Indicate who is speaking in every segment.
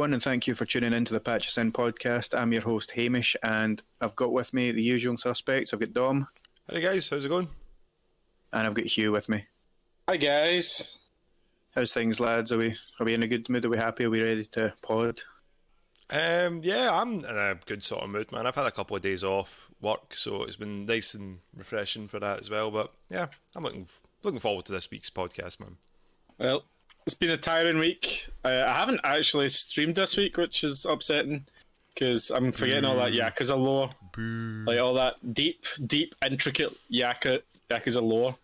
Speaker 1: everyone, and thank you for tuning into the Patch Us In podcast. I'm your host, Hamish, and I've got with me the usual suspects. I've got Dom.
Speaker 2: Hey guys, how's it going?
Speaker 1: And I've got Hugh with me.
Speaker 3: Hi guys.
Speaker 1: How's things, lads? Are we in a good mood? Are we happy? Are we ready to pod?
Speaker 2: Yeah, I'm in a good sort of mood, man. I've had a couple of days off work, so it's been nice and refreshing for that as well. But yeah, I'm looking forward to this week's podcast, man.
Speaker 3: Well, it's been a tiring week. I haven't actually streamed this week, which is upsetting because I'm forgetting all that Yakuza lore, like all that deep, intricate Yakuza lore.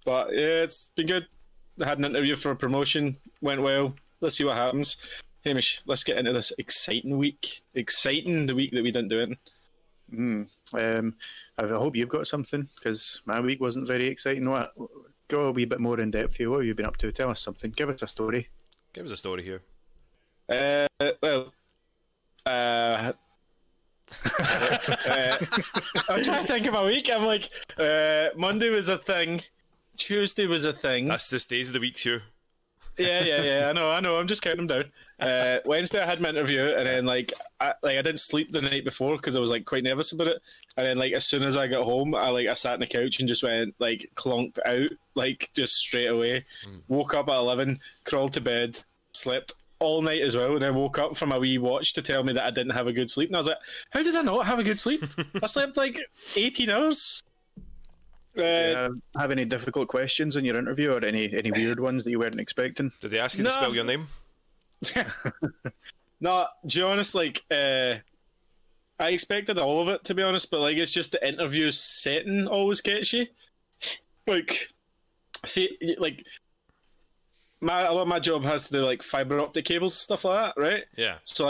Speaker 3: But yeah, it's been good. I had an interview for a promotion, went well. Let's see what happens. Hamish, let's get into this exciting week. Exciting, the week that we didn't do it.
Speaker 1: I hope you've got something, because my week wasn't very exciting. What? Go a wee bit more in depth here. What have you been up to? Tell us something. Give us a story.
Speaker 2: Give us a story here.
Speaker 3: I'm trying to think of my week. I'm like, Monday was a thing. Tuesday was a thing.
Speaker 2: That's just days of the week, Hugh.
Speaker 3: Yeah. I know. I'm just counting them down. Wednesday I had my interview, and then I didn't sleep the night before because I was quite nervous about it. And then as soon as I got home, I sat on the couch and just went clonked out just straight away. Woke up at 11, crawled to bed, slept all night as well, and then woke up from a wee watch to tell me that I didn't have a good sleep. And I was like, how did I not have a good sleep? I slept 18 hours.
Speaker 1: Have any difficult questions in your interview, or any weird ones that you weren't expecting?
Speaker 2: Did they ask you to spell your name?
Speaker 3: No, to be honest, I expected all of it, to be honest, but it's just the interview setting always gets you. A lot of my job has to do fiber optic cables, stuff like that, right?
Speaker 2: Yeah.
Speaker 3: So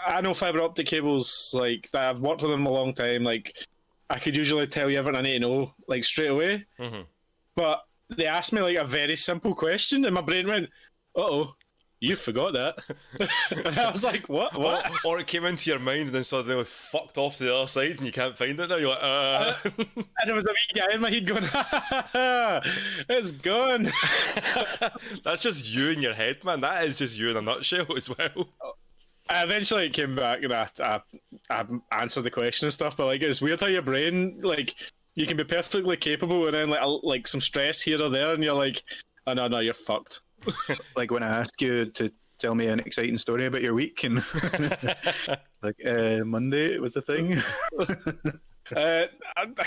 Speaker 3: I know fiber optic cables that I've worked with them a long time. I could usually tell you everything I need to know straight away. Mm-hmm. But they asked me a very simple question, and my brain went, "Uh-oh, you forgot that." And I was like, "What?"
Speaker 2: Or it came into your mind and then suddenly fucked off to the other side and you can't find it now. You're like,
Speaker 3: And there was a wee guy in my head going, "It's gone."
Speaker 2: That's just you in your head, man. That is just you in a nutshell as well.
Speaker 3: Eventually it came back and I answered the question and stuff, but it's weird how your brain, you can be perfectly capable and then some stress here or there and you're like, oh no, you're fucked.
Speaker 1: When I ask you to tell me an exciting story about your week, and Monday it was a thing.
Speaker 3: I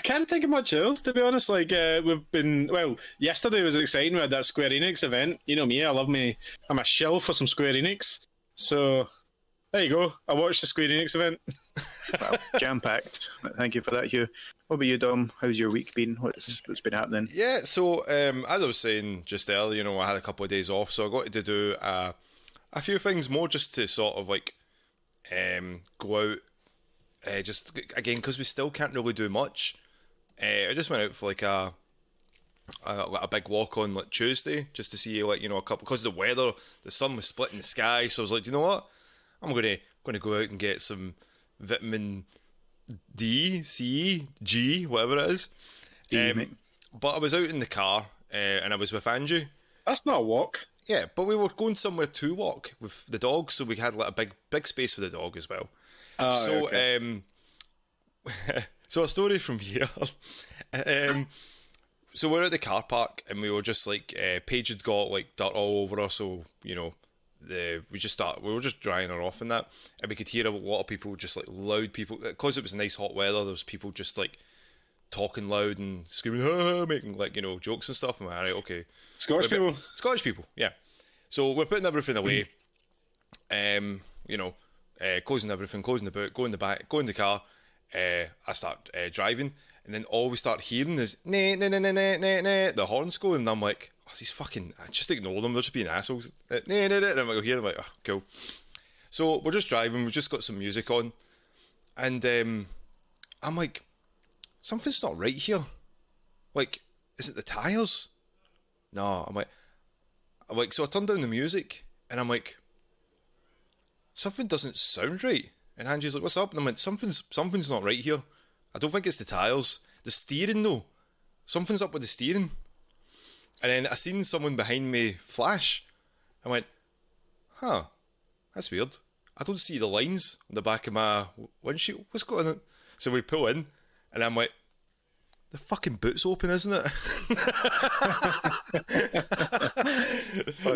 Speaker 3: can't think of much else, to be honest. Yesterday was exciting. We had that Square Enix event. You know me, I'm a shill for some Square Enix. So there you go. I watched the Square Enix event.
Speaker 1: Well, jam-packed. Thank you for that, Hugh. What about you, Dom? How's your week been? What's been happening?
Speaker 2: Yeah, so as I was saying just earlier, I had a couple of days off, so I got to do a few things more just to sort of go out. Just again, because we still can't really do much. I just went out for a big walk on Tuesday just to see a couple, because of the weather, the sun was splitting the sky, so I was like, you know what, I'm going to go out and get some vitamin D, C, G, whatever it is. But I was out in the car and I was with Andrew.
Speaker 3: That's not a walk.
Speaker 2: Yeah, but we were going somewhere to walk with the dog, so we had a big space for the dog as well. So
Speaker 3: okay.
Speaker 2: So a story from here. So we're at the car park and we were just Paige had got dirt all over her, so we were just drying her off and that, and we could hear a lot of people, just loud people, because it was nice hot weather. There was people just talking loud and screaming, making jokes and stuff. I'm like, alright, okay.
Speaker 3: Scottish
Speaker 2: people, yeah. So we're putting everything away, closing everything, closing the boot, go in the back, go in the car. I start driving, and then all we start hearing is the horns going, and I'm like, oh, these fucking, just ignore them, they're just being assholes. And I'm like, oh, cool. So we're just driving, we've just got some music on, and I'm like, something's not right here. Is it the tyres? No, I'm like, so I turned down the music, and I'm like, something doesn't sound right. And Angie's like, what's up? And I went, something's not right here. I don't think it's the tyres. The steering though. Something's up with the steering. And then I seen someone behind me flash. I went, huh, that's weird. I don't see the lines on the back of my windshield. What's going on? So we pull in, and I'm like, the fucking boot's open, isn't it?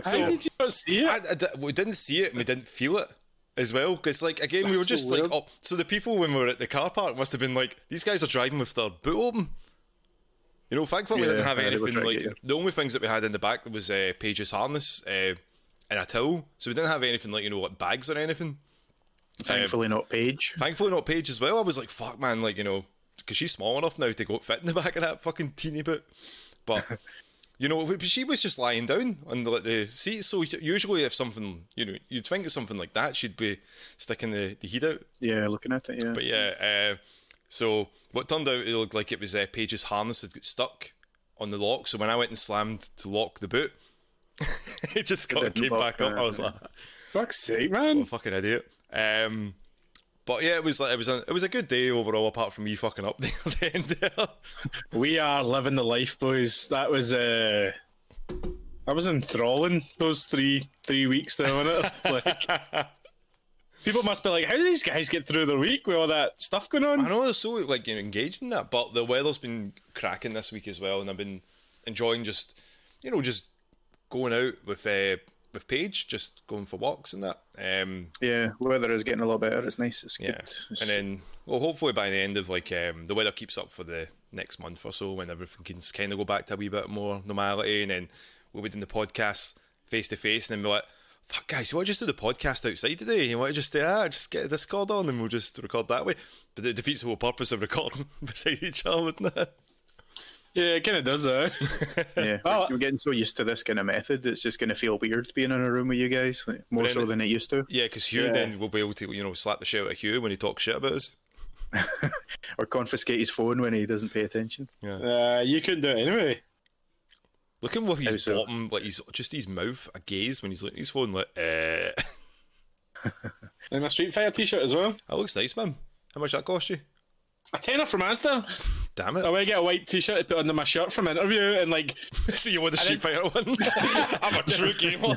Speaker 3: How did you not see it?
Speaker 2: We didn't see it, and we didn't feel it as well. Because, like, again, we were just like, oh, so the people when we were at the car park must have been like, these guys are driving with their boot open. You know, thankfully we didn't have anything like. The only things that we had in the back was Paige's harness and a towel, so we didn't have anything like, you know, like bags or anything.
Speaker 1: Thankfully, not Paige.
Speaker 2: Thankfully, not Paige as well. I was like, fuck, man, like, you know, because she's small enough now to go fit in the back of that fucking teeny boot. But you know, she was just lying down on the seat. So usually, if something, you know, you'd think of something like that, she'd be sticking the heat out.
Speaker 1: Yeah, looking at it. Yeah.
Speaker 2: But yeah, so what turned out, it looked like it was Paige's harness had got stuck on the lock. So when I went and slammed to lock the boot, it just came back up. I was like,
Speaker 3: fuck's sake, man!
Speaker 2: What a fucking idiot. But yeah, it was a good day overall, apart from me fucking up the end there.
Speaker 3: We are living the life, boys. That was I was enthralling those three weeks there, wasn't it? Like, people must be like, how do these guys get through their week with all that stuff going on?
Speaker 2: I know, they're so like, you know, engaged in that, but the weather's been cracking this week as well, and I've been enjoying just going out with Paige, just going for walks and that.
Speaker 1: Yeah, weather is getting a lot better. It's nice. It's good.
Speaker 2: And then, well, hopefully by the end of like the weather keeps up for the next month or so, when everything can kind of go back to a wee bit more normality, and then we'll be doing the podcast face to face, and then we're like, fuck guys, you want to just do the podcast outside today? You want to just get a Discord on and we'll just record that way? But it defeats the whole purpose of recording beside each other, wouldn't it?
Speaker 3: Yeah, it kind of does,
Speaker 1: Yeah, we're getting so used to this kind of method, it's just going to feel weird being in a room with you guys, like, more so than it used to.
Speaker 2: Yeah, because Hugh then will be able to, you know, slap the shit out of Hugh when he talks shit about us.
Speaker 1: Or confiscate his phone when he doesn't pay attention.
Speaker 3: Yeah. You couldn't do it anyway.
Speaker 2: Look at what he's bottom, like he's just his mouth agaze when he's looking at his phone, like,
Speaker 3: And a Street Fighter t-shirt as well.
Speaker 2: That looks nice, man. How much that cost you?
Speaker 3: A tenner from Asda.
Speaker 2: Damn it.
Speaker 3: I want to get a white t-shirt to put under my shirt from interview, and like...
Speaker 2: So you want the Street Fighter one? I'm a true gamer.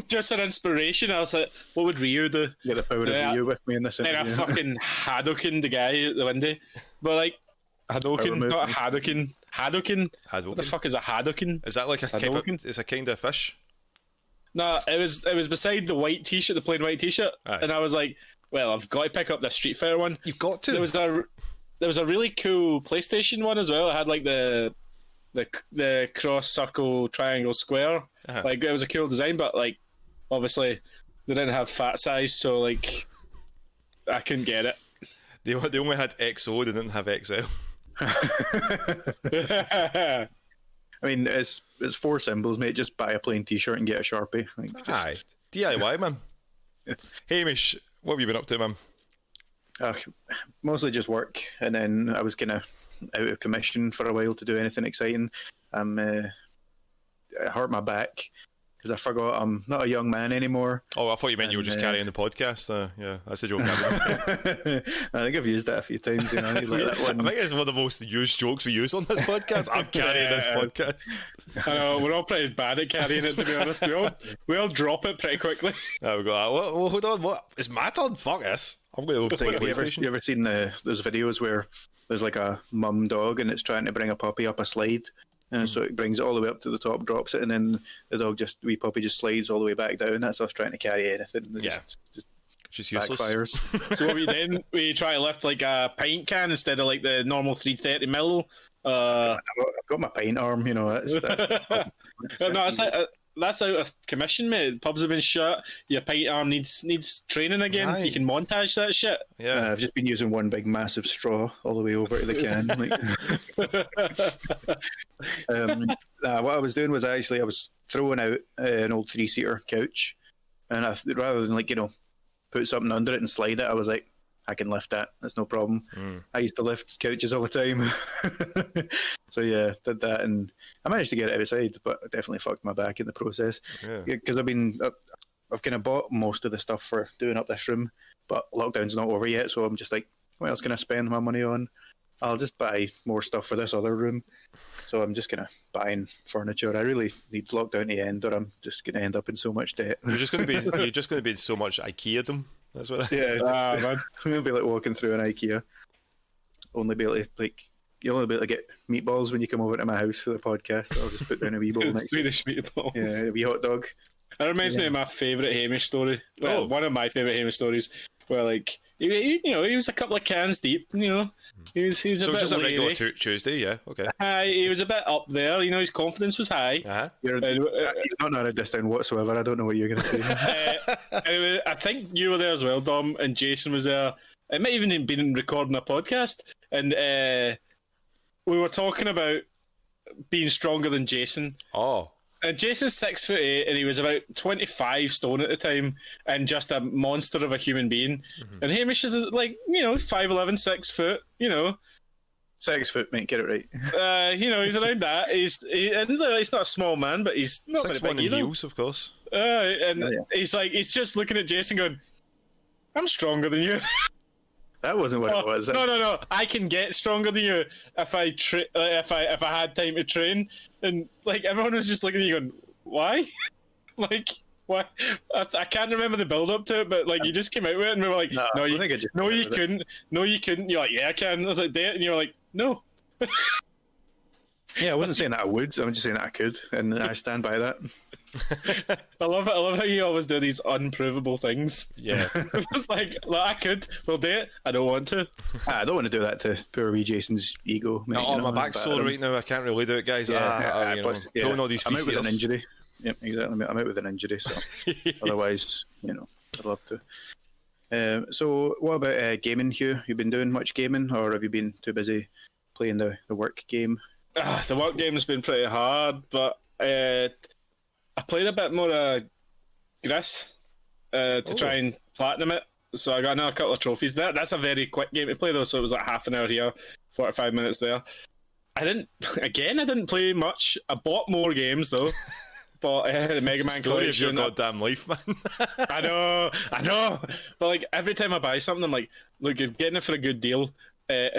Speaker 3: Just an inspiration. I was like, what would Ryu do?
Speaker 1: Get the power of Ryu with me in this interview.
Speaker 3: And I fucking Hadoken the guy out the window. But like, Hadoken, not a Hadoken. Hadoken? What the fuck is a Hadoken?
Speaker 2: Is that like it's a kind of fish?
Speaker 3: No, it was beside the white t-shirt, the plain white t-shirt.
Speaker 2: Aye.
Speaker 3: And I was like, well, I've got to pick up the Street Fighter one.
Speaker 2: You've got to.
Speaker 3: There was a really cool PlayStation one as well. It had like the cross, circle, triangle, square.
Speaker 2: Uh-huh.
Speaker 3: Like, it was a cool design, but like, obviously they didn't have fat size, so like, I couldn't get it.
Speaker 2: They only had XO, they didn't have XL.
Speaker 1: I mean, it's 4 symbols, mate. Just buy a plain t-shirt and get a Sharpie. Like,
Speaker 2: Aye, DIY, man. Hamish, what have you been up to, man?
Speaker 1: Mostly just work, and then I was kind of out of commission for a while to do anything exciting. I hurt my back because I forgot I'm not a young man anymore.
Speaker 2: Oh, I thought you meant you were just carrying the podcast. Yeah, that's a joke.
Speaker 1: I think I've used that a few times. You know, like that one.
Speaker 2: I think it's one of the most used jokes we use on this podcast. I'm carrying this podcast.
Speaker 3: I know, we're all pretty bad at carrying it, to be honest. We all drop it pretty quickly.
Speaker 2: There we go. Well, hold on. What? It's my turn. Fuck this. I'm going to play PlayStation.
Speaker 1: You ever seen those videos where there's like a mum dog and it's trying to bring a puppy up a slide? And so it brings it all the way up to the top, drops it, and then the wee puppy just slides all the way back down. That's us trying to carry anything.
Speaker 2: Just useless.
Speaker 1: Backfires.
Speaker 3: So we try to lift like a pint can instead of like the normal 330 ml.
Speaker 1: I've got my pint arm, you know.
Speaker 3: That's out of commission, mate. Pubs have been shut. Your pint arm needs training again.
Speaker 2: Aye.
Speaker 3: You can montage that shit.
Speaker 2: Yeah,
Speaker 1: I've just been using one big massive straw all the way over to the can. What I was doing was I was throwing out an old 3-seater couch, and rather than put something under it and slide it, I was like, I can lift that. That's no problem. I used to lift couches all the time. So yeah, did that, and I managed to get it outside, but I definitely fucked my back in the process. Because I've kind of bought most of the stuff for doing up this room, but lockdown's not over yet, so I'm just like, what else can I spend my money on? I'll just buy more stuff for this other room. So I'm just kind of buying furniture. I really need lockdown to end, or I'm just going to end up in so much debt.
Speaker 2: you're just going to be so much IKEA them. That's what.
Speaker 1: Man. We'll be like walking through an IKEA. Only be able to you'll only be able to get meatballs when you come over to my house for the podcast. I'll just put down a wee bowl next to
Speaker 3: Swedish meatballs.
Speaker 1: Yeah, a wee hot dog.
Speaker 3: That reminds me of my favourite Hamish story. Well, one of my favourite Hamish stories, where like he was a couple of cans deep. He was a
Speaker 2: So
Speaker 3: bit
Speaker 2: just a
Speaker 3: leery.
Speaker 2: regular Tuesday, yeah, okay.
Speaker 3: He was a bit up there. His confidence was high.
Speaker 1: You're not narrowed this down whatsoever. I don't know what you're going to say.
Speaker 3: Anyway, I think you were there as well, Dom, and Jason was there. It might even have been recording a podcast, and we were talking about being stronger than Jason.
Speaker 2: Oh.
Speaker 3: And Jason's 6'8", and he was about 25 stone at the time, and just a monster of a human being. And Hamish is like 5'11", 6 foot.
Speaker 1: 6 foot, mate. Get it right.
Speaker 3: He's around that. He's not a small man, but he's not very
Speaker 2: 6'1"
Speaker 3: big
Speaker 2: in
Speaker 3: either.
Speaker 2: heels, of course.
Speaker 3: He's just looking at Jason going, "I'm stronger than you."
Speaker 1: That wasn't what it was.
Speaker 3: No. I can get stronger than you if I had time to train. And like everyone was just looking at you going, "Why?" Like, why? I can't remember the build up to it, but like you just came out with it, and we were like, "No, you couldn't. No, you couldn't." You're like, "Yeah, I can." I was like, "Do it," and you're like, "No."
Speaker 1: Yeah, I wasn't saying that I would. I'm just saying that I could, and I stand by that.
Speaker 3: I love it. I love how you always do these unprovable things.
Speaker 2: Yeah.
Speaker 3: It's like I could. We'll do it. I don't want to.
Speaker 1: I don't want to do that to poor wee Jason's ego. Mate,
Speaker 2: my back's sore right now. I can't really do it, guys. Pulling all these
Speaker 1: I'm out with an
Speaker 2: feces.
Speaker 1: injury. Yep, exactly. I'm out with an injury, so otherwise, I'd love to. So, what about gaming, Hugh? You been doing much gaming, or have you been too busy playing the work game?
Speaker 3: The work game's been pretty hard, but I played a bit more Gris to try and platinum it. So I got another couple of trophies. That's a very quick game to play though, so it was like half an hour here, 45 minutes there. I didn't play much. I bought more games though. Bought the Mega Man collection.
Speaker 2: Of your goddamn life, man.
Speaker 3: I know. But like every time I buy something, I'm like, look, you're getting it for a good deal.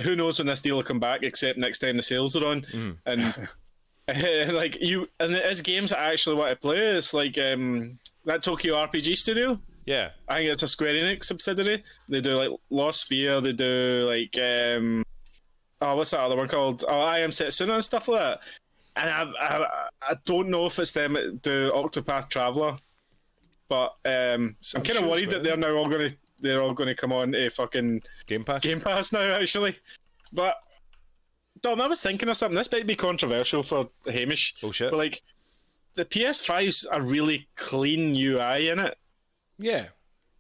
Speaker 3: Who knows when this deal will come back? Except next time the sales are on, and there's games I actually want to play. It's like that Tokyo RPG Studio.
Speaker 2: Yeah,
Speaker 3: I think it's a Square Enix subsidiary. They do like Lost Sphere. They do like what's that other one called? I Am Setsuna and stuff like that. And I don't know if it's them that do Octopath Traveler, but I'm kind of worried that they're now all going to come on a fucking
Speaker 2: Game Pass
Speaker 3: now, actually. But Dom, I was thinking of something. This might be controversial for Hamish.
Speaker 2: Oh shit!
Speaker 3: But like, the PS5's a really clean UI in it.
Speaker 2: Yeah,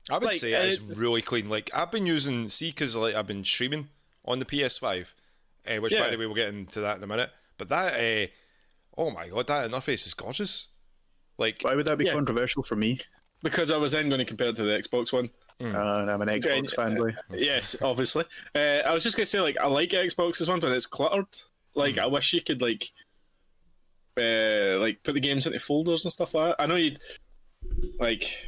Speaker 2: I would say it's really clean. Like I've been using because I've been streaming on the PS5, which by the way we'll get into that in a minute. But that, oh my god, that interface is gorgeous. Like,
Speaker 1: why would that be controversial for me?
Speaker 3: Because I was then going to compare it to the Xbox One.
Speaker 1: And I'm an Xbox fanboy.
Speaker 3: Yes, obviously. I was just going to say, like, I like Xbox's one, but it's cluttered. Like, I wish you could, like put the games into folders and stuff like that. I know you'd, like,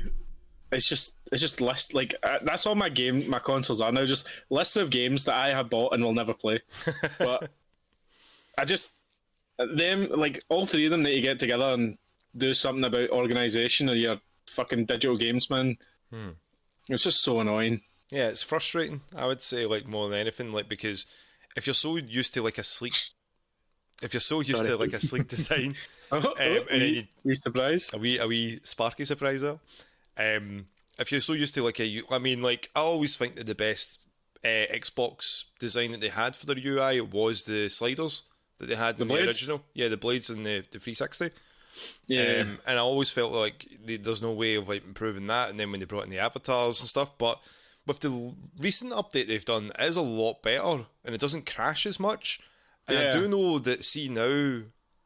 Speaker 3: it's just list, like, that's all my consoles are now, just lists of games that I have bought and will never play. But all three of them need to get together and do something about organisation or your fucking digital games, man. It's just so annoying.
Speaker 2: Yeah, it's frustrating, I would say, like, more than anything, like, because if you're so used to like a sleek design,
Speaker 3: wee surprise,
Speaker 2: a wee sparky surprise there. If you're so used to I always think that the best Xbox design that they had for their UI was the sliders that they had in the original. Yeah, the blades in the 360.
Speaker 3: Yeah,
Speaker 2: and I always felt like there's no way of like improving that. And then when they brought in the avatars and stuff, but with the recent update they've done, it is a lot better and it doesn't crash as much. And I do know that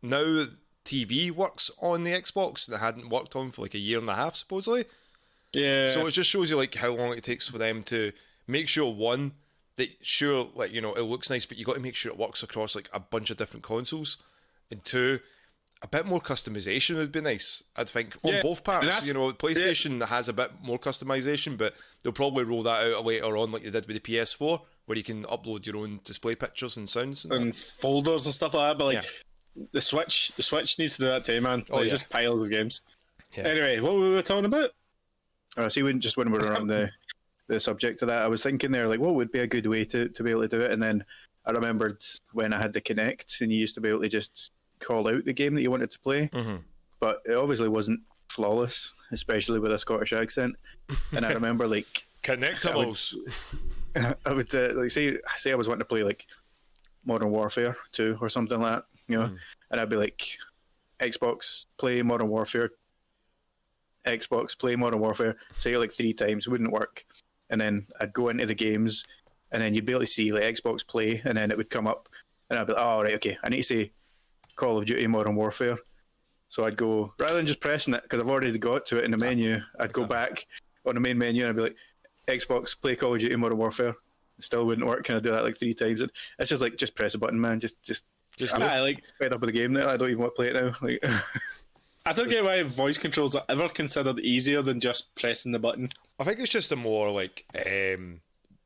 Speaker 2: now TV works on the Xbox and it hadn't worked on for like a year and a half supposedly.
Speaker 3: Yeah.
Speaker 2: So it just shows you like how long it takes for them to make sure that it looks nice, but you got to make sure it works across like a bunch of different consoles. And two, a bit more customization would be nice, I'd think, on both parts. PlayStation has a bit more customization, but they'll probably roll that out later on like they did with the PS4, where you can upload your own display pictures and sounds
Speaker 3: and folders and stuff like that. But the Switch needs to do that too, man. It's just piles of games. Yeah. Anyway, what were we talking about?
Speaker 1: See, when we were on the the subject of that, I was thinking there, like, what would be a good way to be able to do it? And then I remembered when I had the Kinect, and you used to be able to just call out the game that you wanted to play, but it obviously wasn't flawless, especially with a Scottish accent. And I remember, like,
Speaker 2: Connectables.
Speaker 1: I would like say I was wanting to play like Modern Warfare 2 or something like that, you know, and I'd be like, Xbox, play Modern Warfare. Xbox, play Modern Warfare. Say it like 3 times, wouldn't work. And then I'd go into the games, and then you'd be able to see like Xbox play, and then it would come up, and I'd be like, oh, right, okay, I need to say Call of Duty Modern Warfare. So I'd go, rather than just pressing it, because I've already got to it in the menu, I'd go back on the main menu, and I'd be like, Xbox, play Call of Duty Modern Warfare. It still wouldn't work, and I'd do that like 3 times. It's just like, just press a button, man. Just I'm
Speaker 3: like
Speaker 1: fed up with the game now. I don't even want to play it now. Like,
Speaker 3: I don't get why voice controls are ever considered easier than just pressing the button.
Speaker 2: I think it's just a more like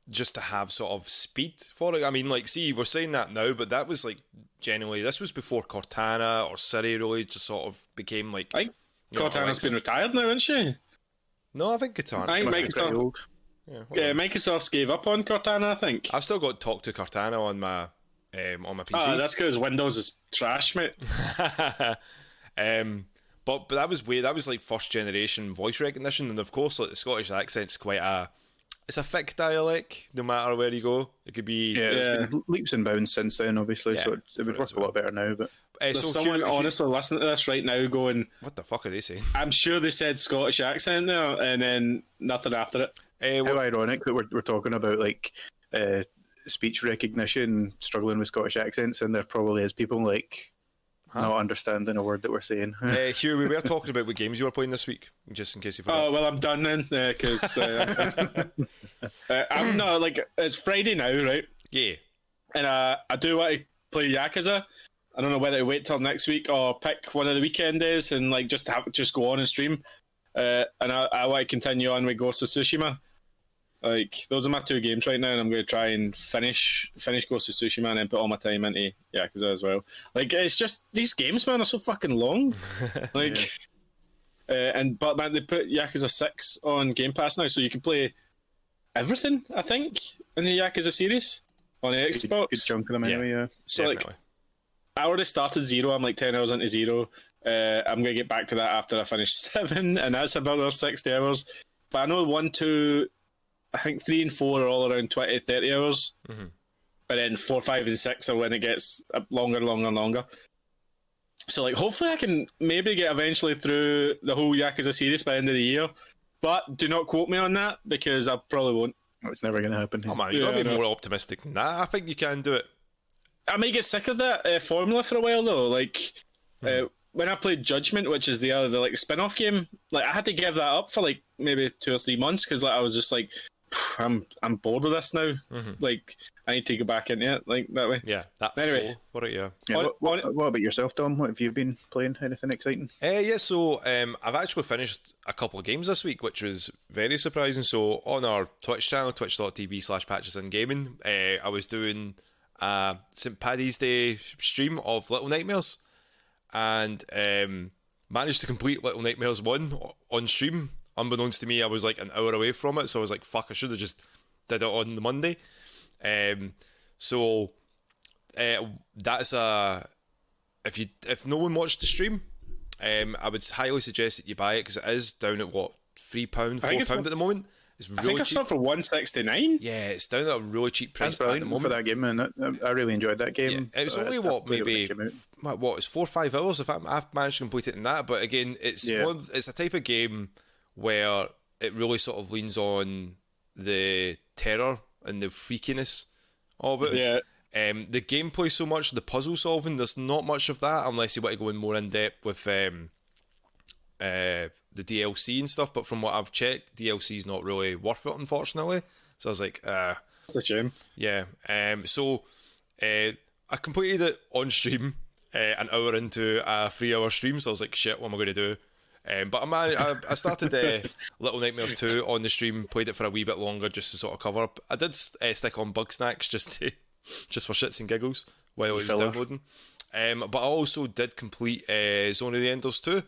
Speaker 2: just to have sort of speed for it. I mean, like, see, we're saying that now, but that was like genuinely, this was before Cortana or Siri really just sort of became like.
Speaker 3: I think Cortana's been retired now, isn't she?
Speaker 2: No, I think Cortana.
Speaker 3: I think Microsoft gave up on Cortana, I think.
Speaker 2: I've still got Talk to Cortana on my PC.
Speaker 3: Oh, that's because Windows is trash, mate.
Speaker 2: But that was weird. That was like first generation voice recognition, and of course, like the Scottish accent's it's a thick dialect. No matter where you go, it could be
Speaker 1: it's been leaps and bounds since then, obviously. So it would work a lot better now. But
Speaker 3: there's someone honestly listening to this right now going,
Speaker 2: "What the fuck are they saying?"
Speaker 3: I'm sure they said Scottish accent there, and then nothing after it.
Speaker 1: How ironic that we're talking about like speech recognition struggling with Scottish accents, and there probably is people like not understanding a word that we're saying.
Speaker 2: Hugh, we were talking about what games you were playing this week, just in case you forgot.
Speaker 3: Oh, well, I'm done then, because I'm not, like, it's Friday now, right?
Speaker 2: Yeah.
Speaker 3: And I do want to play Yakuza. I don't know whether to wait till next week or pick one of the weekend days and, like, just go on and stream. And I want to continue on with Ghost of Tsushima. Like, those are my 2 games right now, and I'm going to try and finish Ghost of Tsushima and then put all my time into Yakuza as well. Like, it's just, these games, man, are so fucking long. Like, but man, they put Yakuza 6 on Game Pass now, so you can play everything, I think, in the Yakuza series on the Xbox.
Speaker 1: Good chunk of them anyway, yeah.
Speaker 3: So,
Speaker 2: definitely.
Speaker 3: like, I already started 0, I'm like 10 hours into 0. I'm going to get back to that after I finish 7, and that's about another 60 hours. But I know 1, 2... I think 3 and 4 are all around 20, 30 hours. Mm-hmm. But then 4, 5, and 6 are when it gets longer. So, like, hopefully I can maybe get eventually through the whole Yakuza series by the end of the year. But do not quote me on that, because I probably won't.
Speaker 1: It's never going to happen.
Speaker 2: Oh, man, you've got to be more optimistic than that. I think you can do it.
Speaker 3: I might get sick of that formula for a while, though. Like, when I played Judgment, which is the other, like, spin-off game, like, I had to give that up for, like, maybe 2 or 3 months, because, like, I was just like, I'm bored of this now. Mm-hmm. Like, I need to go back into it, like, that way.
Speaker 2: Yeah.
Speaker 3: Anyway,
Speaker 2: what about you?
Speaker 1: Yeah, what about yourself, Dom? What have you been playing? Anything exciting?
Speaker 2: So I've actually finished a couple of games this week, which was very surprising. So on our Twitch channel, twitch.tv/patchesandgaming, I was doing St. Paddy's Day stream of Little Nightmares, and managed to complete Little Nightmares 1 on stream. Unbeknownst to me, I was like an hour away from it, so I was like, fuck, I should have just did it on the Monday. That's if no one watched the stream, I would highly suggest that you buy it, because it is down at £3, £4 at the moment. It's really
Speaker 3: I think it's not for $169.
Speaker 2: Yeah, it's down at a really cheap price
Speaker 1: at
Speaker 2: the moment
Speaker 1: for that game, man. I really enjoyed that game.
Speaker 2: Yeah. It was only it's 4 or 5 hours if I've managed to complete it in that. But again, it's a type of game where it really sort of leans on the terror and the freakiness of it.
Speaker 3: Yeah.
Speaker 2: The gameplay so much, the puzzle solving, there's not much of that unless you want to go in more in depth with the DLC and stuff. But from what I've checked, DLC is not really worth it, unfortunately. So I was like,
Speaker 3: it's a shame.
Speaker 2: Yeah. So I completed it on stream an hour into a 3-hour stream. So I was like, shit, what am I going to do? But I started Little Nightmares 2 on the stream, played it for a wee bit longer just to sort of cover up. I did stick on Bug Snacks just for shits and giggles while I was downloading. But I also did complete Zone of the Enders 2,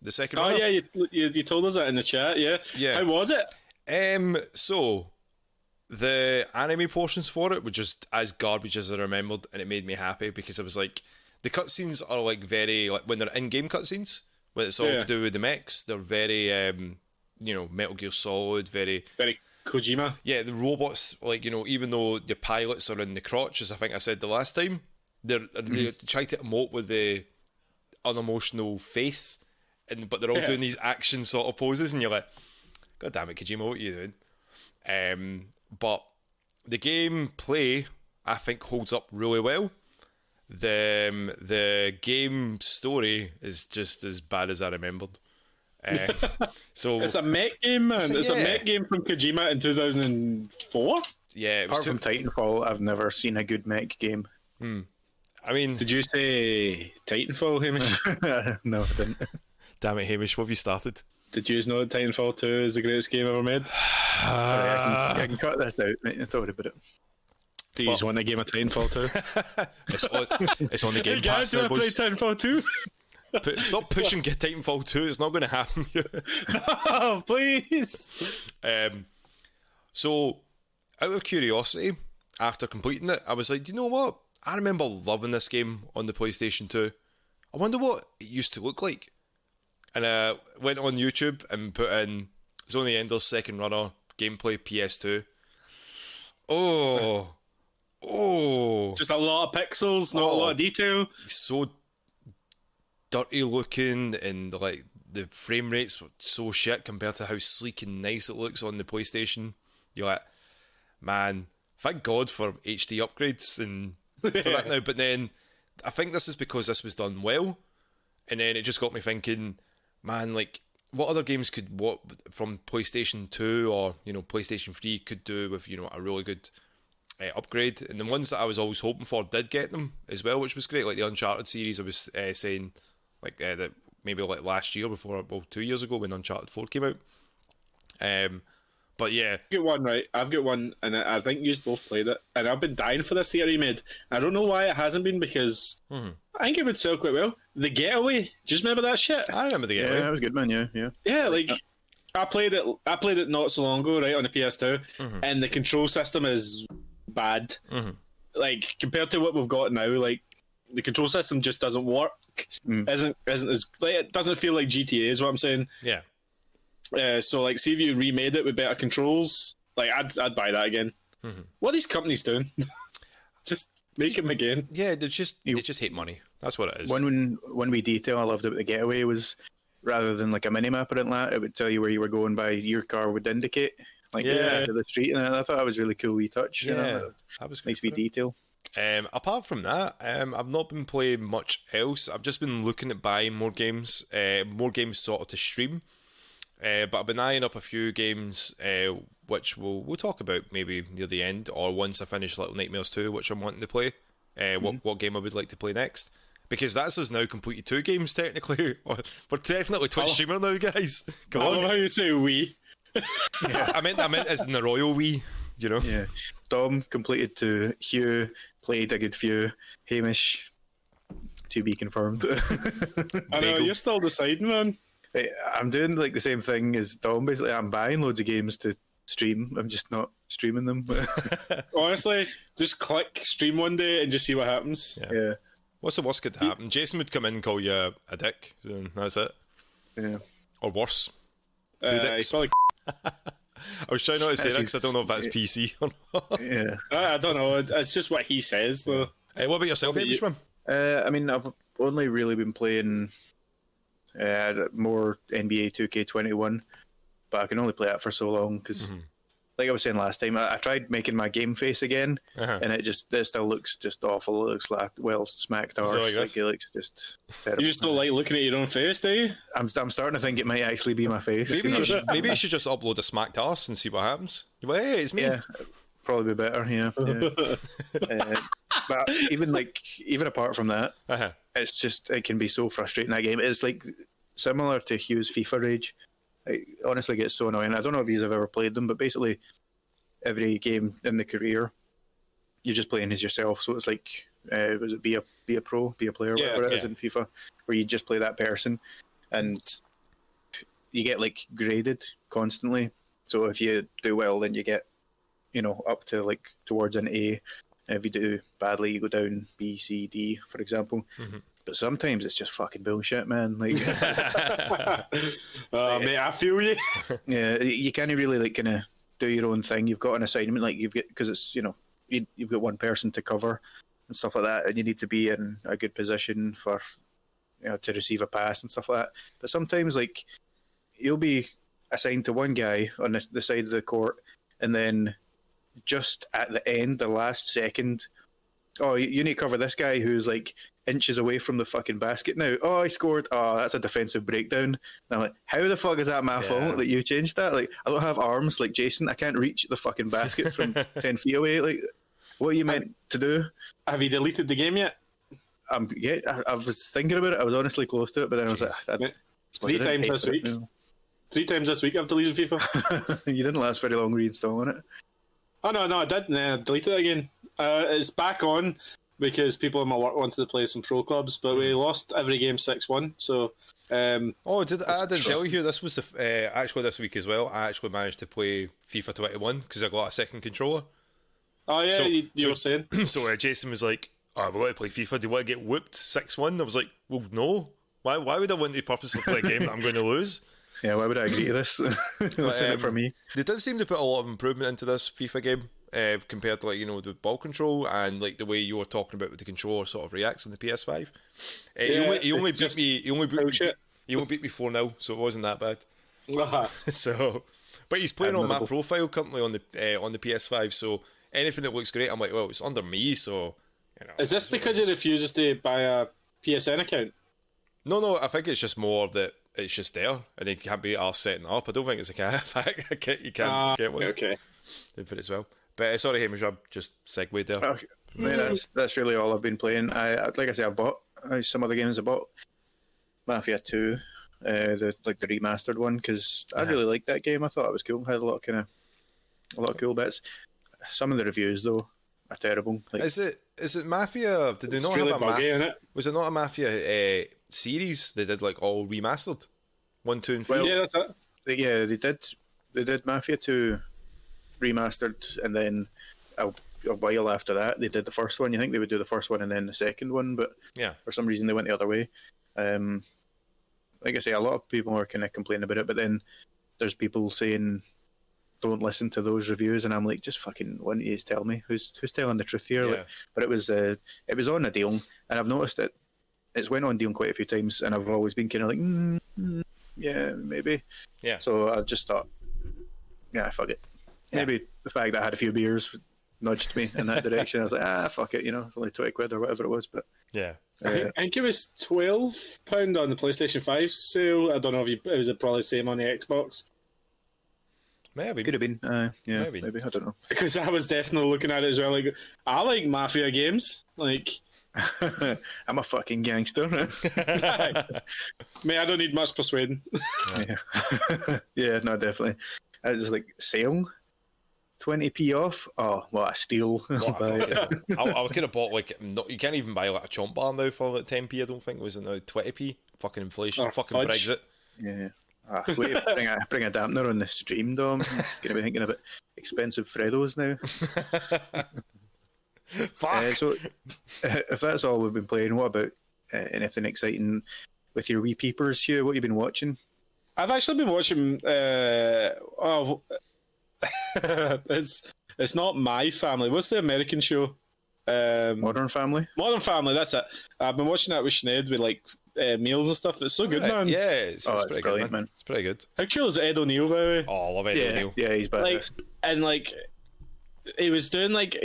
Speaker 2: the second one.
Speaker 3: Oh, yeah, you told us that in the chat, yeah. How was it?
Speaker 2: So the anime portions for it were just as garbage as I remembered, and it made me happy because I was like, the cutscenes are like very like when they're in-game cutscenes, when it's all to do with the mechs, they're very Metal Gear Solid, very
Speaker 3: Kojima.
Speaker 2: Yeah, the robots, like, even though the pilots are in the crotch, as I think I said the last time, they try to emote with the unemotional face, but they're all doing these action sort of poses, and you're like, God damn it, Kojima, what are you doing? But the gameplay, I think, holds up really well. The game story is just as bad as I remembered. So
Speaker 3: it's a mech game, man. It's a mech game from Kojima in 2004.
Speaker 2: Yeah,
Speaker 1: apart from Titanfall, I've never seen a good mech game.
Speaker 2: I mean,
Speaker 3: did you say Titanfall, Hamish?
Speaker 1: No, I didn't.
Speaker 2: Damn it, Hamish, what have you started?
Speaker 3: Did you know that Titanfall 2 is the greatest game ever made?
Speaker 1: Sorry, I can cut this out, mate. I thought about it.
Speaker 3: Do you just want a game of Titanfall 2?
Speaker 2: It's on the Game
Speaker 3: Hey guys,
Speaker 2: Pass
Speaker 3: do
Speaker 2: now,
Speaker 3: I play
Speaker 2: boys.
Speaker 3: Titanfall 2?
Speaker 2: Stop pushing Get Titanfall 2, it's not going to happen.
Speaker 3: Oh, please.
Speaker 2: So, out of curiosity, after completing it, I was like, do you know what? I remember loving this game on the PlayStation 2. I wonder what it used to look like. And I went on YouTube and put in Zone Ender's Second Runner gameplay PS2. Oh.
Speaker 3: Just a lot of pixels, not a lot of detail.
Speaker 2: So dirty looking, and like the frame rates were so shit compared to how sleek and nice it looks on the PlayStation. You're like, man, thank God for HD upgrades and for that now. But then I think this is because this was done well, and then it just got me thinking, man, like, what other games could what from PlayStation 2 or PlayStation 3 could do with a really good upgrade. And the ones that I was always hoping for did get them as well, which was great, like the Uncharted series. I was saying like that maybe like last year 2 years ago when Uncharted 4 came out. But yeah,
Speaker 3: I've got one, right? I've got one, and I think you both played it, and I've been dying for this to get remade. I don't know why it hasn't been, because I think it would sell quite well. The Getaway, do you just remember that shit?
Speaker 2: I remember The Getaway.
Speaker 1: Yeah, that was good, man.
Speaker 3: Yeah, like I played it not so long ago, right, on the PS2, and the control system is bad. Like compared to what we've got now, like the control system just doesn't work. Isn't as like, it doesn't feel like GTA is what I'm saying.
Speaker 2: Yeah.
Speaker 3: So like, see if you remade it with better controls, like I'd buy that again. What are these companies doing? Just make them again.
Speaker 2: Yeah, they just hate money. That's what it is.
Speaker 1: One wee detail I loved about The Getaway was, rather than like a mini map or anything like that, it would tell you where you were going by your car would indicate, like to the street, and I thought that was a really cool wee touch.
Speaker 2: Yeah, that was
Speaker 1: nice wee detail.
Speaker 2: Apart from that, I've not been playing much else. I've just been looking at buying more games sort of to stream. But I've been eyeing up a few games, which we'll talk about maybe near the end, or once I finish Little Nightmares 2, which I'm wanting to play. What game I would like to play next, because that's us now completed 2 games technically. We're definitely Twitch streamer now, guys. Go on.
Speaker 3: I love how you say we.
Speaker 2: I meant as in the royal we.
Speaker 1: Yeah. Dom completed 2. Hugh played a good few. Hamish, to be confirmed.
Speaker 3: I know, you're still deciding, man.
Speaker 1: I'm doing like the same thing as Dom. Basically, I'm buying loads of games to stream. I'm just not streaming them.
Speaker 3: Honestly, just click stream one day and just see what happens.
Speaker 1: Yeah.
Speaker 2: What's the worst could happen? Jason would come in and call you a dick. So that's it.
Speaker 1: Yeah.
Speaker 2: Or worse. 2 dicks.
Speaker 3: Probably...
Speaker 2: I was trying not to say that because I don't know if that's PC or not.
Speaker 1: Yeah.
Speaker 3: I don't know. It's just what he says, though.
Speaker 2: What about yourself, Hamish?
Speaker 1: I mean, I've only really been playing more NBA 2K21, but I can only play that for so long because, like I was saying last time, I tried making my game face again, and it still looks just awful. It looks like smacked arse. Like it looks just terrible.
Speaker 3: You just don't like looking at your own face, do you?
Speaker 1: I'm starting to think it might actually be my face.
Speaker 2: Maybe you should just upload a smacked arse and see what happens. You're like, hey, it's me.
Speaker 1: Yeah, probably be better. Yeah. But even apart from that, it's just, it can be so frustrating, that game. It's like similar to Hugh's FIFA rage. It honestly gets so annoying. I don't know if you've ever played them, but basically every game in the career, you're just playing as yourself. So it's like, was it be a pro, be a player, whatever it is in FIFA, where you just play that person, and you get like graded constantly So if you do well, then you get, up to like towards an A. And if you do badly, you go down B, C, D, for example.
Speaker 2: Mm-hmm.
Speaker 1: But sometimes it's just fucking bullshit, man. Like,
Speaker 3: mate, I feel you.
Speaker 1: yeah, you can't really like kind of do your own thing. You've got an assignment, like because it's you've got one person to cover and stuff like that, and you need to be in a good position for to receive a pass and stuff like that. But sometimes like you'll be assigned to one guy on the side of the court, and then just at the end, the last second, oh, you need to cover this guy who's like inches away from the fucking basket now. Oh, he scored. Oh, that's a defensive breakdown. And I'm like, how the fuck is that my fault that you changed that? Like, I don't have arms like Jason. I can't reach the fucking basket from 10 feet away. Like, what are you meant to do?
Speaker 3: Have you deleted the game yet?
Speaker 1: Yeah, I was thinking about it. I was honestly close to it, but then I was like,
Speaker 3: Three times this week. 3 times this week I've deleted FIFA.
Speaker 1: You didn't last very long reinstalling it.
Speaker 3: Oh, no, I did. Nah, deleted it again. It's back on because people in my work wanted to play some pro clubs, but we lost every game 6-1. So,
Speaker 2: I didn't tell you this was actually this week as well. I actually managed to play FIFA 21 because I got a second controller.
Speaker 3: Oh yeah, so, you were saying.
Speaker 2: So Jason was like, "Oh, we want to play FIFA. Do you want to get whooped 6-1?" I was like, "Well, no. Why would I want to purposely play a game that I'm going to lose?"
Speaker 1: Yeah, why would I agree to this? What's in it for me?
Speaker 2: They did seem to put a lot of improvement into this FIFA game compared to the ball control and like the way you were talking about with the controller sort of reacts on the PS5. He only beat me 4-0, so it wasn't that bad. So, but he's playing on my profile currently on the PS5. So anything that looks great, I'm like, well, it's under me. So
Speaker 3: is this because he refuses to buy a PSN account?
Speaker 2: No, I think it's just more that it's just there and he can't be arsed setting it up. I don't think it's a kit. You can't get one.
Speaker 3: Okay.
Speaker 2: For it as well. But sorry, Hamish, I've just segued there.
Speaker 1: Okay. That's really all I've been playing. Like I say, I bought some other games. I bought Mafia 2, the remastered one, because I really liked that game. I thought it was cool. Had a lot of cool bits. Some of the reviews though are terrible. Like,
Speaker 2: is it Mafia? Did they not
Speaker 3: really
Speaker 2: have a
Speaker 3: buggy,
Speaker 2: Mafia? Was it not a Mafia series? They did like all remastered, 1, 2, and 3.
Speaker 3: Well, yeah, that's it.
Speaker 1: Yeah, they did Mafia 2 remastered, and then a while after that they did the first one. You think they would do the first one and then the second one, but for some reason they went the other way. Like I say, a lot of people are kind of complaining about it, but then there's people saying don't listen to those reviews, and I'm like, just fucking why don't you just tell me who's telling the truth here? Like, but it was on a deal, and I've noticed that it's went on deal quite a few times, and I've always been kind of like, yeah, maybe.
Speaker 2: Yeah.
Speaker 1: So I just thought, yeah, fuck it. Maybe the fact that I had a few beers nudged me in that direction. I was like, fuck it, it's only 20 quid or whatever it was. But
Speaker 2: yeah,
Speaker 3: I think it was £12 on the PlayStation 5 sale. I don't know if it was probably the same on the Xbox.
Speaker 2: Maybe.
Speaker 1: Could have been. Maybe. I don't know.
Speaker 3: Because I was definitely looking at it as well. Like, I like Mafia games. Like,
Speaker 1: I'm a fucking gangster.
Speaker 3: Mate, I don't need much persuading.
Speaker 1: Yeah, no, definitely. I was like, sale? 20p off? Oh, what a steal.
Speaker 2: I could have bought you can't even buy like a chomp bar now for like 10p, I don't think. Was it now 20p? Fucking inflation. Fucking fudge. Brexit.
Speaker 1: Yeah. Wait, bring a dampener on the stream, Dom. I'm just going to be thinking about expensive Freddos now.
Speaker 2: Fuck.
Speaker 1: So, if that's all we've been playing, what about anything exciting with your wee peepers, Hugh? What have you been watching?
Speaker 3: I've actually been watching. It's not My Family. What's the American show?
Speaker 1: Modern Family.
Speaker 3: Modern Family. That's it. I've been watching that with Sinead with like meals and stuff. It's so good, man.
Speaker 2: Yeah, it's pretty
Speaker 1: brilliant,
Speaker 2: good, man. It's pretty good.
Speaker 3: How cool is Ed O'Neill, by the way?
Speaker 2: Oh, I love Ed O'Neill.
Speaker 1: Yeah, he's bad.
Speaker 3: He was showing like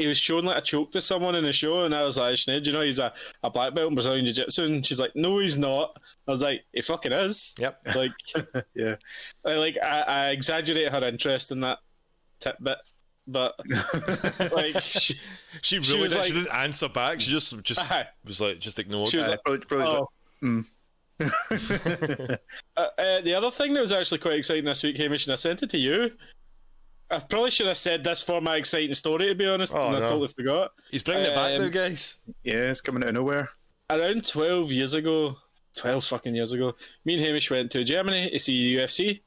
Speaker 3: a choke to someone in the show, and I was like, Sinead, he's a black belt in Brazilian Jiu-Jitsu, and she's like, no, he's not. I was like, he fucking is.
Speaker 2: Yep.
Speaker 3: Like,
Speaker 1: yeah.
Speaker 3: I exaggerate her interest in that tidbit, but like she
Speaker 2: really did. She didn't answer back. She just was like, just ignored.
Speaker 3: She was like,
Speaker 1: probably
Speaker 3: the other thing that was actually quite exciting this week, Hamish, and I sent it to you. I probably should have said this for my exciting story, to be honest, and I totally forgot.
Speaker 2: He's bringing it back now, guys.
Speaker 1: Yeah, it's coming out of nowhere.
Speaker 3: Around 12 fucking years ago, me and Hamish went to Germany to see UFC.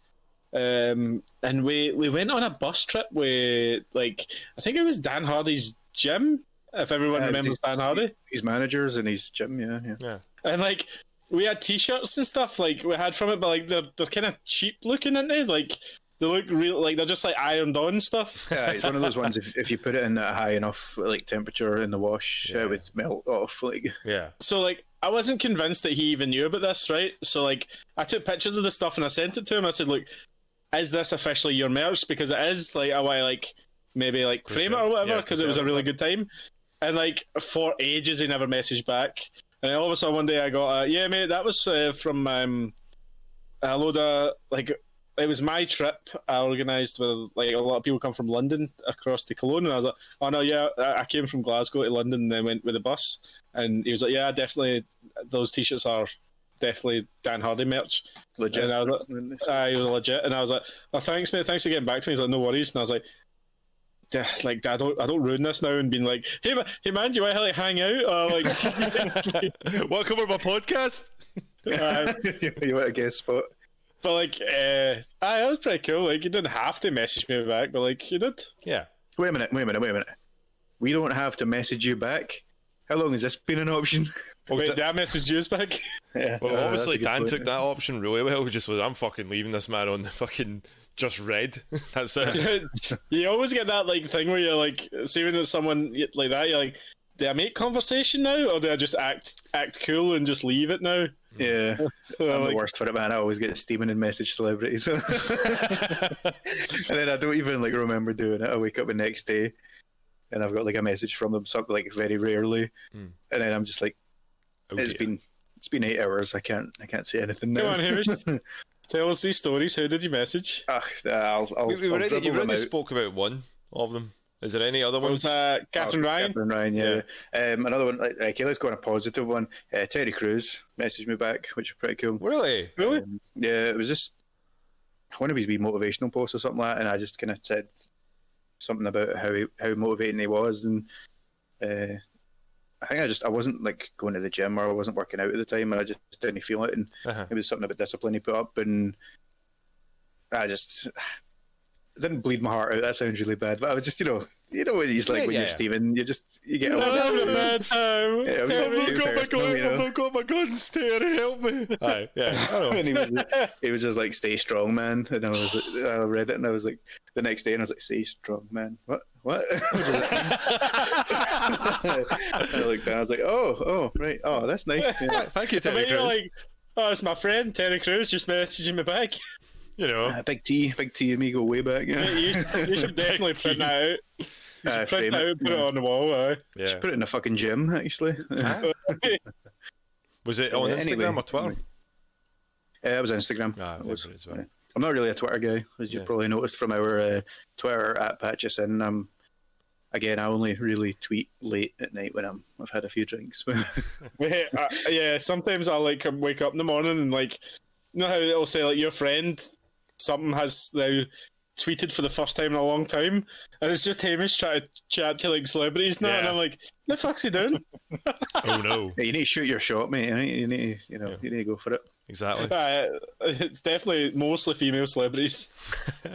Speaker 3: and we went on a bus trip with like I think it was Dan Hardy's gym. If everyone remembers Dan Hardy,
Speaker 1: his managers and his gym, yeah.
Speaker 3: And like we had T-shirts and stuff like we had from it, but like they're kind of cheap looking, aren't they? Like they look real, like they're just like ironed on stuff.
Speaker 1: Yeah, it's one of those ones. If you put it in a high enough like temperature in the wash, it would melt off. Like
Speaker 3: So like I wasn't convinced that he even knew about this, right? So like I took pictures of the stuff and I sent it to him. I said, "Look, is this officially your merch? Because it is. Like I want to like maybe like frame it or whatever because it was a really good time." And like for ages he never messaged back. And then all of a sudden one day I got yeah mate, that was from a load of like it was my trip I organised with like a lot of people come from London across to Cologne, and I was like, oh no, yeah, I came from Glasgow to London and then went with the bus. And he was like, yeah, definitely those t-shirts are definitely Dan Hardy merch.
Speaker 1: Legit.
Speaker 3: And I was like, he was legit. And I was like, oh thanks mate, thanks for getting back to me. He's like, no worries. And I was like, like I don't ruin this now and being like, hey man, do you want to like hang out or like
Speaker 2: want to come on my podcast?
Speaker 1: You want a guest spot?
Speaker 3: But like, that was pretty cool. Like, you didn't have to message me back, but like, you did.
Speaker 2: Yeah.
Speaker 1: Wait a minute. We don't have to message you back. How long has this been an option?
Speaker 3: Wait, did I message you back?
Speaker 1: Yeah.
Speaker 2: Well, obviously Dan took that option really well. Just was, I'm fucking leaving this man on the fucking just read. That's it.
Speaker 3: You always get that like thing where you're like, see when it's someone like that, you're like, do I make conversation now, or do I just act cool and just leave it now?
Speaker 1: Yeah, I'm the worst for it, man. I always get steaming and message celebrities, and then I don't even like remember doing it. I wake up the next day, and I've got like a message from them, something like very rarely, and then I'm just like, it's been 8 hours. I can't say anything now.
Speaker 3: Come on, Hamish. Tell us these stories. How did you message?
Speaker 1: You've
Speaker 2: already spoke about one of them. Is there any other ones?
Speaker 3: Catherine Ryan?
Speaker 1: Catherine Ryan, yeah. Another one, okay, let's go on a positive one. Terry Crews messaged me back, which was pretty cool.
Speaker 2: Really?
Speaker 1: Yeah, it was just one of his wee motivational posts or something like that, and I just kind of said something about how motivating he was, and I think I wasn't like going to the gym or I wasn't working out at the time, and I just didn't feel it, and it was something about discipline he put up, and I just... It didn't bleed my heart out. That sounds really bad, but I was just, you know when he's like when you're Stephen, you get.
Speaker 3: I'm having a bad time.
Speaker 2: I've not got my guns, Terry, help me. Aye, yeah, I know.
Speaker 1: And he was just like, "Stay strong, man." And I was like, I read it, and I was like, the next day, and I was like, "Stay strong, man." What? I looked down. I was like, "Oh, right. Oh, that's nice." Yeah.
Speaker 2: Thank you, Terry Crews.
Speaker 3: Like, oh, it's my friend Terry Crews just messaging me back.
Speaker 2: You know,
Speaker 1: Big T and me go way back. Yeah.
Speaker 3: You should definitely print that out. Print it out, put it on the wall.
Speaker 2: Yeah.
Speaker 1: Should put it in a fucking gym, actually.
Speaker 2: Was it on Instagram or Twitter?
Speaker 1: It was Instagram.
Speaker 2: It was as well.
Speaker 1: I'm not really a Twitter guy, as you probably noticed from our Twitter @patches, and again, I only really tweet late at night when I've had a few drinks.
Speaker 3: Yeah, sometimes I'll like wake up in the morning and like, you know how it'll say like your friend something has now tweeted for the first time in a long time, and it's just Hamish trying to chat to like celebrities now, and I'm like, the fuck's he doing?
Speaker 2: Oh no!
Speaker 1: Yeah, you need to shoot your shot, mate. You need to go for it.
Speaker 2: Exactly.
Speaker 3: It's definitely mostly female celebrities.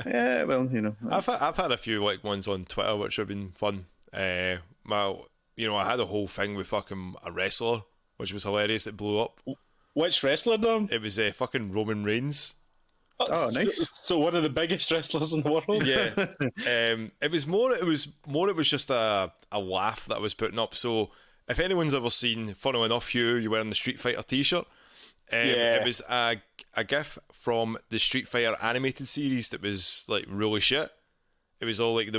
Speaker 1: Yeah, well,
Speaker 2: I've had a few like ones on Twitter which have been fun. I had a whole thing with fucking a wrestler, which was hilarious. That blew up.
Speaker 3: Which wrestler, though?
Speaker 2: It was fucking Roman Reigns.
Speaker 1: Oh, nice.
Speaker 3: So one of the biggest wrestlers in the world.
Speaker 2: Yeah. It was just a laugh that I was putting up. So if anyone's ever seen, funnily enough, Hugh, you wearing the Street Fighter t-shirt. It was a gif from the Street Fighter animated series that was like really shit. It was all like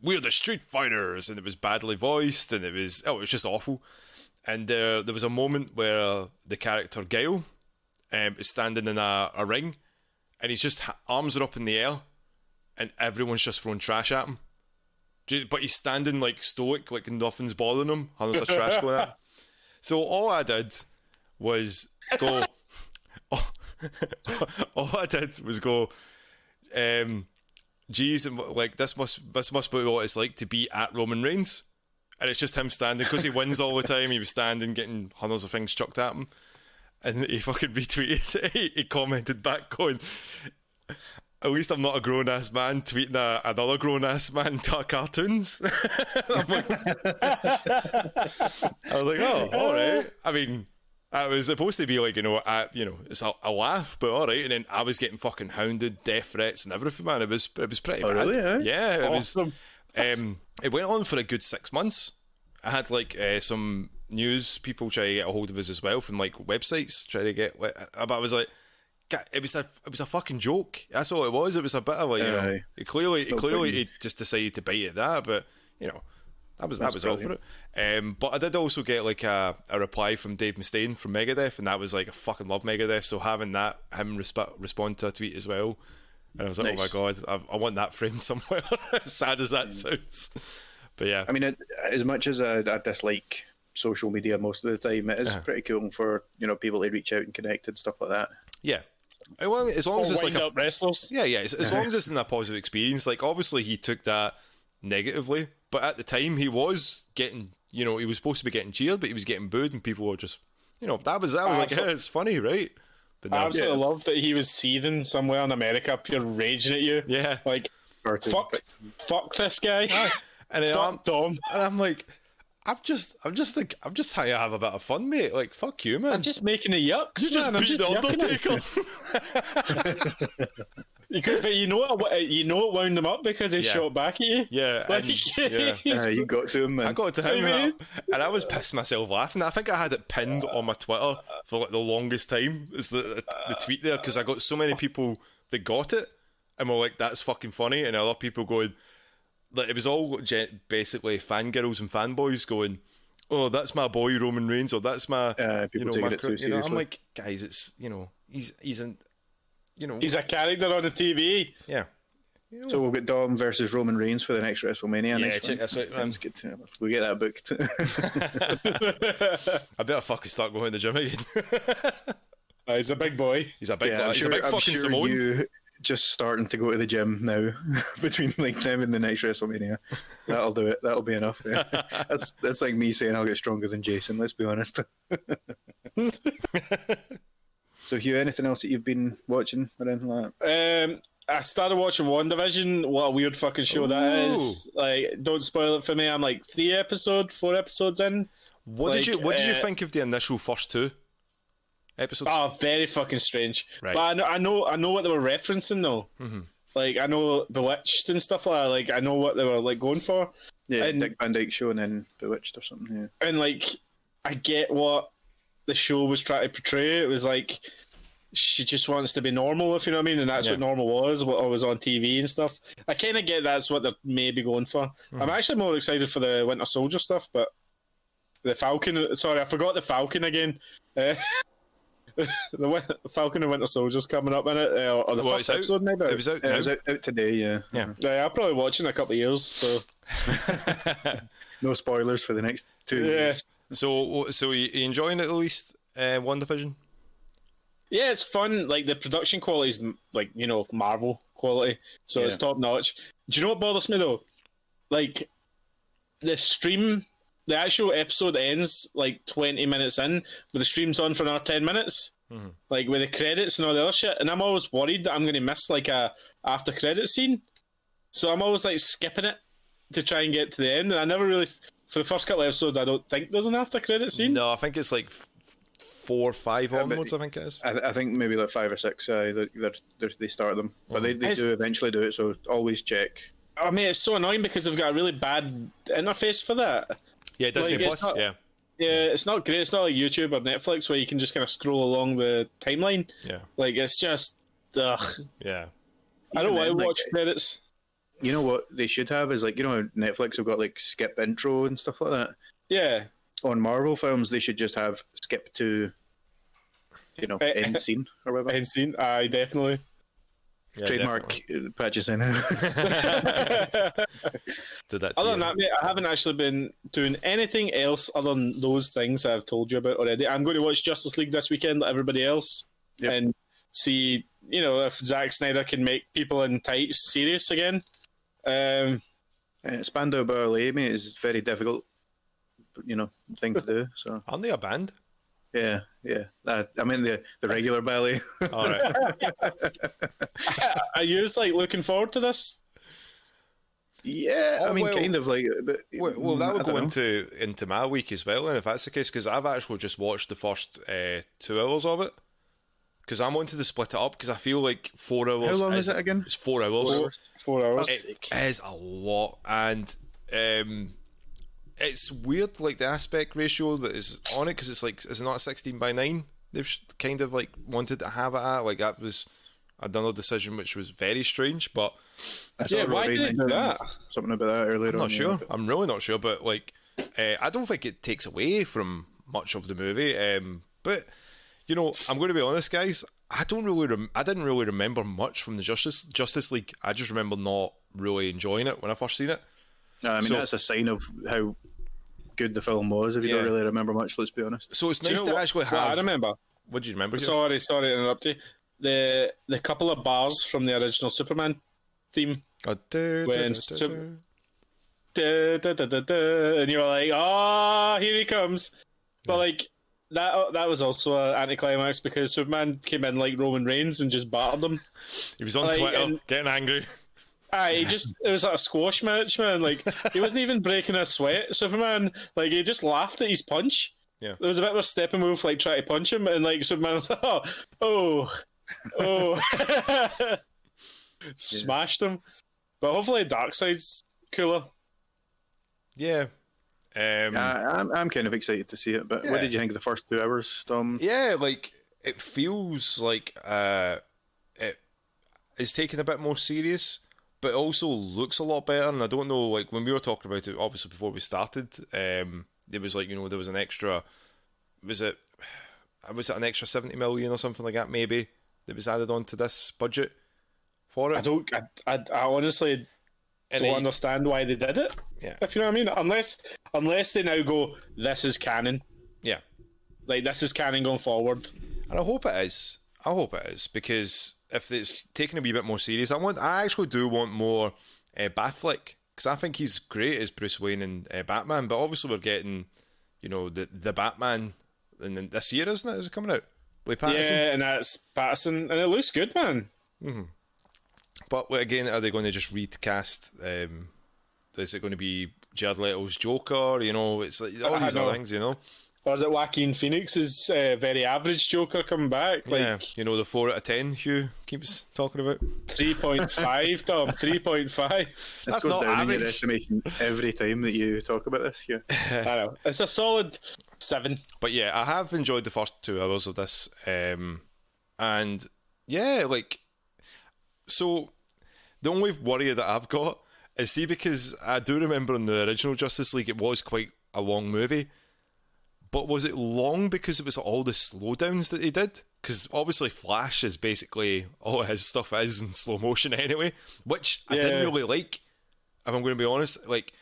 Speaker 2: we're the Street Fighters, and it was badly voiced, and it was just awful. And there was a moment where the character Gale is standing in a ring, and he's just arms are up in the air, and everyone's just throwing trash at him. But he's standing like stoic, like nothing's bothering him, and there's a trash going at him. So all I did was go. All I did was go. Geez, like this must be what it's like to be at Roman Reigns. And it's just him standing, because he wins all the time. He was standing, getting hundreds of things chucked at him. And he fucking retweeted it. He commented back going, at least I'm not a grown ass man tweeting another grown ass man cartoons. I'm like, I was like, oh, all right. I mean, it was supposed to be like, it's a laugh, but all right. And then I was getting fucking hounded, death threats, and everything, man. It was pretty bad.
Speaker 1: Really? Eh?
Speaker 2: Yeah, it
Speaker 3: Awesome.
Speaker 2: was. It went on for a good 6 months. I had like some news people try to get a hold of us as well from like websites try to get. But I was like, it was a fucking joke. That's all it was. It was a bit of like, it clearly he just decided to bite at that, but that was all for it. But I did also get like a reply from Dave Mustaine from Megadeth, and that was like, I fucking love Megadeth, so having him respond to a tweet as well, and I was like, nice. Oh my god, I want that framed somewhere. As sad as that sounds, but yeah.
Speaker 1: I mean, as much as I dislike social media most of the time, it is pretty cool for people to reach out and connect and stuff like that.
Speaker 2: Yeah. Well, as long as it's like
Speaker 3: up wrestlers.
Speaker 2: Yeah. As long as it's in a positive experience. Like, obviously, he took that negatively, but at the time, he was getting, he was supposed to be getting cheered, but he was getting booed, and people were just, that was like, hey, it's funny, right? But
Speaker 3: I absolutely love that he was seething somewhere in America, pure raging at you.
Speaker 2: Yeah,
Speaker 3: like fuck this guy.
Speaker 2: And
Speaker 3: fuck Dom.
Speaker 2: And I'm like, I'm just trying to have a bit of fun, mate. Like, fuck you, man.
Speaker 3: I'm just making a yucks.
Speaker 2: You just beat the Undertaker.
Speaker 3: But you know it wound him up because he shot back at you.
Speaker 2: Yeah,
Speaker 3: like,
Speaker 1: you got to him, man.
Speaker 2: I got to him, and I was pissing myself laughing. I think I had it pinned on my Twitter for like the longest time. Is the tweet there, because I got so many people that got it and were like, "That's fucking funny," and other people going, like, it was all basically fangirls and fanboys going, "Oh, that's my boy Roman Reigns," or "That's my
Speaker 1: people taking it too seriously.
Speaker 2: I'm like, guys, it's he's an
Speaker 3: he's a character on the TV.
Speaker 2: Yeah.
Speaker 1: So we'll get Dom versus Roman Reigns for the next WrestleMania.
Speaker 2: Yeah, check that out.
Speaker 1: Sounds good. We'll get that booked.
Speaker 2: I better fucking start going to the gym again.
Speaker 3: He's a big boy.
Speaker 2: He's a big guy. He's a big fucking Samoan.
Speaker 1: You just starting to go to the gym now between like now and the next WrestleMania. That'll do it. That'll be enough. Yeah. That's like me saying I'll get stronger than Jason. Let's be honest. So, Hugh, anything else that you've been watching or anything like that?
Speaker 3: I started watching WandaVision. What a weird fucking show that is. Like, don't spoil it for me. I'm like 4 episodes in.
Speaker 2: What did you think of the initial first 2 episodes?
Speaker 3: Oh, very fucking strange.
Speaker 2: Right.
Speaker 3: But I know what they were referencing though.
Speaker 2: Mm-hmm.
Speaker 3: Like, I know Bewitched and stuff like that. Like, I know what they were like going for.
Speaker 1: Yeah, and Dick Van Dyke Show and then Bewitched or something. Yeah.
Speaker 3: And like, I get what the show was trying to portray. It was like, she just wants to be normal, if you know what I mean, and that's what normal was, what was on TV and stuff. I kind of get that's what they're maybe going for. I'm actually more excited for the Winter Soldier stuff, but the Falcon. Sorry, I forgot the Falcon again. The Falcon and Winter Soldier's coming up in it, or the first episode maybe.
Speaker 2: It was out.
Speaker 1: It was out today. Yeah.
Speaker 3: I'll probably watch in a couple of years. So
Speaker 1: no spoilers for the next 2 years.
Speaker 2: So you enjoying it at least? WandaVision.
Speaker 3: Yeah, it's fun. Like, the production quality is like, Marvel quality, so it's top notch. Do you know what bothers me though? Like, the actual episode ends like 20 minutes in, but the stream's on for another 10 minutes. Mm-hmm. Like, with the credits and all the other shit, and I'm always worried that I'm going to miss like a after credit scene. So I'm always like skipping it to try and get to the end, and I never really. For the first couple of episodes, I don't think there's an after credit scene.
Speaker 2: No, I think it's like 4 or 5 onwards. I think it is.
Speaker 1: I think maybe like 5 or 6. They start them, but they do eventually do it. So always check.
Speaker 3: I mean, it's so annoying because they've got a really bad interface for that.
Speaker 2: Yeah, Disney Plus.
Speaker 3: Yeah, it's not great. It's not like YouTube or Netflix where you can just kind of scroll along the timeline.
Speaker 2: Yeah,
Speaker 3: like, it's just ugh.
Speaker 2: Yeah,
Speaker 3: I don't want to watch credits.
Speaker 1: You know what they should have is, like, Netflix have got like skip intro and stuff like that.
Speaker 3: Yeah.
Speaker 1: On Marvel films, they should just have skip to, end scene or whatever.
Speaker 3: End scene, aye, definitely.
Speaker 1: Yeah, trademark patches in.
Speaker 2: Did that.
Speaker 3: Other than that, mate, I haven't actually been doing anything else other than those things I've told you about already. I'm going to watch Justice League this weekend, like everybody else, and see, if Zack Snyder can make people in tights serious again.
Speaker 1: Spandau Ballet, mate, is very difficult, thing to do. So
Speaker 2: aren't they a band?
Speaker 1: Yeah. I mean the regular belly.
Speaker 2: All right.
Speaker 3: Are you just like looking forward to this?
Speaker 1: Yeah, I mean,
Speaker 2: well,
Speaker 1: kind of like. But,
Speaker 2: Well, that would
Speaker 1: I don't
Speaker 2: go
Speaker 1: know.
Speaker 2: into my week as well, and if that's the case, because I've actually just watched the first 2 hours of it, because I wanted to split it up, because I feel like 4 hours.
Speaker 1: How long is it again?
Speaker 2: It's 4 hours.
Speaker 3: 4 hours.
Speaker 2: It is a lot, and it's weird, like the aspect ratio that is on it, because it's like, is it not a 16:9? They've kind of like wanted to have it at, like that was another decision which was very strange, but
Speaker 3: Yeah, why did they do that?
Speaker 1: Something about that earlier.
Speaker 2: I'm not sure. I'm really not sure, but like, I don't think it takes away from much of the movie. But you know, I'm going to be honest, guys. I didn't really remember much from the Justice League. I just remember not really enjoying it when I first seen it.
Speaker 1: No, I mean, that's a sign of how good the film was. If you don't really remember much, let's be honest.
Speaker 2: So it's nice to actually have.
Speaker 3: Well, I remember.
Speaker 2: What do you remember? Here?
Speaker 3: Sorry to interrupt you. The couple of bars from the original Superman theme
Speaker 2: Oh,
Speaker 3: when and you were like, "Oh, here he comes!" But like that was also an anticlimax because Superman came in like Roman Reigns and just battered him.
Speaker 2: He was on Twitter getting angry.
Speaker 3: It was like a squash match, man. Like he wasn't even breaking a sweat. Superman, like he just laughed at his punch.
Speaker 2: Yeah,
Speaker 3: there was a bit of a step and move, like trying to punch him, and like Superman was like, oh. Smashed him. But hopefully Darkseid's cooler.
Speaker 2: Yeah.
Speaker 1: I'm kind of excited to see it, but what did you think of the first 2 hours, Tom?
Speaker 2: Yeah, like it feels like it is taken a bit more serious, but it also looks a lot better. And I don't know, like when we were talking about it, obviously before we started, there was like, you know, there was an extra. Was it an extra 70 million or something like that? Maybe that was added on to this budget for it.
Speaker 3: I honestly don't understand why they did it.
Speaker 2: Yeah,
Speaker 3: if you know what I mean. Unless they now go, this is canon.
Speaker 2: Yeah,
Speaker 3: like this is canon going forward.
Speaker 2: And I hope it is. Because if it's taken a wee bit more serious, I actually do want more Batfleck, because I think he's great as Bruce Wayne and Batman. But obviously we're getting, you know, the Batman in this year, isn't it? Is it coming out? With Pattinson?
Speaker 3: Yeah, and that's Pattinson, and it looks good, man.
Speaker 2: Mm-hmm. But again, are they going to just recast? Is it going to be Jared Leto's Joker? You know, it's like all these other things, you know.
Speaker 3: Or is it Joaquin Phoenix's very average Joker coming back? Like,
Speaker 2: yeah, you know, the 4 out of 10 Hugh keeps talking about.
Speaker 3: 3.5, Tom. 3.5.
Speaker 1: That's not down average. In your estimation every time that you talk about this, yeah.
Speaker 3: I know. It's a solid 7.
Speaker 2: But yeah, I have enjoyed the first 2 hours of this, and yeah, like, so the only worry that I've got is, see, because I do remember in the original Justice League it was quite a long movie. But was it long because it was all the slowdowns that he did? Because obviously Flash is basically all his stuff is in slow motion anyway, which I didn't really like, if I'm going to be honest. Like,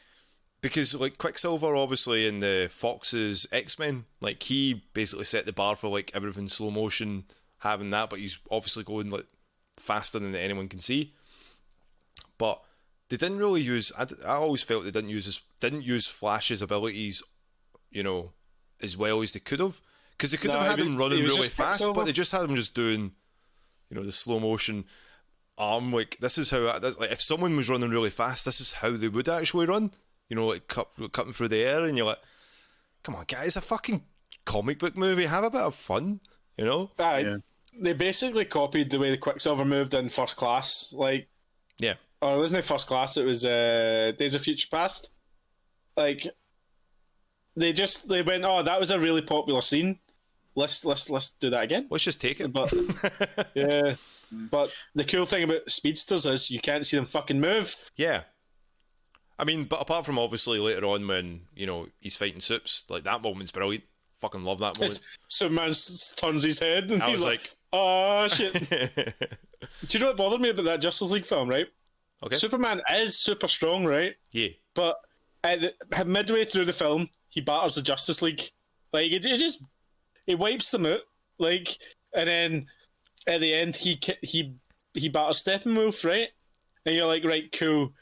Speaker 2: because like Quicksilver, obviously in the Fox's X-Men, like he basically set the bar for like everything slow motion, having that, but he's obviously going like faster than anyone can see. But they didn't really use. I always felt they didn't use Flash's abilities, you know, as well as they could have, because they could have had him running really fast, but they just had him just doing, you know, the slow motion arm. Like, this is how, like, if someone was running really fast, this is how they would actually run. You know, like cutting through the air, and you're like, come on, guys, a fucking comic book movie, have a bit of fun, you know?
Speaker 3: They basically copied the way the Quicksilver moved in First Class, like,
Speaker 2: yeah.
Speaker 3: Or it wasn't First Class, it was Days of Future Past. Like, they went, oh, that was a really popular scene. Let's do that again.
Speaker 2: Let's just take it.
Speaker 3: But yeah, but the cool thing about speedsters is you can't see them fucking move.
Speaker 2: Yeah, I mean, but apart from obviously later on when, you know, he's fighting Supes, like that moment's brilliant. Fucking love that moment.
Speaker 3: Superman turns his head and he's like, oh shit. Do you know what bothered me about that Justice League film? Right.
Speaker 2: Okay.
Speaker 3: Superman is super strong, right?
Speaker 2: Yeah.
Speaker 3: But midway through the film, he batters the Justice League. Like, he wipes them out. Like, and then at the end, he batters Steppenwolf, right? And you're like, right, cool.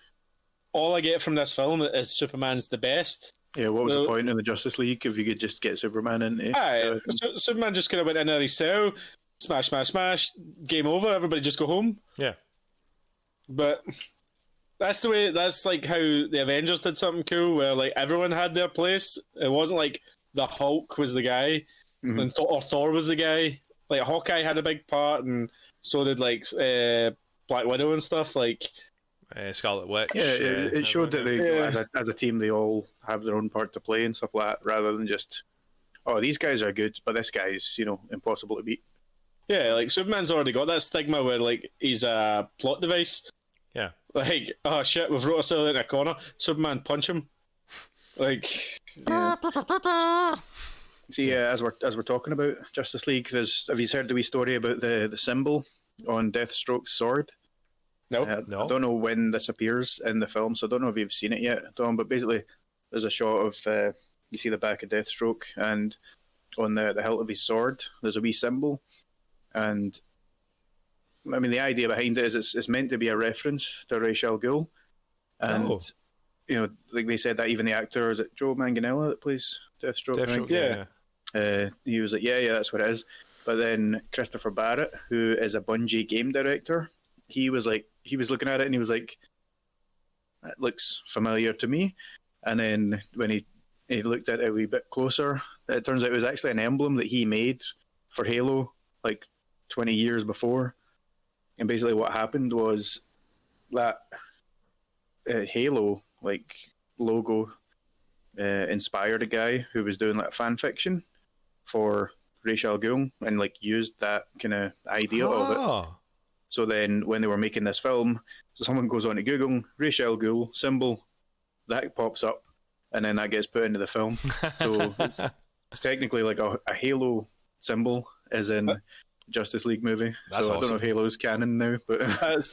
Speaker 3: All I get from this film is Superman's the best.
Speaker 1: Yeah, what was
Speaker 3: No.
Speaker 1: the point in the Justice League if you could just get Superman in?
Speaker 3: Aye, Superman just kind of went in there his cell, smash, smash, smash, game over. Everybody just go home.
Speaker 2: Yeah.
Speaker 3: But that's the way. That's like how the Avengers did something cool, where like everyone had their place. It wasn't like the Hulk was the guy, and or Thor was the guy. Like Hawkeye had a big part, and so did like Black Widow and stuff. Like
Speaker 2: Scarlet Witch.
Speaker 1: Yeah, it showed that they,
Speaker 3: Yeah.
Speaker 1: as a team, they all have their own part to play and stuff like that, rather than just, oh, these guys are good, but this guy's, impossible to beat.
Speaker 3: yeah, like Superman's already got that stigma where like he's a plot device.
Speaker 2: Yeah.
Speaker 3: Like, oh shit, we've wrote ourselves in a corner. Superman, punch him. Like, yeah.
Speaker 1: See, as we're talking about Justice League, have you heard the wee story about the symbol on Deathstroke's sword?
Speaker 3: No.
Speaker 2: No.
Speaker 1: I don't know when this appears in the film, so I don't know if you've seen it yet, Tom. But basically, there's a shot of you see the back of Deathstroke, and on the hilt of his sword, there's a wee symbol, and I mean the idea behind it is it's meant to be a reference to Ra's al Ghul, and like they said that even the actor, is it Joe Manganiello that plays Deathstroke? I think?
Speaker 2: Yeah.
Speaker 1: He was like, yeah, that's what it is. But then Christopher Barrett, who is a Bungie game director, he was looking at it and he was like, that looks familiar to me. And then when he looked at it a wee bit closer, it turns out it was actually an emblem that he made for Halo like 20 years before. And basically what happened was that Halo like logo inspired a guy who was doing like fan fiction for Ra's al Ghul and like used that kind of idea of it. So then when they were making this film, someone goes on to Google Ra's al Ghul symbol, that pops up, and then that gets put into the film. So it's technically like a Halo symbol is in Justice League movie.
Speaker 2: That's
Speaker 1: so I
Speaker 2: awesome.
Speaker 1: don't know if Halo's canon now, but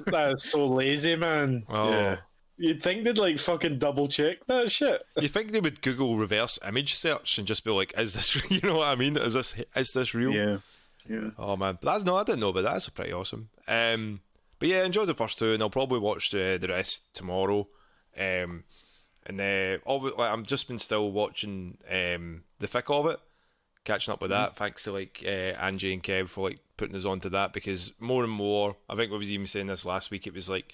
Speaker 3: That's so lazy, man.
Speaker 2: Oh.
Speaker 1: yeah.
Speaker 3: You'd think they'd like fucking double check that shit.
Speaker 2: You think they would Google reverse image search and just be like, "Is this?" You know what I mean? Is this real?
Speaker 1: Yeah.
Speaker 2: Oh man, but I didn't know, but that's pretty awesome. But yeah, enjoyed the first two, and I'll probably watch the rest tomorrow. And I've just been still watching the thick of it, catching up with that. Thanks to like Angie and Kev for like putting us onto that, because more and more, I think we was even saying this last week. It was like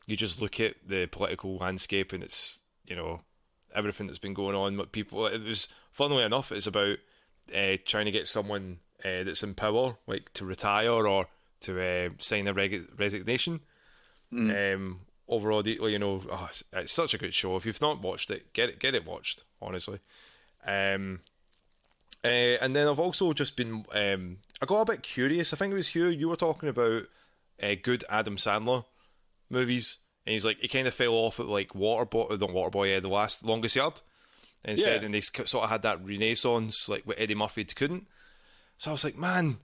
Speaker 2: you just look at the political landscape, and it's everything that's been going on. What people, it was funnily enough, it's about trying to get someone that's in power, like to retire or to sign a resignation. Overall, it's such a good show. If you've not watched it, get it watched, honestly. And then I've also just been, I got a bit curious. I think it was Hugh, you were talking about good Adam Sandler movies, and he's like, he kind of fell off at like the last Longest Yard, and said, and they sort of had that renaissance like with Eddie Murphy couldn't. So I was like, man,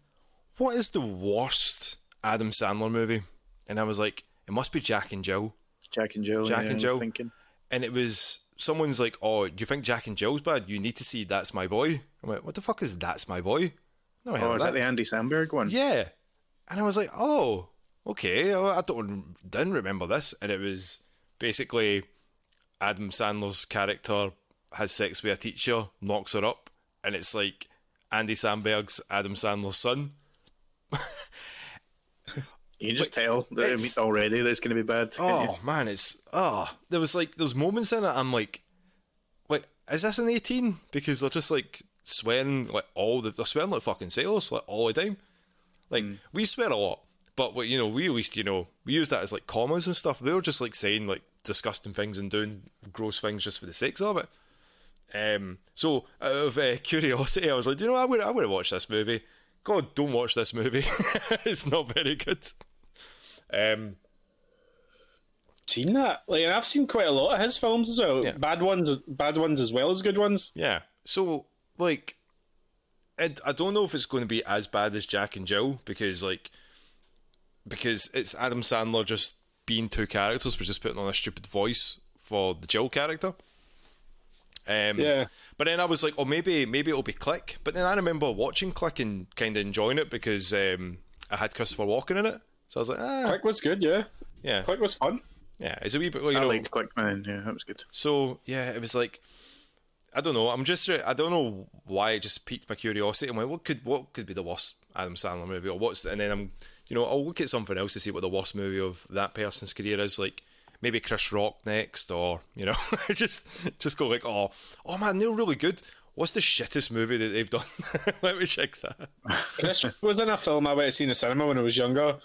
Speaker 2: what is the worst Adam Sandler movie? And I was like, it must be Jack and Jill.
Speaker 1: Jack and Jill.
Speaker 2: Jack and Jill.
Speaker 1: I was thinking.
Speaker 2: And it was, someone's like, oh, do you think Jack and Jill's bad? You need to see That's My Boy. I went, what the fuck is That's My Boy? No,
Speaker 1: Is that the Andy Samberg one?
Speaker 2: Yeah. And I was like, oh, okay. I didn't remember this. And it was basically Adam Sandler's character has sex with a teacher, knocks her up, and it's like Andy Samberg's Adam Sandler's son.
Speaker 1: You can just tell already that it's going to be bad.
Speaker 2: Oh man, there's moments in it I'm like, is this an 18? Because they're just like swearing like they're swearing like fucking sailors like all the time. Like we swear a lot, but we at least we use that as like commas and stuff. They were just like saying like disgusting things and doing gross things just for the sakes of it. So out of curiosity, I was like, I would have watched this movie. God, don't watch this movie. It's not very good.
Speaker 3: Seen that? Like, I've seen quite a lot of his films as well.
Speaker 2: Yeah.
Speaker 3: Bad ones as well as good ones.
Speaker 2: Yeah. So like, I don't know if it's going to be as bad as Jack and Jill because it's Adam Sandler just being two characters, but just putting on a stupid voice for the Jill character.
Speaker 3: Yeah.
Speaker 2: But then I was like, oh, maybe it'll be Click. But then I remember watching Click and kind of enjoying it because I had Christopher Walken in it. So I was like,
Speaker 3: Click was good, yeah.
Speaker 2: Yeah.
Speaker 3: Click was fun.
Speaker 2: Yeah, it's a wee bit,
Speaker 1: I liked Click, man. Yeah, that was good.
Speaker 2: So, yeah, it was like, I don't know. I don't know why it just piqued my curiosity. I'm like, what could be the worst Adam Sandler movie, or what's? And then I'll look at something else to see what the worst movie of that person's career is. Like maybe Chris Rock next, or just go like, oh man, they're really good. What's the shittest movie that they've done? Let me check that.
Speaker 3: Chris was in a film I went to see in the cinema when I was younger.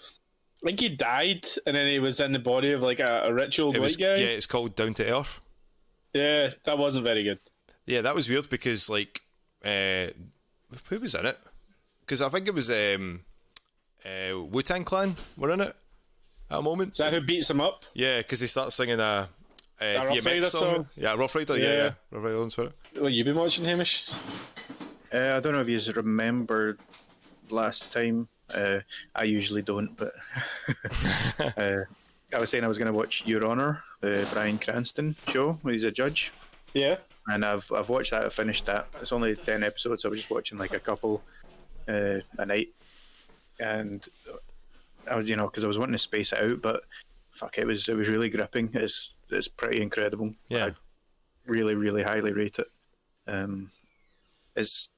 Speaker 3: I think he died, and then he was in the body of like a rich old white guy.
Speaker 2: Yeah, it's called Down to Earth.
Speaker 3: Yeah, that wasn't very good.
Speaker 2: Yeah, that was weird because like, who was in it? Because I think it was Wu-Tang Clan were in it at a moment.
Speaker 3: Is that who beats him up?
Speaker 2: Yeah, because they start singing a
Speaker 3: Rough Rider song.
Speaker 2: Yeah, Rough Rider. Yeah. Rough Rider owns for it.
Speaker 3: What you been watching, Hamish?
Speaker 1: I don't know if you remember last time. I usually don't, but I was saying I was going to watch Your Honor, the Bryan Cranston show where he's a judge.
Speaker 3: Yeah.
Speaker 1: And I've watched that. I finished that. It's only 10 episodes. So I was just watching like a couple a night, and I was because I was wanting to space it out, but fuck, it was really gripping. It's pretty incredible.
Speaker 2: Yeah,
Speaker 1: I really really highly rate it. It's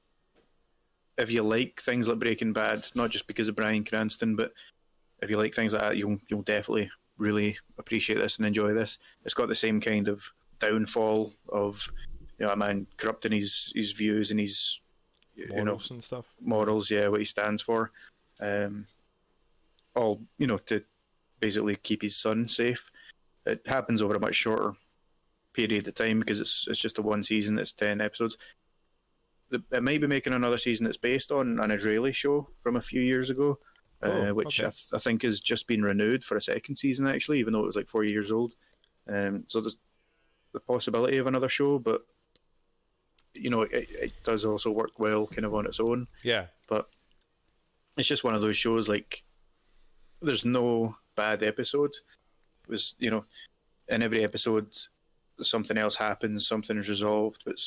Speaker 1: if you like things like Breaking Bad, not just because of Bryan Cranston, but if you like things like that, you'll definitely really appreciate this and enjoy this. It's got the same kind of downfall of a man corrupting his views and his
Speaker 2: morals and stuff.
Speaker 1: Morals, yeah, what he stands for. All to basically keep his son safe. It happens over a much shorter period of time because it's just a one season. It's 10 episodes. It might be making another season that's based on an Israeli show from a few years ago, which okay. I think has just been renewed for a second season actually, even though it was like 4 years old. So there's the possibility of another show, but it does also work well kind of on its own.
Speaker 2: Yeah.
Speaker 1: But it's just one of those shows, like, there's no bad episode. It was, in every episode something else happens, something's resolved, but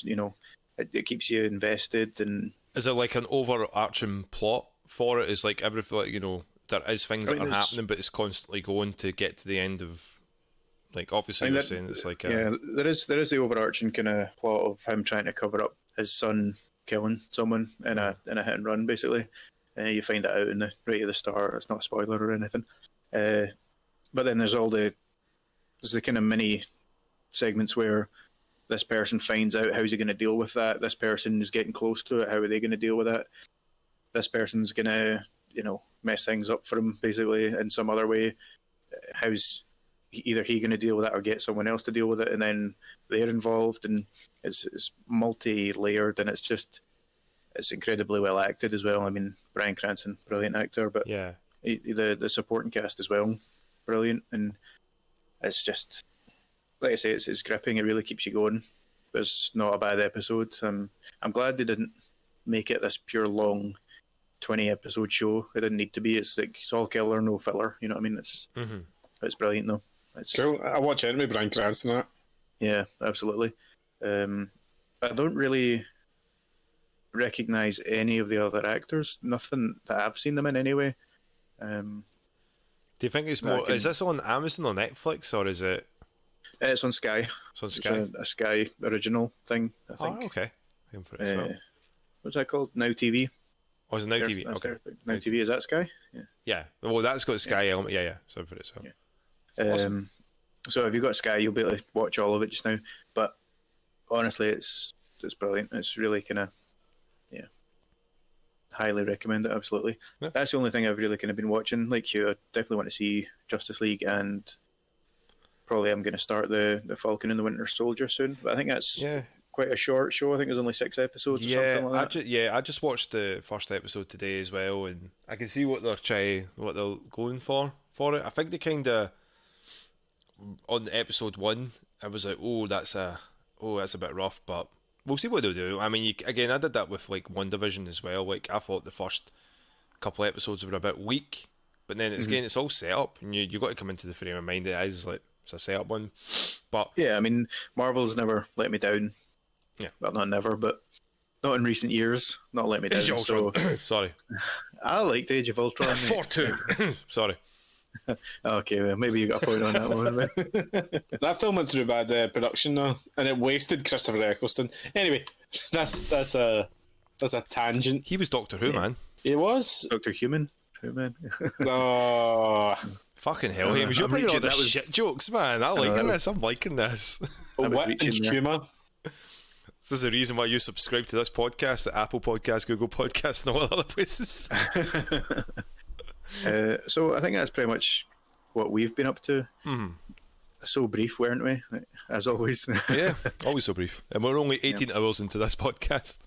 Speaker 1: it keeps you invested. And
Speaker 2: is it like an overarching plot for it? Is like everything, there is things that are happening, but it's constantly going to get to the end of, like, obviously you're saying it's like
Speaker 1: yeah, there is the overarching kind of plot of him trying to cover up his son killing someone in a hit and run, basically. You find that out right at the start. It's not a spoiler or anything. But then there's the kind of mini segments where this person finds out how's he going to deal with that. This person is getting close to it. How are they going to deal with that? This person's going to, mess things up for him, basically, in some other way. How's either he going to deal with that or get someone else to deal with it, and then they're involved, and it's multi-layered, and it's incredibly well acted as well. I mean, Bryan Cranston, brilliant actor, but
Speaker 2: yeah,
Speaker 1: the supporting cast as well, brilliant, and it's just, like I say, it's gripping. It really keeps you going. It's not a bad episode. I'm glad they didn't make it this pure long 20-episode show. It didn't need to be. It's like it's all killer, no filler. You know what I mean? It's brilliant though. It's
Speaker 3: cool. I watch it with Bryan Cranston. That.
Speaker 1: Yeah, absolutely. I don't really recognize any of the other actors. Nothing that I've seen them in anyway.
Speaker 2: Do you think it's more? Is this on Amazon or Netflix, or is it?
Speaker 1: It's on Sky.
Speaker 2: It's on Sky.
Speaker 1: It's a Sky original thing, I think.
Speaker 2: Oh, okay. For it as well.
Speaker 1: What's that called? Now TV.
Speaker 2: Oh, is it Now TV? Okay.
Speaker 1: Now TV, is that Sky? Yeah.
Speaker 2: Yeah. Well, that's got Sky element. Yeah. So for it as well.
Speaker 1: Yeah.
Speaker 2: Awesome.
Speaker 1: So if you've got Sky, you'll be able to watch all of it just now. But honestly, it's brilliant. It's really kind of, highly recommend it. Absolutely. Yeah. That's the only thing I've really kind of been watching. Like Hugh, I definitely want to see Justice League, and probably I'm going to start the Falcon and the Winter Soldier soon. But I think that's quite a short show. I think there's only 6 episodes or something like that.
Speaker 2: I just watched the first episode today as well, and I can see what they're going for it. I think they kind of, on episode 1, I was like, that's a bit rough, but we'll see what they'll do. I mean, I did that with like WandaVision as well. Like, I thought the first couple of episodes were a bit weak, but then it's all set up, and you got to come into the frame of mind. It is like it's a set up one, but
Speaker 1: yeah, I mean, Marvel's never let me down.
Speaker 2: Yeah,
Speaker 1: well, not never, but not in recent years. Not let me down.
Speaker 2: Age of Ultron. Sorry,
Speaker 1: I like the Age of Ultron.
Speaker 2: 4-2. Sorry.
Speaker 1: Okay, well, maybe you got a point on that one.
Speaker 3: That film went through bad production though, and it wasted Christopher Eccleston. Anyway, that's a tangent.
Speaker 2: He was Doctor Who, man.
Speaker 3: He was.
Speaker 1: Dr. Human. Human.
Speaker 3: Oh,
Speaker 2: Fucking hell, Hamish, you're
Speaker 1: I'm
Speaker 2: bringing all
Speaker 1: reaching-
Speaker 2: the
Speaker 1: that was-
Speaker 2: shit jokes, man. I'm liking this.
Speaker 3: wit
Speaker 1: reaching
Speaker 3: and
Speaker 1: there.
Speaker 3: humour.
Speaker 2: This is the reason why you subscribe to this podcast, the Apple Podcast, Google Podcast, and all other places.
Speaker 1: So I think that's pretty much what we've been up to.
Speaker 2: Mm-hmm.
Speaker 1: So brief, weren't we? As always.
Speaker 2: Yeah, always so brief. And we're only 18 hours into this podcast.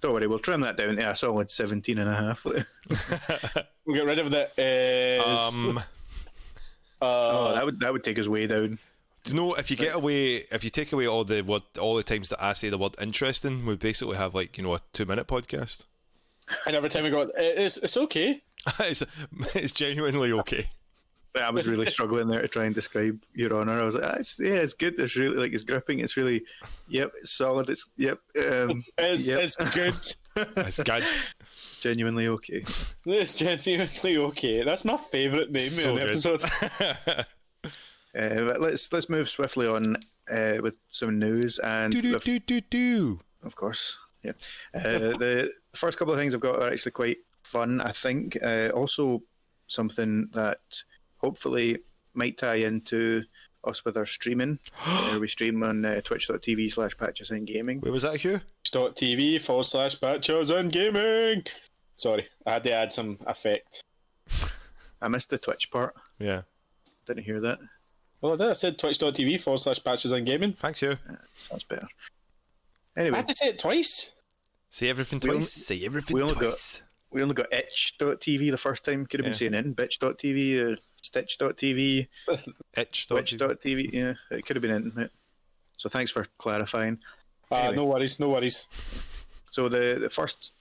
Speaker 1: Don't worry, we'll trim that down to a solid 17 and a half.
Speaker 3: We'll get rid of the.
Speaker 1: That would take us way down.
Speaker 2: Do you know, if you take away all the times that I say the word interesting, we basically have like, a 2-minute podcast.
Speaker 3: And every time we go, it's okay.
Speaker 2: it's genuinely okay.
Speaker 1: I was really struggling there to try and describe Your Honour. I was like, it's good. It's really it's gripping. It's really, it's solid. It's
Speaker 3: It's good.
Speaker 2: It's good.
Speaker 1: Genuinely okay.
Speaker 3: It's genuinely okay. That's my favourite name
Speaker 2: So
Speaker 3: in an
Speaker 2: good.
Speaker 3: episode.
Speaker 1: But let's move swiftly on with some news and of course, yeah. The first couple of things I've got are actually quite fun. I think also something that hopefully might tie into us with our streaming. We stream on twitch.tv/patches and gaming.
Speaker 2: Where was that, Hugh?
Speaker 3: twitch.tv/patches and gaming. Sorry, I had to add some effect.
Speaker 1: I missed the Twitch part.
Speaker 2: Yeah.
Speaker 1: Didn't hear that.
Speaker 3: Well, I did. I said twitch.tv/patches and gaming.
Speaker 2: Thanks, Hugh.
Speaker 1: That's better.
Speaker 3: I
Speaker 1: Anyway,
Speaker 3: had to say it twice.
Speaker 2: Say everything
Speaker 1: We only-
Speaker 2: twice. Say everything
Speaker 1: we only
Speaker 2: twice.
Speaker 1: we only got itch.tv the first time. Could have been saying in bitch.tv or stitch.tv,
Speaker 2: Itch.
Speaker 1: twitch.tv. Yeah, it could have been in. So thanks for clarifying. Anyway.
Speaker 3: No worries.
Speaker 1: So the first,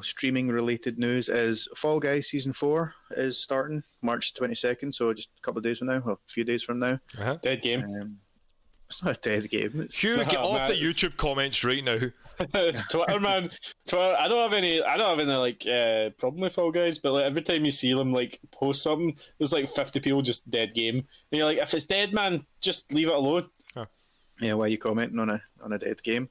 Speaker 1: streaming related news is Fall Guys Season 4 is starting March 22nd, so just a couple of days from now, or a few days from now.
Speaker 3: Dead game.
Speaker 1: It's not a dead game. It's,
Speaker 2: Hugh, get off
Speaker 3: man.
Speaker 2: the YouTube comments right now.
Speaker 3: It's Twitter, man. Twitter. I don't have any problem with Fall Guys, but like every time you see them like post something, there's like 50 people just dead game. And you're like, if it's dead, man, just leave it alone.
Speaker 1: yeah, why are you commenting on a dead game?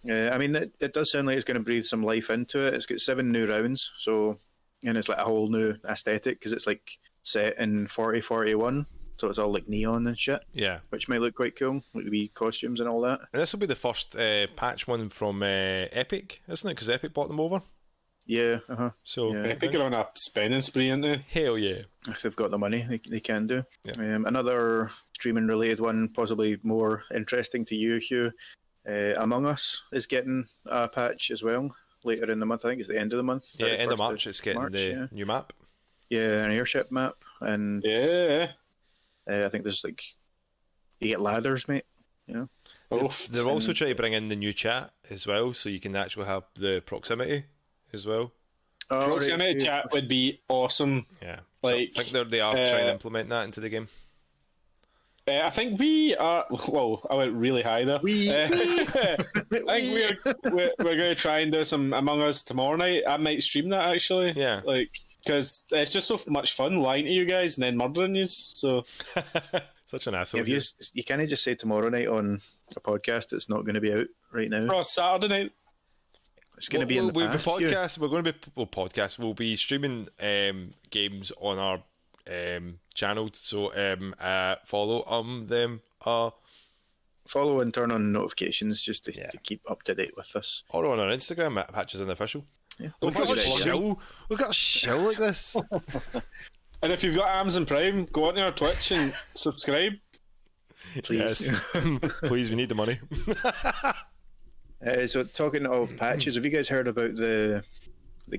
Speaker 1: I mean, it does sound like it's going to breathe some life into it. It's got 7 new rounds, and it's like a whole new aesthetic because it's like set in 4041, so it's all like neon and shit.
Speaker 2: Yeah.
Speaker 1: Which might look quite cool, like the wee costumes and all that.
Speaker 2: And this will be the first patch one from Epic, isn't it? Because Epic bought them over.
Speaker 1: Yeah,
Speaker 2: So
Speaker 1: Yeah.
Speaker 3: Epic are on a spending spree, aren't they?
Speaker 2: hell yeah.
Speaker 1: if they've got the money, they can do.
Speaker 2: Yeah.
Speaker 1: Another streaming related one, possibly more interesting to you, Hugh. Among Us is getting a patch as well later in the month. I think it's the end of the month.
Speaker 2: Yeah, end of
Speaker 1: 31st
Speaker 2: March, it's getting
Speaker 1: March,
Speaker 2: the new map.
Speaker 1: yeah, an airship map, and
Speaker 3: Yeah.
Speaker 1: I think there's like you get ladders, mate.
Speaker 3: Oof.
Speaker 2: They're also trying to bring in the new chat as well, so you can actually have the proximity as well.
Speaker 1: Oh,
Speaker 3: Proximity
Speaker 1: right,
Speaker 3: chat would be awesome.
Speaker 2: Yeah.
Speaker 3: Like,
Speaker 2: I think they are trying to implement that into the game.
Speaker 3: I think we are. Whoa, I went really high there. I think we're going to try and do some Among Us tomorrow night. I might stream that actually.
Speaker 2: Yeah.
Speaker 3: Because it's just so much fun lying to you guys and then murdering you. So
Speaker 2: Such an asshole.
Speaker 1: If you can't just say tomorrow night on a podcast that's not going to be out right now.
Speaker 3: for Saturday night.
Speaker 1: It's going to be in the past.
Speaker 2: We'll be streaming games on our channel. So follow them.
Speaker 1: Follow and turn on notifications just to keep up to date with us.
Speaker 2: Or on our Instagram at Patches Unofficial.
Speaker 1: Yeah.
Speaker 2: Look at
Speaker 1: Don't
Speaker 2: us
Speaker 1: forget-
Speaker 2: show. Look at us show like this.
Speaker 3: And if you've got Amazon Prime, go onto our Twitch and subscribe.
Speaker 1: Please.
Speaker 2: Yes. Please, we need the money.
Speaker 1: So talking of patches, have you guys heard about the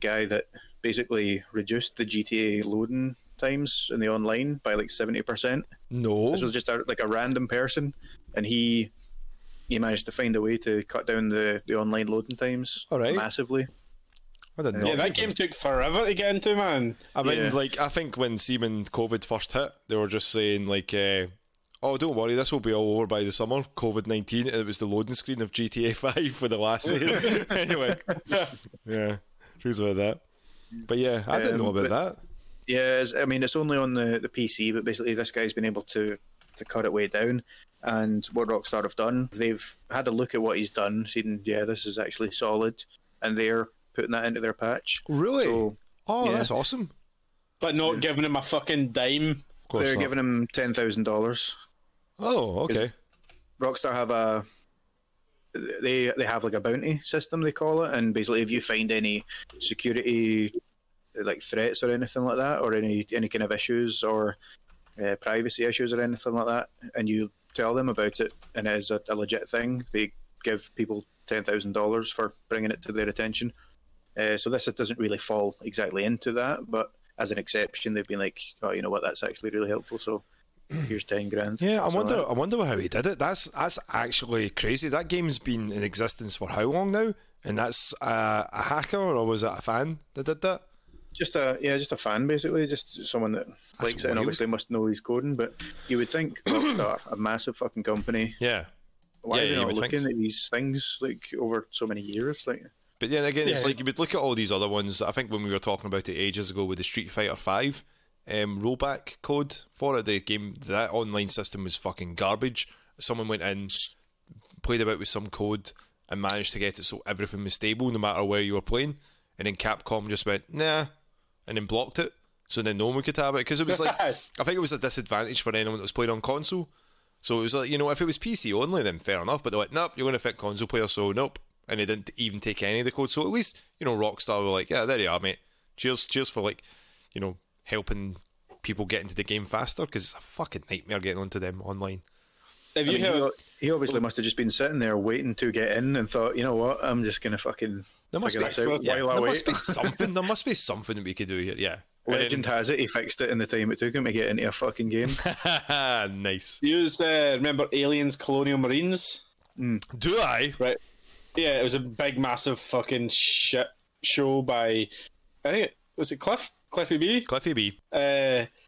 Speaker 1: guy that basically reduced the GTA loading times in the online by like 70%?
Speaker 2: No.
Speaker 1: This was just a random person, and he managed to find a way to cut down the online loading times massively.
Speaker 2: I didn't know.
Speaker 3: Yeah, that game took forever to get into, man.
Speaker 2: I mean,
Speaker 1: Yeah.
Speaker 2: I think when COVID first hit, they were just saying oh, don't worry, this will be all over by the summer. COVID-19, it was the loading screen of GTA 5 for the last anyway. Yeah, truth about that. But yeah, I didn't know about that.
Speaker 1: Yeah, I mean, it's only on the PC, but basically this guy's been able to cut it way down. And what Rockstar have done, they've had a look at what he's done, seen, yeah, this is actually solid, and they're putting that into their patch.
Speaker 2: Really?
Speaker 1: So, yeah.
Speaker 2: That's awesome.
Speaker 3: But not giving him a fucking dime.
Speaker 1: They're giving him $10,000.
Speaker 2: Oh, okay.
Speaker 1: Rockstar have they have like a bounty system, they call it, and basically if you find any security like threats or anything like that, or any kind of issues or privacy issues or anything like that, and you tell them about it and it is a legit thing, they give people $10,000 for bringing it to their attention. So this doesn't really fall exactly into that, but as an exception, they've been like, oh, you know what, that's actually really helpful, so here's 10 grand.
Speaker 2: Yeah, I wonder how he did it. That's actually crazy. That game's been in existence for how long now? And that's a hacker, or was it a fan that did that?
Speaker 1: Just a fan, basically, just someone that likes it and obviously must know he's coding. But you would think Rockstar, a massive fucking company,
Speaker 2: yeah,
Speaker 1: why are they not looking at these things like over so many years? Like,
Speaker 2: but then again, it's like you would look at all these other ones. I think when we were talking about it ages ago with the Street Fighter V rollback code for it, the game, that online system was fucking garbage. Someone went in, played about with some code, and managed to get it so everything was stable no matter where you were playing. And then Capcom just went, nah, and then blocked it, so then no one could have it, because it was like, I think it was a disadvantage for anyone that was playing on console. So it was like, you know, if it was PC only, then fair enough, but they're like, nope, you're going to fit console players, so nope. And they didn't even take any of the code. So at least, you know, Rockstar were like, yeah, there you are, mate. Cheers for, like, you know, helping people get into the game faster, because it's a fucking nightmare getting onto them online.
Speaker 1: He obviously must have just been sitting there waiting to get in and thought, you know what, I'm just going to fucking
Speaker 2: there must be something. There must be something that we could do here. Yeah.
Speaker 1: Legend has it, he fixed it in the time it took him to get into a fucking game.
Speaker 2: Nice.
Speaker 3: You remember Aliens Colonial Marines?
Speaker 2: Do I?
Speaker 3: Right. Yeah, it was a big, massive fucking shit show by, I think, was it Cliffy B?
Speaker 2: Cliffy B.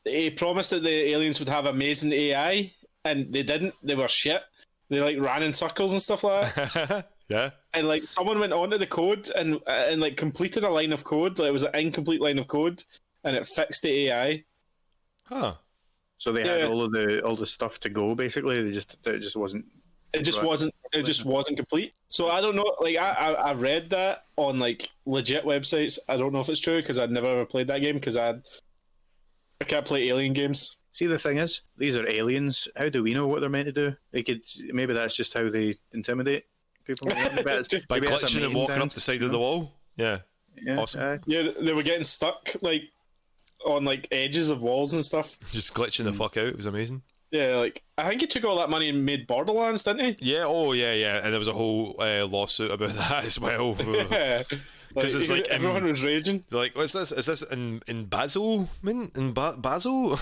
Speaker 3: He promised that the aliens would have amazing AI, and they didn't. They were shit. They like ran in circles and stuff like that.
Speaker 2: Yeah.
Speaker 3: And like someone went onto the code and like completed a line of code. Like, it was an incomplete line of code, and it fixed the AI.
Speaker 2: Huh.
Speaker 1: So they had all the stuff to go. Basically, it just wasn't.
Speaker 3: It just wasn't complete. So I don't know. Like I read that on like legit websites. I don't know if it's true because I'd never ever played that game because I can't play alien games.
Speaker 1: See, the thing is, these are aliens. How do we know what they're meant to do? Maybe that's just how they intimidate people.
Speaker 2: By glitching and walking up the side of the wall. Yeah. Awesome.
Speaker 3: Yeah, they were getting stuck like on like edges of walls and stuff.
Speaker 2: Just glitching the fuck out. It was amazing.
Speaker 3: Yeah, like I think he took all that money and made Borderlands, didn't he?
Speaker 2: Yeah. Oh, yeah. And there was a whole lawsuit about that as well.
Speaker 3: Yeah. Because it's like everyone was raging.
Speaker 2: Like, what's this? Is this in Basel? In Basel?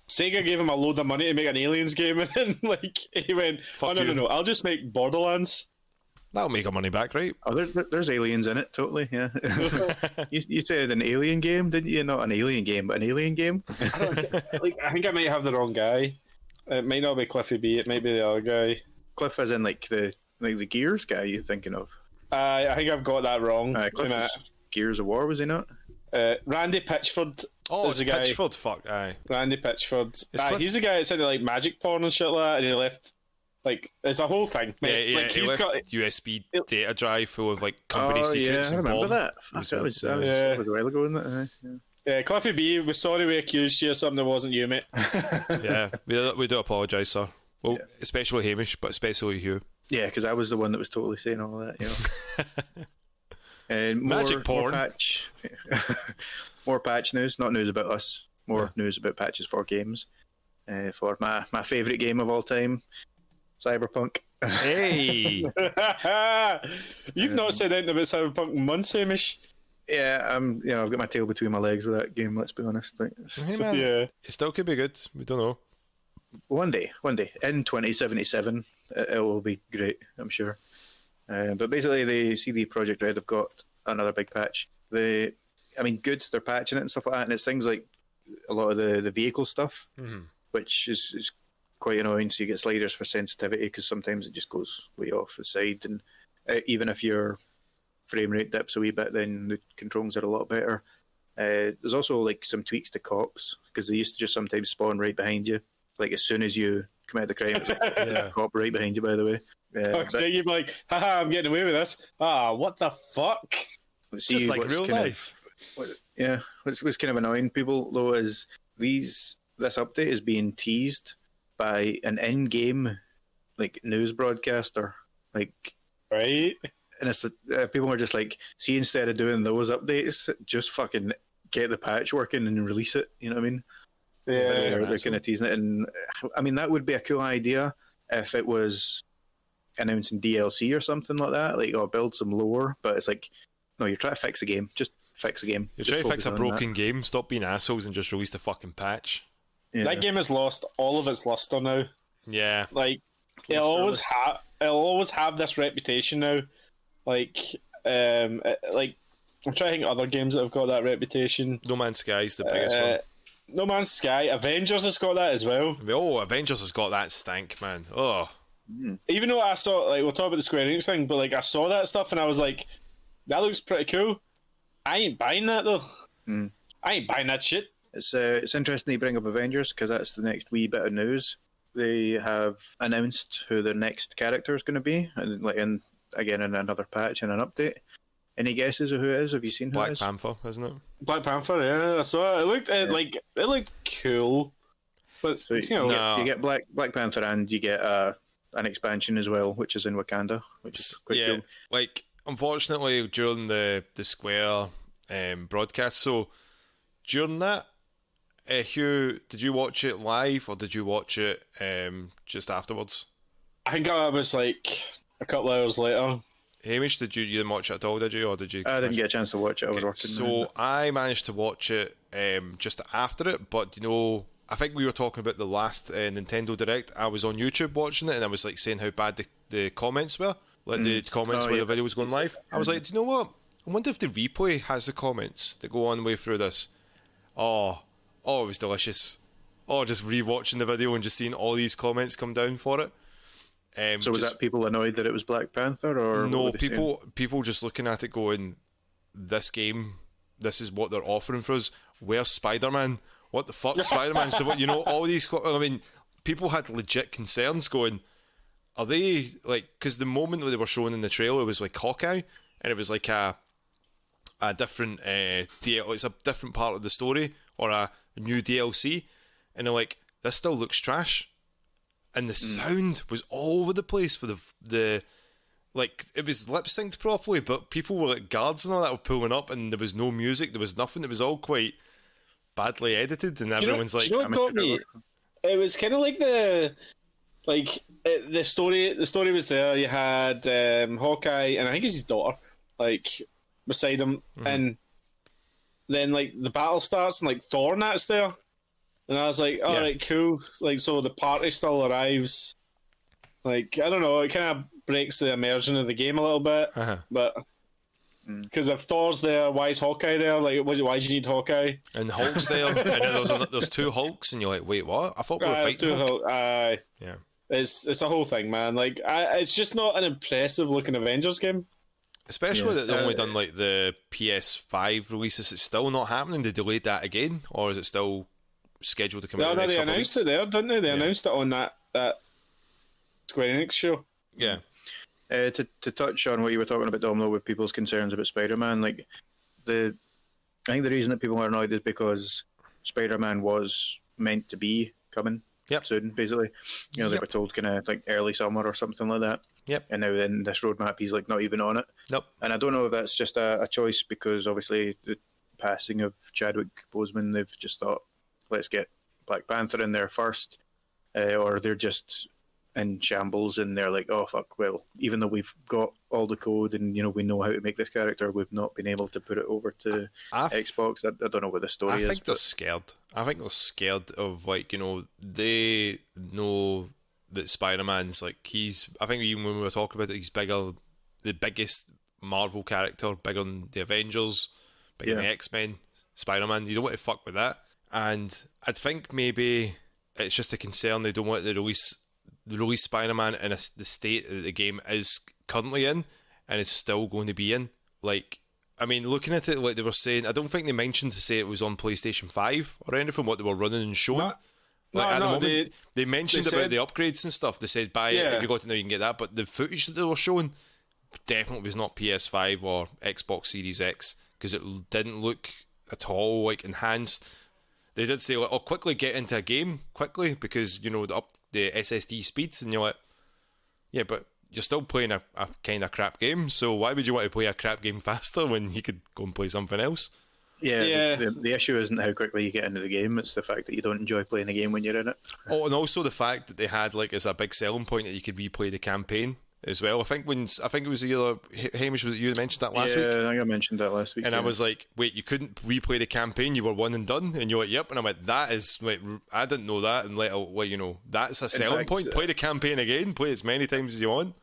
Speaker 3: Sega gave him a load of money to make an aliens game, and then like he went, "Oh no, I'll just make Borderlands."
Speaker 2: That'll make our money back, right?
Speaker 1: Oh, there's aliens in it, totally. Yeah. you said an alien game, didn't you? Not an alien game, but an alien game.
Speaker 3: I think I might have the wrong guy. It might not be Cliffy B. It might be the other guy.
Speaker 1: Cliff is in like the Gears guy you're thinking of.
Speaker 3: I think I've got that wrong.
Speaker 1: Cliff is Gears of War, was he not?
Speaker 3: Randy Pitchford.
Speaker 2: Oh, it's
Speaker 3: the guy.
Speaker 2: Pitchford. Fuck, aye.
Speaker 3: Randy Pitchford. He's the guy that said like magic porn and shit like that, and he left. Like, it's a whole thing.
Speaker 2: Yeah,
Speaker 3: like,
Speaker 2: he's got
Speaker 3: USB
Speaker 2: data drive full of like company secrets.
Speaker 1: Yeah, I remember that. That was a while ago, wasn't it?
Speaker 3: Yeah, Cliffy B, we're sorry we accused you of something that wasn't you, mate.
Speaker 2: Yeah, we do apologise, sir. Well, especially Hamish, but especially Hugh.
Speaker 1: Yeah, because I was the one that was totally saying all that, you know. And
Speaker 2: magic porn.
Speaker 1: More patch news, not news about us. More news about patches for games. For my favourite game of all time, Cyberpunk.
Speaker 2: Hey!
Speaker 3: You've not said anything about Cyberpunk in months, Hamish.
Speaker 1: Yeah, I've got my tail between my legs with that game, let's be honest. Like,
Speaker 2: hey, man. Yeah. It still could be good. We don't know.
Speaker 1: One day, in 2077, it will be great, I'm sure. But basically, the CD Projekt Red have got another big patch. Good, they're patching it and stuff like that, and it's things like a lot of the vehicle stuff, which is quite annoying. So you get sliders for sensitivity because sometimes it just goes way off the side, and even if your frame rate dips a wee bit, then the controls are a lot better. There's also like some tweaks to cops because they used to just sometimes spawn right behind you, like as soon as you commit the crime. It's like, a cop right behind you, by the way.
Speaker 3: You'd be like, haha, I'm getting away with this. What the fuck?
Speaker 2: Just like real life.
Speaker 1: What's kind of annoying people though is this update is being teased by an in-game like news broadcaster, like
Speaker 3: right.
Speaker 1: And it's people were just like, see, instead of doing those updates, just fucking get the patch working and release it. You know what I mean?
Speaker 3: Yeah,
Speaker 1: they're kind of teasing it, and I mean that would be a cool idea if it was announcing DLC or something like that, like or build some lore. But it's like, no, you're trying to fix a game. Just fix a game.
Speaker 2: You're trying to fix a broken game. Stop being assholes and just release the fucking patch.
Speaker 3: Yeah. That game has lost all of its luster now.
Speaker 2: Yeah,
Speaker 3: like it'll always have this reputation now. Like I'm trying to think of other games that have got that reputation.
Speaker 2: No Man's Sky is the biggest one.
Speaker 3: No Man's Sky, Avengers has got that as well.
Speaker 2: Oh, Avengers has got that stank, man. Oh.
Speaker 3: Even though I saw, like, we'll talk about the Square Enix thing, but like I saw that stuff and I was like, that looks pretty cool. I ain't buying that though. I ain't buying that shit.
Speaker 1: It's interesting you bring up Avengers because that's the next wee bit of news. They have announced who the next character is going to be, and like in another patch and an update. Any guesses of who it is? Have you seen who
Speaker 2: Black
Speaker 1: it is?
Speaker 2: Panther, isn't it?
Speaker 3: Black Panther, yeah, I saw it. It looked cool. But
Speaker 1: so you get Black Panther and you get an expansion as well, which is in Wakanda, which is quite cool.
Speaker 2: Like unfortunately during the Square broadcast, so during that, Hugh, did you watch it live or did you watch it just afterwards?
Speaker 3: I think I was like a couple hours later.
Speaker 2: Hamish, you didn't watch it at all, did you? Or did you?
Speaker 1: I didn't get a chance to watch it. I was working.
Speaker 2: So I managed to watch it just after it, but I think we were talking about the last Nintendo Direct. I was on YouTube watching it, and I was like saying how bad the comments were, like the comments where the video was going live. I was like, do you know what? I wonder if the replay has the comments that go on the way through this. Oh, it was delicious. Oh, just rewatching the video and just seeing all these comments come down for it.
Speaker 1: So was that people annoyed that it was Black Panther, or
Speaker 2: no? People just looking at it going, "This game, this is what they're offering for us. Where's Spider-Man? What the fuck, Spider-Man?" So all these. I mean, people had legit concerns going, "Are they like?" Because the moment that they were showing in the trailer, it was like Hawkeye, and it was like a different it's a different part of the story or a new DLC, and they're like, "This still looks trash." And the sound was all over the place for the like it was lip synced properly, but people were like guards and all that were pulling up, and there was no music, there was nothing. It was all quite badly edited, and everyone's like,
Speaker 3: what got me? It was kind of like the story. The story was there. You had Hawkeye, and I think it's his daughter, like beside him, and then like the battle starts, and like Thor and that's there. And I was like, all right, cool. Like, so the party still arrives. Like, I don't know, it kind of breaks the immersion of the game a little bit. But because if Thor's there, why is Hawkeye there? Like, why do you need Hawkeye?
Speaker 2: And Hulk's there, and then there's two Hulks, and you're like, wait, what? I thought we were fighting Hulk.
Speaker 3: Yeah, it's a whole thing, man. Like, it's just not an impressive looking Avengers game.
Speaker 2: Especially that they only done like the PS5 releases. It's still not happening. They delayed that again, or is it still scheduled to come out?
Speaker 3: No, they announced it there, didn't they? They announced it on that Square Enix show.
Speaker 2: Yeah.
Speaker 1: To touch on what you were talking about, Dom, though, with people's concerns about Spider-Man, like I think the reason that people are annoyed is because Spider-Man was meant to be coming soon, basically. They were told kind of like early summer or something like that.
Speaker 2: Yep.
Speaker 1: And now in this roadmap, he's like not even on it.
Speaker 2: Nope.
Speaker 1: And I don't know if that's just a choice because obviously the passing of Chadwick Boseman, they've just thought, let's get Black Panther in there first, or they're just in shambles and they're like, oh fuck, well, even though we've got all the code and we know how to make this character, we've not been able to put it over to Xbox. I don't know what the story is.
Speaker 2: I think they're scared. I think they're scared of they know that Spider-Man's like I think even when we were talking about it, he's bigger, the biggest Marvel character, bigger than the Avengers, bigger than the X-Men. Spider-Man, you don't want to fuck with that. And I think maybe it's just a concern they don't want to release Spider-Man in the state that the game is currently in and is still going to be in. Like, I mean, looking at it, like they were saying, I don't think they mentioned to say it was on PlayStation 5 or anything, what they were running and showing. They mentioned about the upgrades and stuff. They said, buy it, if you got it now, you can get that. But the footage that they were showing definitely was not PS5 or Xbox Series X, because it didn't look at all like enhanced. They did say, like, oh, quickly get into a game, quickly, because, you know, the SSD speeds, and you're like, yeah, but you're still playing a kind of crap game, so why would you want to play a crap game faster when you could go and play something else?
Speaker 1: Yeah. The issue isn't how quickly you get into the game, it's the fact that you don't enjoy playing a game when you're in it.
Speaker 2: Oh, and also the fact that they had, like, as a big selling point that you could replay the campaign as well. I think it was either Hamish, was it you that mentioned that last week?
Speaker 1: Yeah, I think I mentioned that last week.
Speaker 2: And I was like, wait, you couldn't replay the campaign, you were one and done? And you're like, yep. And I'm like, that is, like, I didn't know that, and like, you know, that's a selling point. Play the campaign again, play as many times as you want.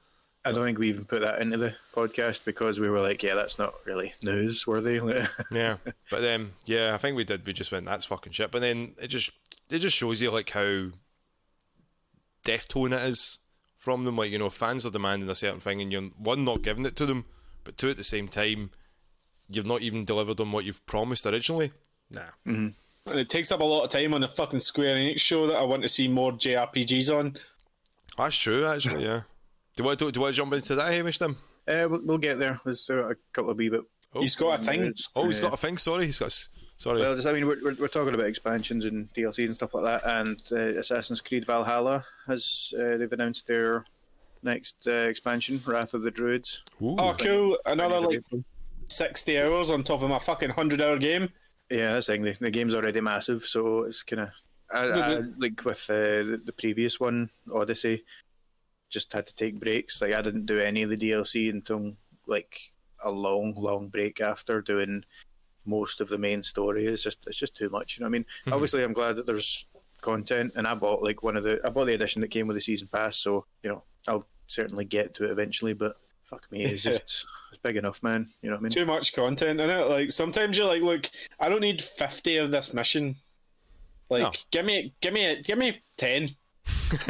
Speaker 1: I don't think we even put that into the podcast because we were like, yeah, that's not really newsworthy.
Speaker 2: Yeah, but then, yeah, I think we did. We just went, that's fucking shit. But then it just shows you, like, how deaf-tone it is from them. Like, you know, fans are demanding a certain thing, and you're, one, not giving it to them, but two, at the same time, you've not even delivered on what you've promised originally. Nah.
Speaker 3: Mm-hmm. And it takes up a lot of time on the fucking Square Enix show that I want to see more JRPGs on.
Speaker 2: That's true, actually, yeah. Do you want to jump into that, Hamish, then?
Speaker 1: We'll get there. There's a couple of wee bit.
Speaker 3: He's got a thing.
Speaker 2: He's got a thing. Sorry, sorry.
Speaker 1: Well, we're talking about expansions and DLC and stuff like that, and Assassin's Creed Valhalla has they've announced their next expansion, Wrath of the Druids.
Speaker 3: Ooh. Oh, cool! Another like 60 hours on top of my fucking 100-hour game.
Speaker 1: Yeah, that's the thing. The game's already massive, so it's kind of like with the previous one, Odyssey. Just had to take breaks. Like, I didn't do any of the DLC until like a long break after doing most of the main story. It's just too much. You know what I mean? Mm-hmm. Obviously, I'm glad that there's content, and I bought the edition that came with the season pass. So, you know, I'll certainly get to it eventually. But fuck me, it's just it's big enough, man. You know what I mean?
Speaker 3: Too much content in it. Like, sometimes you're like, look, I don't need 50 of this mission. Like, no. give me 10.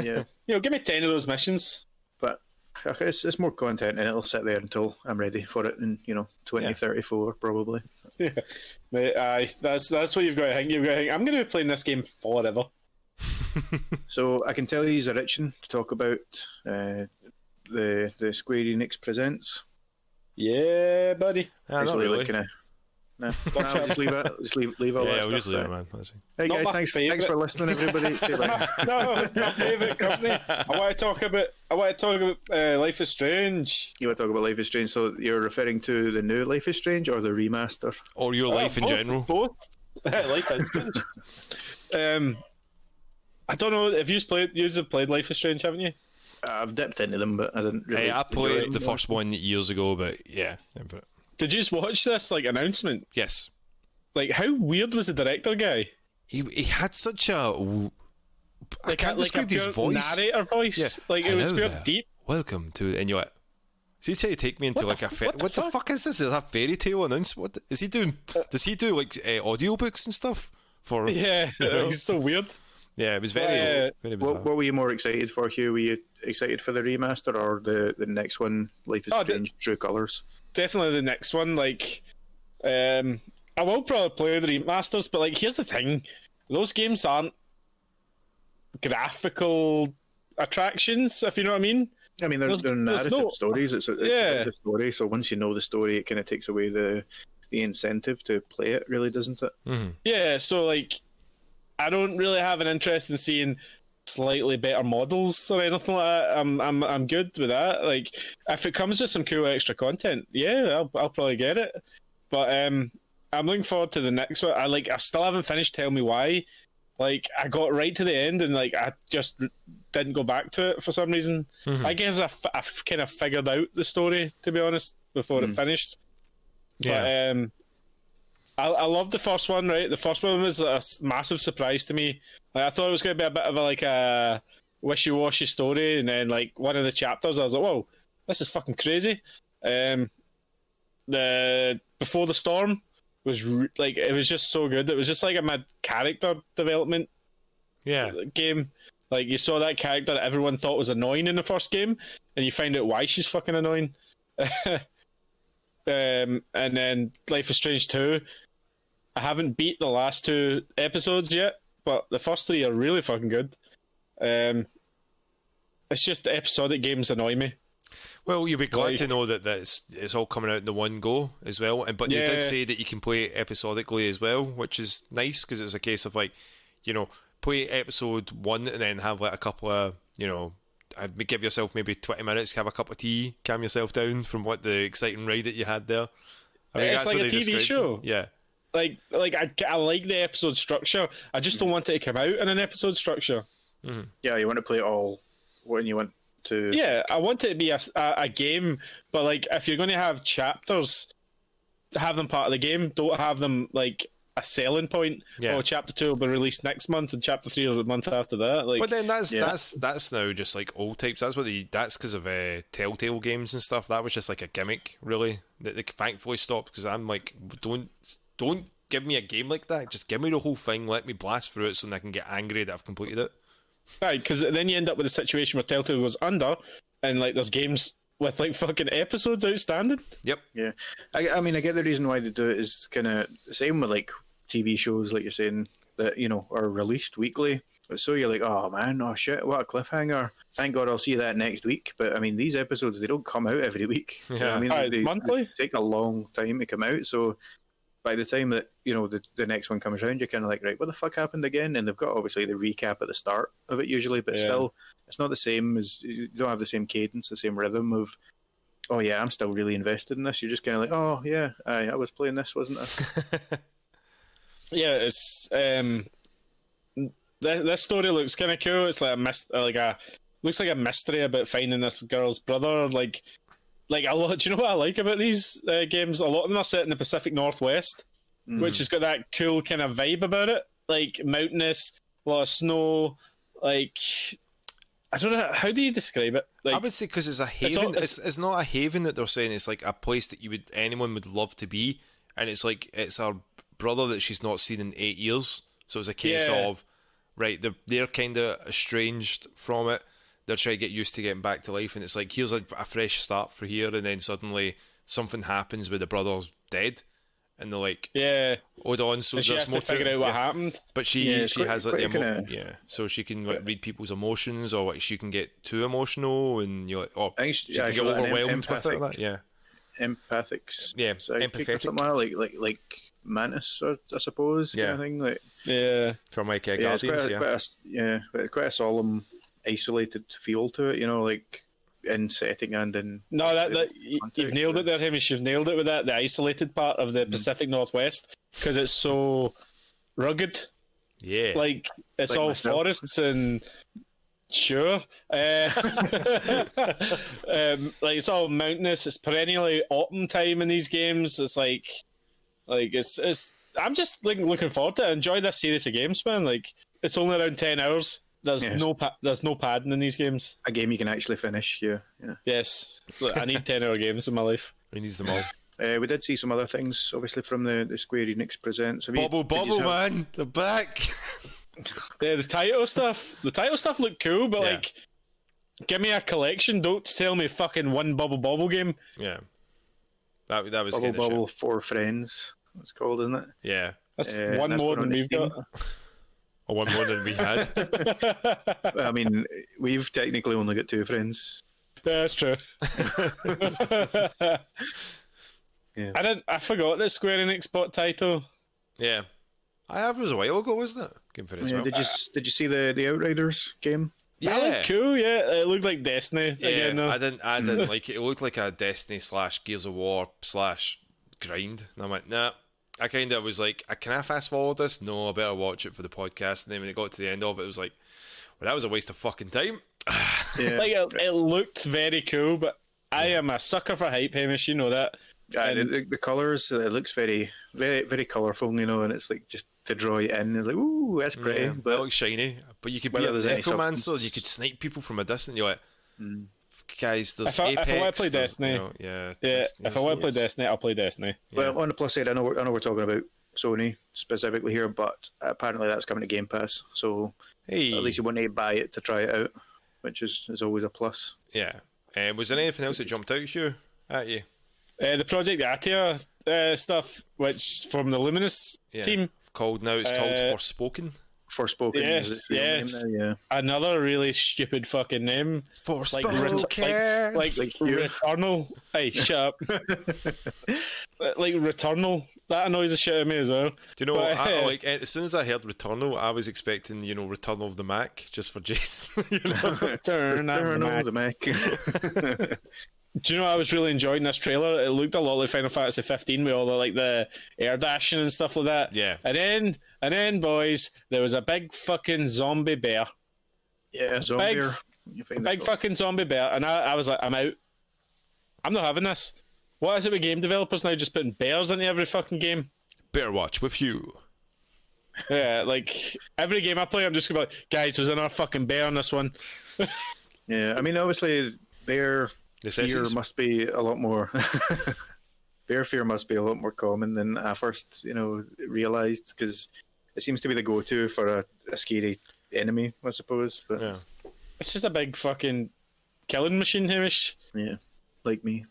Speaker 1: Yeah.
Speaker 3: You know, give me 10 of those missions.
Speaker 1: But it's more content, and it'll sit there until I'm ready for it in, 2034 probably.
Speaker 3: Yeah, mate, that's what you've got to think. I'm going to be playing this game forever.
Speaker 1: So I can tell you he's itching to talk about the Square Enix Presents.
Speaker 3: Yeah, buddy.
Speaker 2: Not really.
Speaker 1: No, just leave it. Just leave all that stuff.
Speaker 2: We'll just leave it, man.
Speaker 1: Hey guys, thanks for listening, everybody.
Speaker 3: No, it's my favourite company. I want to talk about Life is Strange.
Speaker 1: You want to talk about Life is Strange? So you're referring to the new Life is Strange or the remaster?
Speaker 2: Or your life in general?
Speaker 3: Both. Life is Strange. I don't know. Have you played Life is Strange? Haven't you?
Speaker 1: I've dipped into them, but I didn't really.
Speaker 2: I played the first one years ago, but yeah.
Speaker 3: Did you just watch this announcement?
Speaker 2: Yes.
Speaker 3: Like, how weird was the director guy?
Speaker 2: He had such a I can't describe his voice.
Speaker 3: Narrator voice. Yeah. Like, it was pure deep.
Speaker 2: Welcome to, and you're like, is he trying to take me into what the fuck is this? Is that fairy tale announcement? What is he doing? Does he do like audiobooks and stuff for?
Speaker 3: Yeah, it was so weird.
Speaker 2: Yeah, it was very bizarre.
Speaker 1: What were you more excited for, Hugh? Were you excited for the remaster or the next one, Life is Strange True Colours?
Speaker 3: Definitely the next one. Like, I will probably play the remasters, but like, here's the thing: those games aren't graphical attractions, if you know what I mean.
Speaker 1: I mean, they're narrative stories. It's a story. So once you know the story, it kind of takes away the incentive to play it, really, doesn't it?
Speaker 2: Mm-hmm.
Speaker 3: Yeah. So like, I don't really have an interest in seeing slightly better models or anything like that. I'm good with that. Like, if it comes with some cool extra content, yeah, I'll probably get it. But I'm looking forward to the next one. I still haven't finished Tell Me Why. Like, I got right to the end and like I just didn't go back to it for some reason.
Speaker 2: Mm-hmm.
Speaker 3: I guess I kind of figured out the story, to be honest, before it finished.
Speaker 2: Yeah.
Speaker 3: But I love the first one, right? The first one was a massive surprise to me. Like, I thought it was going to be a bit of a wishy-washy story, and then like one of the chapters, I was like, "Whoa, this is fucking crazy." The Before the Storm was it was just so good. It was just like a mad character development game. Like, you saw that character that everyone thought was annoying in the first game, and you find out why she's fucking annoying. and then Life is Strange 2. I haven't beat the last 2 episodes yet, but the first 3 are really fucking good. It's just the episodic games annoy me.
Speaker 2: Well, you'll be glad to know that it's all coming out in the one go as well. But they did say that you can play it episodically as well, which is nice because it's a case of like, play episode 1 and then have like a couple of, give yourself maybe 20 minutes, have a cup of tea, calm yourself down from what the exciting ride that you had there. I mean,
Speaker 3: it's
Speaker 2: that's
Speaker 3: like
Speaker 2: what
Speaker 3: a TV show.
Speaker 2: It. Yeah.
Speaker 3: Like I like the episode structure. I just don't want it to come out in an episode structure.
Speaker 2: Mm-hmm.
Speaker 1: Yeah, you want to play it all when you want to.
Speaker 3: Yeah, I want it to be a game, but like if you're going to have chapters, have them part of the game. Don't have them like a selling point.
Speaker 2: Yeah.
Speaker 3: Oh, chapter 2 will be released next month, and chapter 3 the month after that. Like,
Speaker 2: but then that's now just like old types. That's because of Telltale games and stuff. That was just like a gimmick, really. That they thankfully stopped because I'm like, don't give me a game like that. Just give me the whole thing. Let me blast through it so that I can get angry that I've completed it.
Speaker 3: right, because then you end up with a situation where Telltale goes under, and like there's games with like fucking episodes outstanding.
Speaker 2: Yep.
Speaker 1: Yeah, I mean, I get the reason why they do it is kind of the same with like TV shows, like you're saying, that are released weekly. So you're like, oh man, oh shit, what a cliffhanger! Thank God I'll see that next week. But I mean, these episodes, they don't come out every week.
Speaker 2: Yeah.
Speaker 1: You know what I mean,
Speaker 3: It's monthly.
Speaker 1: they take a long time to come out. So by the time that the next one comes around, you're kind of like, right, what the fuck happened again? And they've got obviously the recap at the start of it usually, but still, it's not the same. As you don't have the same cadence, the same rhythm of, oh yeah, I'm still really invested in this. You're just kind of like, oh yeah, I was playing this, wasn't I?
Speaker 3: Yeah, it's this story looks kind of cool. It's like looks like a mystery about finding this girl's brother. Like a lot. Do you know what I like about these games? A lot of them are set in the Pacific Northwest, which has got that cool kind of vibe about it. Like mountainous, a lot of snow. Like, I don't know, how do you describe it? Like,
Speaker 2: I would say because it's a haven. It's not a haven that they're saying. It's like a place that anyone would love to be, and it's like it's our brother that she's not seen in 8 years. So it's a case of, right, they're kind of estranged from it. They're trying to get used to getting back to life, and it's like, here's a fresh start for here, and then suddenly something happens where the brother's dead, and they're like, hold on, so
Speaker 3: she
Speaker 2: there's
Speaker 3: has
Speaker 2: more
Speaker 3: to figure out what happened.
Speaker 2: But she has like so she can like read people's emotions, or like she can get too emotional, and you're like, oh, she can get overwhelmed with it. Like that.
Speaker 1: Empathic,
Speaker 2: empathetic,
Speaker 1: or something like Mantis, I suppose. Kind of thing. Like,
Speaker 2: from like Guardians,
Speaker 1: quite a solemn, isolated feel to it. Like in setting and in.
Speaker 3: No, that you've nailed it there, Hamish. You've nailed it with that. The isolated part of the Pacific Northwest, because it's so rugged.
Speaker 2: Yeah,
Speaker 3: like it's like all myself. Forests and. Sure. Like it's all mountainous. It's perennially autumn time in these games. It's like it's. I'm just looking forward to it. Enjoy this series of games, man. Like it's only around 10 hours. There's no padding in these games.
Speaker 1: A game you can actually finish. Yeah.
Speaker 3: Yes. Look, I need 10-hour games in my life.
Speaker 2: We need them all.
Speaker 1: We did see some other things, obviously from the Square Enix Presents.
Speaker 2: Bubble, man, they're back.
Speaker 3: The title stuff looked cool, but like, give me a collection. Don't tell me fucking one Bubble game.
Speaker 2: Yeah, that was
Speaker 1: Bubble for Friends. It's called, isn't it?
Speaker 2: Yeah,
Speaker 3: that's one more than we've got.
Speaker 2: Or one more than we had.
Speaker 1: I mean, we've technically only got 2 friends.
Speaker 3: Yeah, that's true. I forgot that Square Enix bought title.
Speaker 2: Yeah. It was a while ago, wasn't it? Game for it as well.
Speaker 1: Did you see the Outriders game?
Speaker 3: Yeah, that looked cool. Yeah, it looked like Destiny. Again, though.
Speaker 2: I didn't like it. It looked like a Destiny / Gears of War / grind, and I went, nah. I kind of was like, can I fast forward this? No, I better watch it for the podcast. And then when it got to the end of it, it was like, well, that was a waste of fucking time.
Speaker 3: Like it looked very cool, but I am a sucker for hype, Hamish. You know that.
Speaker 1: The colours, it looks very, very, very colourful, and it's like just to draw you in. It's like, ooh, that's pretty.
Speaker 2: Yeah,
Speaker 1: but
Speaker 2: it looks shiny. But you could be a necromancer, you could snipe people from a distance. You're like, guys, there's Apex.
Speaker 3: If I want to play Destiny, if I want to play Destiny, I'll play Destiny.
Speaker 1: Well, on the plus side, I know we're talking about Sony specifically here, but apparently that's coming to Game Pass, so at least you want to buy it to try it out, which is always a plus.
Speaker 2: Yeah. Was there anything else that jumped out, Hugh, at you?
Speaker 3: The Project Atia stuff, which from the Luminous team.
Speaker 2: Called Forspoken.
Speaker 1: Forspoken.
Speaker 3: Yes, yes.
Speaker 1: Name now, yeah.
Speaker 3: Another really stupid fucking name.
Speaker 2: Forspoken.
Speaker 3: Like Returnal. Hey, shut up. Like Returnal. That annoys the shit out of me as well.
Speaker 2: Do you know what? As soon as I heard Returnal, I was expecting, Return of the Mac, just for Jason.
Speaker 3: Turn of the Mac. Do you know I was really enjoying this trailer? It looked a lot like Final Fantasy 15 with all the air dashing and stuff like that.
Speaker 2: Yeah.
Speaker 3: And then, boys, there was a big fucking zombie bear.
Speaker 1: Yeah, zombie bear.
Speaker 3: Big fucking zombie bear, and I was like, I'm out. I'm not having this. What is it with game developers now? Just putting bears into every fucking game?
Speaker 2: Bear Watch with Hugh.
Speaker 3: Yeah, like every game I play, I'm just gonna be like, guys, there's another fucking bear on this one.
Speaker 1: Yeah, I mean, obviously, bear fear must be a lot more. Bear fear must be a lot more common than I first, realised, because it seems to be the go-to for a scary enemy, I suppose. But
Speaker 2: yeah,
Speaker 3: it's just a big fucking killing machine, Hamish.
Speaker 1: Yeah, like me.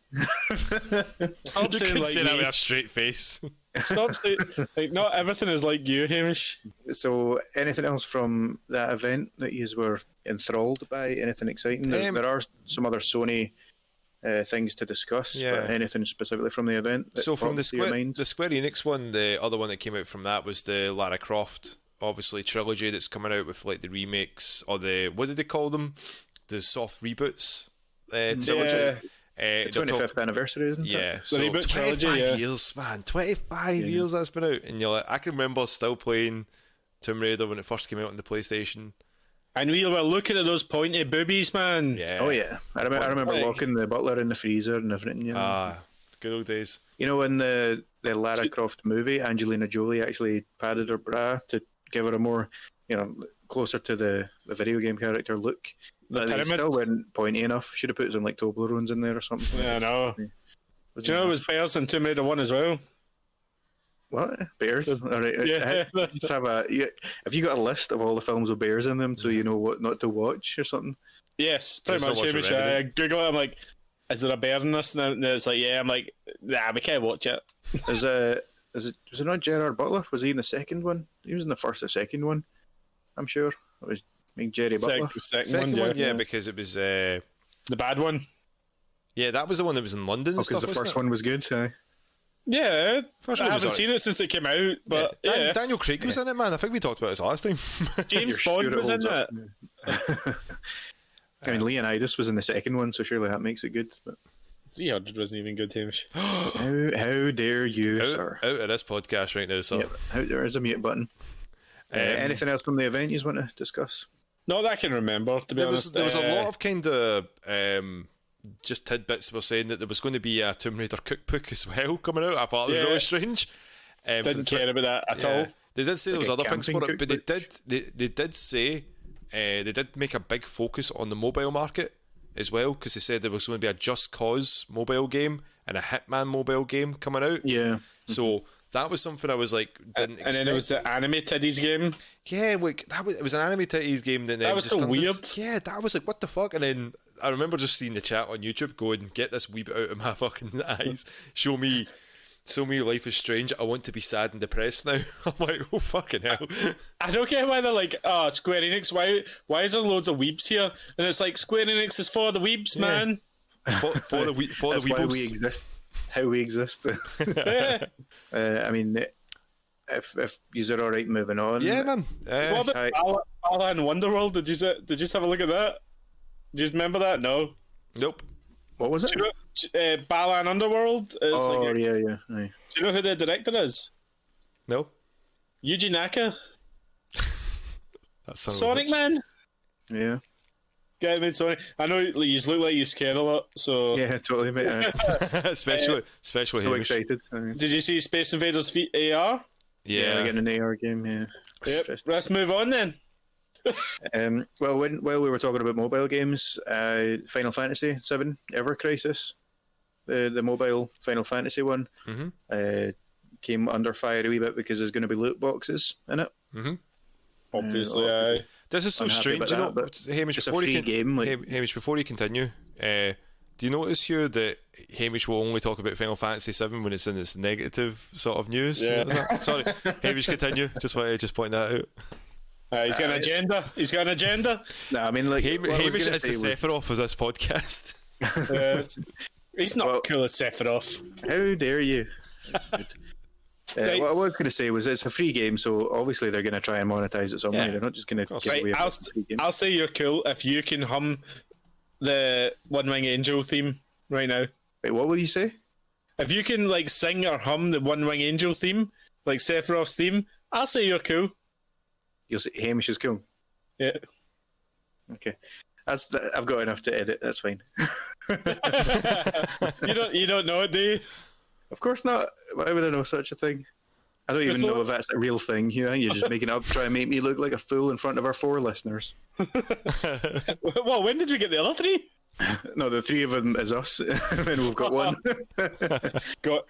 Speaker 3: Stop
Speaker 2: you
Speaker 3: saying
Speaker 2: can
Speaker 3: like
Speaker 2: say
Speaker 3: me.
Speaker 2: that with a straight face.
Speaker 3: Stop saying like not everything is like you, Hamish.
Speaker 1: So, anything else from that event that you were enthralled by? Anything exciting? There are some other Sony things to discuss.
Speaker 2: Yeah.
Speaker 1: But anything specifically from the event?
Speaker 2: So from the Square Enix one, the other one that came out from that was the Lara Croft, obviously, trilogy that's coming out with like the remakes or the, what did they call them? The soft reboots trilogy.
Speaker 1: The 25th anniversary, isn't it?
Speaker 2: Yeah,
Speaker 3: The
Speaker 2: so
Speaker 3: reboot
Speaker 2: 25
Speaker 3: trilogy,
Speaker 2: years, man. 25 years that's been out. And you're like, I can remember still playing Tomb Raider when it first came out on the PlayStation.
Speaker 3: And we were looking at those pointy boobies, man.
Speaker 2: Yeah.
Speaker 1: Oh, yeah. I remember locking the butler in the freezer and everything.
Speaker 2: Good old days.
Speaker 1: In the Lara Croft movie, Angelina Jolie actually padded her bra to give her a more, closer to the video game character look. But they still weren't pointy enough. Should have put some like Toblerones in there or something.
Speaker 3: Yeah, I know. Do you know it was bears in Tomb Raider 1 as well?
Speaker 1: What? Bears? All right.
Speaker 3: Yeah.
Speaker 1: Just have have you got a list of all the films with bears in them so you know what not to watch or something?
Speaker 3: Yes, pretty much. Hamish, I Google it. I'm like, is there a bear in this? And it's like, yeah. I'm like, nah, we can't watch it.
Speaker 1: Was it not Gerard Butler? Was he in the second one? He was in the first or second one. I'm sure it was Jerry Butler.
Speaker 2: Second one, yeah, because it was
Speaker 3: the bad one.
Speaker 2: Yeah, that was the one that was in London.
Speaker 1: Because the first one was good.
Speaker 3: Yeah,
Speaker 2: first
Speaker 3: I
Speaker 2: one
Speaker 3: haven't seen it since it came out, but yeah.
Speaker 2: Daniel Craig was in it, man. I think we talked about this last time.
Speaker 3: James Bond was in it.
Speaker 1: I mean, Leonidas was in the second one, so surely that makes it good. But
Speaker 3: 300 wasn't even good, Hamish.
Speaker 1: how dare you, sir?
Speaker 2: Out of this podcast right now, sir.
Speaker 1: Yep, there is a mute button. Anything else from the event you want to discuss?
Speaker 3: Not that I can remember, to be honest.
Speaker 2: There was a lot of kind of just tidbits were saying that there was going to be a Tomb Raider cookbook as well coming out. I thought it was really strange.
Speaker 3: Didn't care about that at all.
Speaker 2: They did say there was other things for it, but they did say they did make a big focus on the mobile market as well, because they said there was going to be a Just Cause mobile game and a Hitman mobile game coming out.
Speaker 1: Yeah.
Speaker 2: So that was something I was like, didn't expect.
Speaker 3: And then it was the anime titties game.
Speaker 2: Yeah, like it was an anime titties game. That
Speaker 3: was so weird.
Speaker 2: Yeah, that was like, what the fuck? And then I remember just seeing the chat on YouTube going, get this wee bit out of my fucking eyes. Show me life is strange. I want to be sad and depressed now. I'm like, oh fucking hell.
Speaker 3: I don't get why they're like, oh, Square Enix, why is there loads of weebs here? And it's like, Square Enix is for the weebs, man.
Speaker 2: For the weebs.
Speaker 1: Why we exist. How we exist. I mean, if you're all right moving on.
Speaker 2: Yeah, man.
Speaker 3: What about Balan Wonderworld? Did you just have a look at that? Do you remember that? No.
Speaker 2: Nope.
Speaker 1: What was it?
Speaker 3: Do you know, Balan Underworld is
Speaker 1: yeah. Aye.
Speaker 3: Do you know who the director is?
Speaker 2: No.
Speaker 3: Yuji Naka.
Speaker 2: Sonic
Speaker 3: Man.
Speaker 1: Yeah.
Speaker 3: Guy made Sonic. I know you look like you scared a lot, so
Speaker 1: yeah, totally, mate.
Speaker 2: especially
Speaker 1: so excited.
Speaker 3: Did you see Space Invaders AR?
Speaker 1: Yeah, getting an AR game. Yeah.
Speaker 3: Yep. Let's move on then.
Speaker 1: Well, while we were talking about mobile games, Final Fantasy VII Ever Crisis, the mobile Final Fantasy one, came under fire a wee bit because there's going to be loot boxes in it.
Speaker 3: Obviously, aye.
Speaker 2: This is so strange, you know. Hamish,
Speaker 1: before you
Speaker 2: continue, Do you notice, Hugh, that Hamish will only talk about Final Fantasy VII when it's in its negative sort of news?
Speaker 3: Yeah.
Speaker 2: Sorry, Hamish, continue. Just wanted to point that out.
Speaker 3: He's got an agenda. He's got an agenda.
Speaker 1: No, I mean, like,
Speaker 2: Hamish is the Sephiroth of this podcast.
Speaker 3: He's not cool as Sephiroth.
Speaker 1: How dare you? What I was going to say was it's a free game, so obviously they're going to try and monetize it some way. They're not just going to give away a free game.
Speaker 3: I'll say you're cool if you can hum the One Wing Angel theme right now.
Speaker 1: Wait, what will you say?
Speaker 3: If you can like sing or hum the One Wing Angel theme, like Sephiroth's theme, I'll say you're cool.
Speaker 1: You'll say Hamish is cool.
Speaker 3: Yeah.
Speaker 1: Okay. I've got enough to edit. That's fine.
Speaker 3: You don't know it, do you?
Speaker 1: Of course not. Why would I know such a thing? I don't even know if that's a real thing. You're just making it up, trying to make me look like a fool in front of our 4 listeners.
Speaker 3: Well, when did we get the other 3?
Speaker 1: No, the 3 of them is us, and we've got one.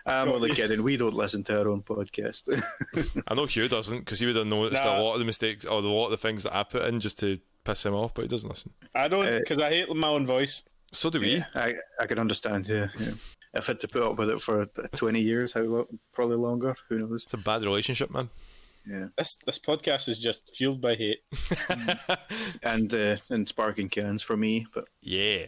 Speaker 1: I'm only kidding. We don't listen to our own podcast.
Speaker 2: I know Hugh doesn't, because he would have noticed a lot of the mistakes or a lot of the things that I put in just to piss him off, but he doesn't listen.
Speaker 3: I don't, because I hate my own voice.
Speaker 2: So do we.
Speaker 1: Yeah, I can understand, yeah. I've had to put up with it for 20 years, how long? Probably longer, who knows?
Speaker 2: It's a bad relationship, man.
Speaker 1: Yeah.
Speaker 3: This podcast is just fueled by hate.
Speaker 1: and sparking cans for me, but
Speaker 2: yeah.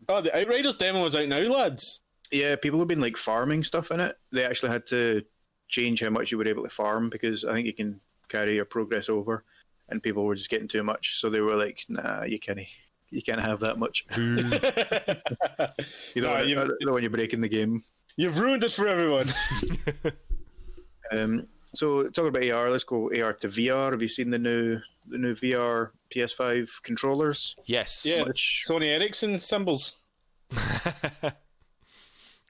Speaker 3: Oh, the Outriders demo is out now, lads.
Speaker 1: Yeah, people have been like farming stuff in it. They actually had to change how much you were able to farm because I think you can carry your progress over, and people were just getting too much, so they were like, "Nah, you can't have that much." You don't want you breaking the game.
Speaker 3: You've ruined it for everyone.
Speaker 1: So talking about AR, let's go AR to VR. Have you seen the new VR PS5 controllers?
Speaker 2: Yes.
Speaker 3: Yeah, Sony Ericsson symbols.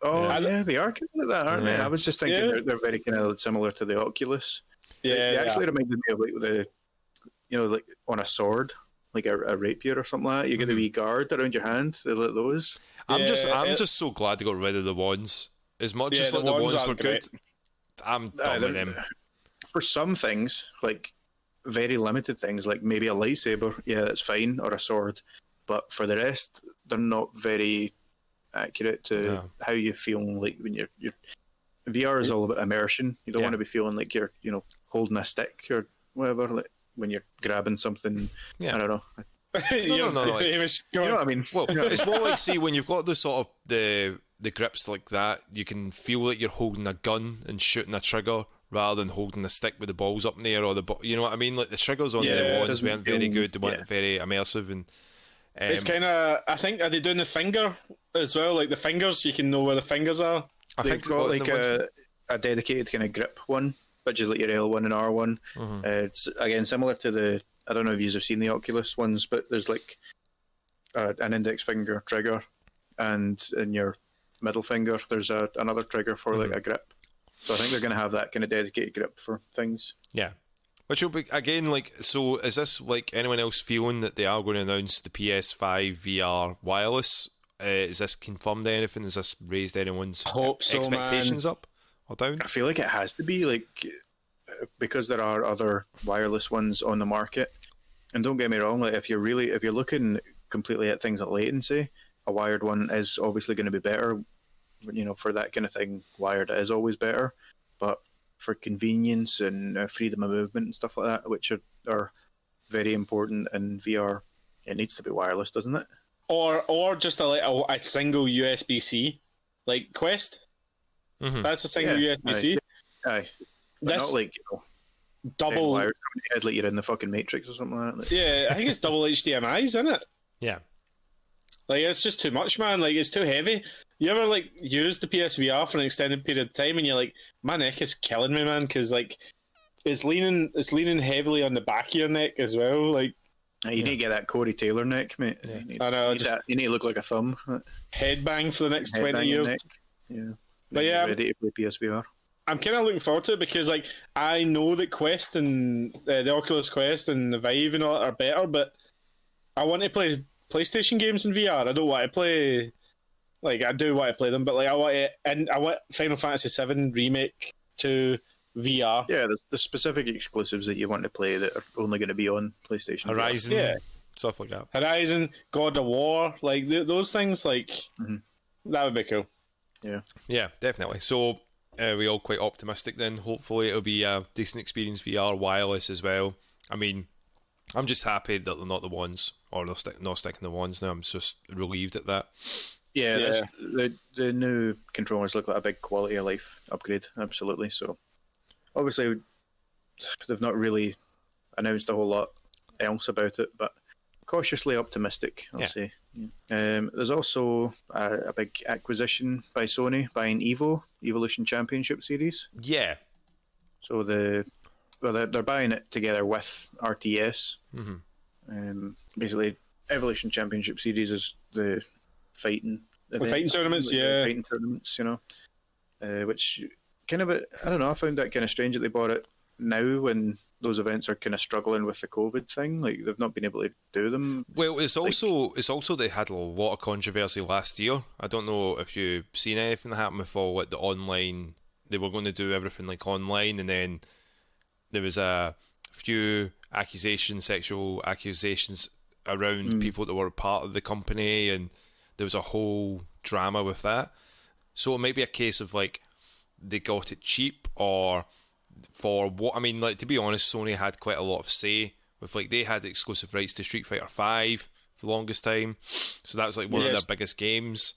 Speaker 1: Yeah, they are kind of like that, aren't they? I was just thinking they're very kind of similar to the Oculus.
Speaker 3: Yeah,
Speaker 1: they actually reminded me of like like on a sword, like a rapier or something like that. You get a wee guard around your hand. They like those.
Speaker 2: I'm just so glad they got rid of the wands. As much as like the wands were good, I'm done with them.
Speaker 1: For some things, like very limited things, like maybe a lightsaber, yeah, that's fine, or a sword. But for the rest, they're not very accurate to how you feel like when you're VR is all about immersion. You don't want to be feeling like you're holding a stick or whatever, like when you're grabbing something. I don't know.
Speaker 2: No. Like,
Speaker 1: you know what I mean?
Speaker 2: Well, it's more like, see, when you've got the sort of the grips like that, you can feel like you're holding a gun and shooting a trigger rather than holding the stick with the balls up in the air or you know what I mean? Like the triggers on the wands weren't very good. They weren't very immersive, and
Speaker 3: it's kind of. I think are they doing the finger as well? Like the fingers, you can know where the fingers are.
Speaker 1: They've got like a dedicated kind of grip one, which is like your L1 and R1. It's again similar to the. I don't know if you've seen the Oculus ones, but there's like an index finger trigger, and in your middle finger there's another trigger for like a grip. So I think they're going to have that kind of dedicated grip for things.
Speaker 2: Yeah. Which will be, again, like, so is this like anyone else feeling that they are going to announce the PS5 VR wireless? Is this confirmed anything? Has this raised anyone's expectations up or down?
Speaker 1: I feel like it has to be, like, because there are other wireless ones on the market. And don't get me wrong, like if you're looking completely at things like latency, a wired one is obviously going to be better. For that kind of thing, wired is always better. But for convenience and freedom of movement and stuff like that, which are very important in VR, it needs to be wireless, doesn't it?
Speaker 3: Or just a single USB-C, like Quest. That's a single USB-C.
Speaker 1: Aye. But not like
Speaker 3: double
Speaker 1: wires coming ahead like you're in the fucking Matrix or something like that.
Speaker 3: Yeah, I think it's double HDMI's, isn't it?
Speaker 2: Yeah.
Speaker 3: Like it's just too much, man. Like it's too heavy. You ever like use the PSVR for an extended period of time, and you're like, my neck is killing me, man, because like it's leaning heavily on the back of your neck as well. Like
Speaker 1: you need to get that Corey Taylor neck, mate.
Speaker 3: Yeah. I know.
Speaker 1: You need to look like a thumb.
Speaker 3: Headbang for the next 20 years.
Speaker 1: Yeah.
Speaker 3: But yeah,
Speaker 1: ready to play PSVR.
Speaker 3: I'm kind of looking forward to it because like I know that Quest and the Oculus Quest and the Vive and all that are better, but I want to play PlayStation games in VR. I don't want to play. Like I do want to play them, but like I want Final Fantasy VII Remake to VR.
Speaker 1: Yeah, the specific exclusives that you want to play that are only going to be on PlayStation.
Speaker 2: Horizon, stuff like that.
Speaker 3: Horizon, God of War, like those things, like that would be cool.
Speaker 2: Yeah, definitely. So we all quite optimistic then. Hopefully it'll be a decent experience VR, wireless as well. I mean, I'm just happy that they're not the ones, or they're not sticking the ones now. I'm just relieved at that.
Speaker 1: Yeah. The new controllers look like a big quality of life upgrade, absolutely. So obviously they've not really announced a whole lot else about it, but cautiously optimistic, I'll say. There's also a big acquisition by Sony buying Evolution Championship Series.
Speaker 2: Yeah.
Speaker 1: So they're buying it together with RTS. Basically, Evolution Championship Series is the fighting
Speaker 3: tournaments,
Speaker 1: fighting tournaments, which kind of I don't know. I found that kind of strange that they bought it now when those events are kind of struggling with the COVID thing. Like they've not been able to do them.
Speaker 2: Well, it's also they had a lot of controversy last year. I don't know if you've seen anything that happened with all like the online. They were going to do everything like online, and then there was a few sexual accusations around people that were part of the company, and there was a whole drama with that. So it might be a case of like they got it cheap, or for what I mean, like to be honest, Sony had quite a lot of say with like they had exclusive rights to Street Fighter V for the longest time, so that was like one of their biggest games.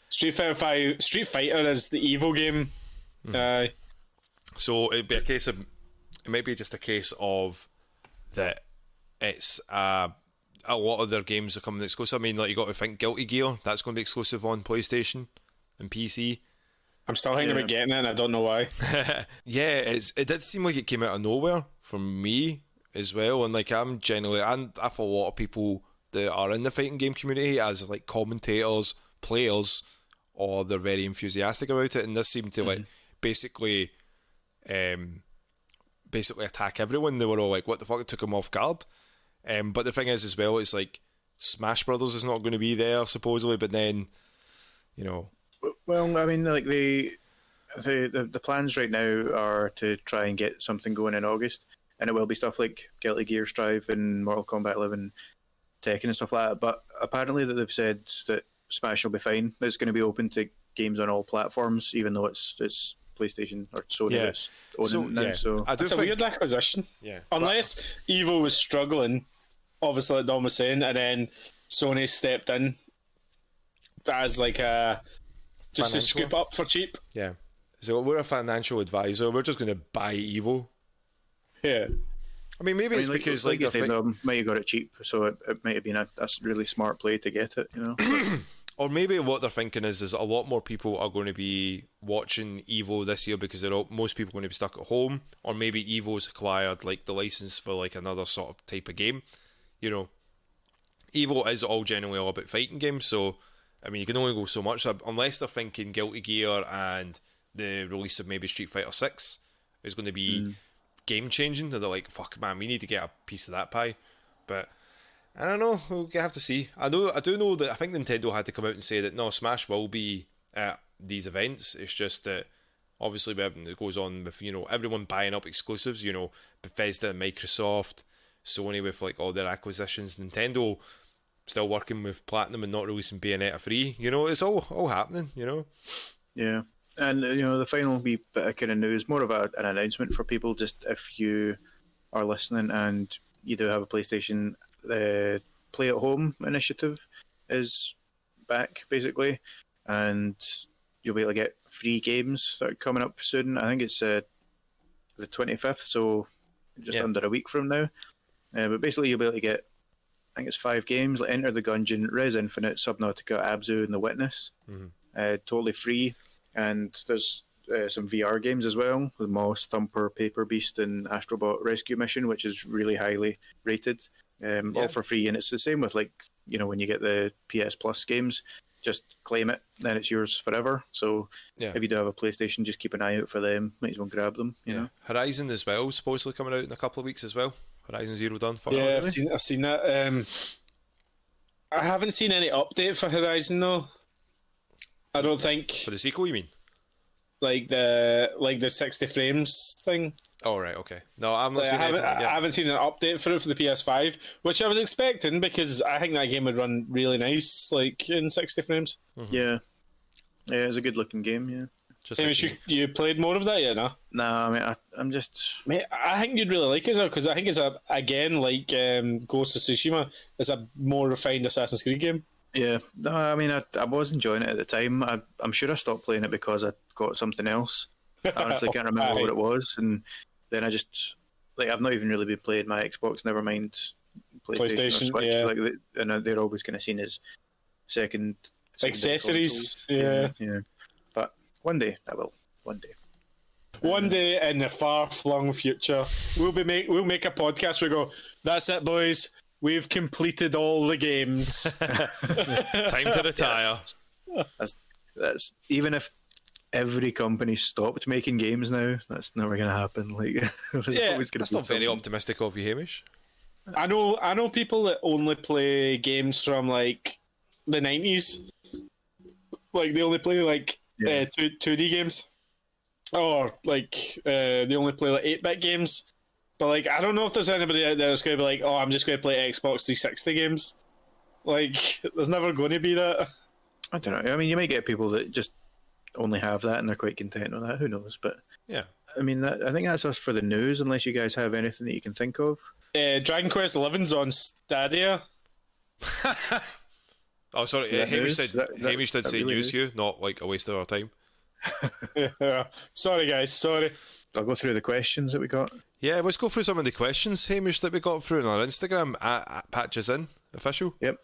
Speaker 3: Street Fighter is the Evo game.
Speaker 2: So it'd be a case of it might be just a case of that it's a lot of their games are coming exclusive. I mean, like you got to think Guilty Gear, that's going to be exclusive on PlayStation and PC.
Speaker 3: I'm still thinking about getting it, and I don't know why.
Speaker 2: Yeah, it did seem like it came out of nowhere for me as well, and like I'm generally, and I follow a lot of people that are in the fighting game community as like commentators, players, or they're very enthusiastic about it, and this seemed to like basically attack everyone. They were all like, what the fuck, it took them off guard. But the thing is as well, it's like Smash Brothers is not going to be there supposedly, but then
Speaker 1: well, I mean, like the plans right now are to try and get something going in August, and it will be stuff like Guilty Gear Strive and Mortal Kombat 11, Tekken and stuff like that. But apparently that they've said that Smash will be fine. It's going to be open to games on all platforms, even though it's PlayStation or Sony that's owning it now. So
Speaker 3: it's a weird acquisition.
Speaker 2: Yeah,
Speaker 3: unless Evo was struggling, obviously like Dom was saying, and then Sony stepped in as like a just to scoop up for cheap.
Speaker 2: Yeah, so we're a financial advisor. We're just going to buy Evo.
Speaker 3: Yeah,
Speaker 2: I mean maybe it's because like
Speaker 1: they might have got it cheap, so it might have been a really smart play to get it.
Speaker 2: Or maybe what they're thinking is a lot more people are going to be watching Evo this year because most people are going to be stuck at home, or maybe Evo's acquired like the license for like another sort of type of game. Evo is all generally all about fighting games, so I mean you can only go so much unless they're thinking Guilty Gear and the release of maybe Street Fighter 6 is going to be game changing. They're like, fuck man, we need to get a piece of that pie, but I don't know. We'll have to see. I do know that I think Nintendo had to come out and say that no, Smash will be at these events. It's just that obviously with everything that goes on with everyone buying up exclusives. Bethesda, Microsoft, Sony with like all their acquisitions. Nintendo still working with Platinum and not releasing Bayonetta 3. It's all happening.
Speaker 1: Yeah, and the final wee bit of kind of news, more of an announcement for people. Just if you are listening and you do have a PlayStation. The Play at Home initiative is back basically, and you'll be able to get free games that are coming up soon. I think it's the 25th, so just under a week from now. But basically, you'll be able to get, I think it's 5 games: like Enter the Gungeon, Res Infinite, Subnautica, Abzu, and The Witness. Totally free, and there's some VR games as well: with Moss, Thumper, Paper Beast, and Astrobot Rescue Mission, which is really highly rated. All for free, and it's the same with when you get the PS Plus games, just claim it, then it's yours forever. So if you do have a PlayStation, just keep an eye out for them. Might as well grab them. You know?
Speaker 2: Horizon as well, supposedly coming out in a couple of weeks as well. Horizon Zero Dawn.
Speaker 3: I've seen that. I haven't seen any update for Horizon though. I don't think
Speaker 2: for the sequel. You mean
Speaker 3: like the 60 frames thing?
Speaker 2: Oh, right, okay. No, I'm not seeing
Speaker 3: I
Speaker 2: anything yet.
Speaker 3: haven't seen an update for it for the PS5, which I was expecting because I think that game would run really nice, like in 60 frames.
Speaker 1: Yeah, it's a good looking game. Yeah.
Speaker 2: Just
Speaker 3: Hamish,
Speaker 2: like
Speaker 3: you played more of that yet, no?
Speaker 1: Nah, I mean, I'm just.
Speaker 3: Mate, I think you'd really like it because I think it's again like Ghost of Tsushima. It's a more refined Assassin's Creed game.
Speaker 1: Yeah, no, I mean, I was enjoying it at the time. I'm sure I stopped playing it because I got something else. I honestly can't remember what it was, and then I just I've not even really been playing my Xbox. Never mind PlayStation or Switch.
Speaker 3: yeah.
Speaker 1: And they're always kind of seen as second
Speaker 3: Accessories,
Speaker 1: yeah. But one day I will. One day.
Speaker 3: One day in the far-flung future, we'll make a podcast. We go, that's it, boys. We've completed all the games.
Speaker 2: time to retire.
Speaker 1: That's even if every company stopped making games now, that's never going to happen. Like, there's always going to
Speaker 2: That's
Speaker 1: be
Speaker 2: not very
Speaker 1: something.
Speaker 2: optimistic of you, Hamish.
Speaker 3: I know people that only play games from like the 90s. Like they only play like 2D games, or like they only play like 8-bit games. But like I don't know if there's anybody out there that's going to be like, oh, I'm just going to play Xbox 360 games. Like there's never going to be that.
Speaker 1: I don't know. I mean, you might get people that just only have that and they're quite content with that. Who knows? But
Speaker 2: Yeah.
Speaker 1: I mean, I think that's us for the news. Unless you guys have anything that you can think of.
Speaker 3: Dragon Quest XI's on Stadia.
Speaker 2: Oh, sorry.
Speaker 1: Is that
Speaker 2: Hamish
Speaker 1: news?
Speaker 2: said Hamish did
Speaker 1: that
Speaker 2: say
Speaker 1: really
Speaker 2: news,
Speaker 1: news?
Speaker 2: Hugh, not like a waste of our time.
Speaker 3: Yeah. Sorry, guys. Sorry.
Speaker 1: I'll go through the questions that we got.
Speaker 2: Yeah, let's go through some of the questions, Hamish, that we got through on our Instagram at Patches In Official.
Speaker 1: Yep.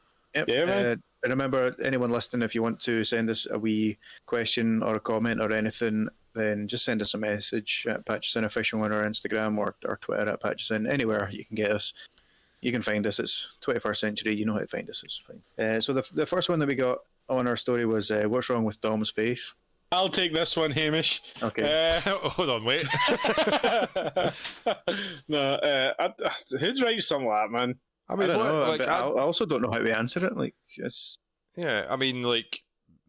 Speaker 3: Yeah, man.
Speaker 1: And remember, anyone listening, if you want to send us a wee question or a comment or anything, then just send us a message at Patches In Official on our Instagram or Twitter at Patches In. Anywhere you can get us. You can find us. It's 21st century. You know how to find us. It's fine. So the first one that we got on our story was what's wrong with Dom's face?
Speaker 3: I'll take this one, Hamish.
Speaker 1: Okay.
Speaker 2: Hold on, wait.
Speaker 3: No, who'd write something like that, man?
Speaker 2: I
Speaker 1: I
Speaker 2: mean,
Speaker 1: don't know.
Speaker 2: like,
Speaker 1: but I also don't know how to answer it. Like, it's
Speaker 2: yeah, I mean, like,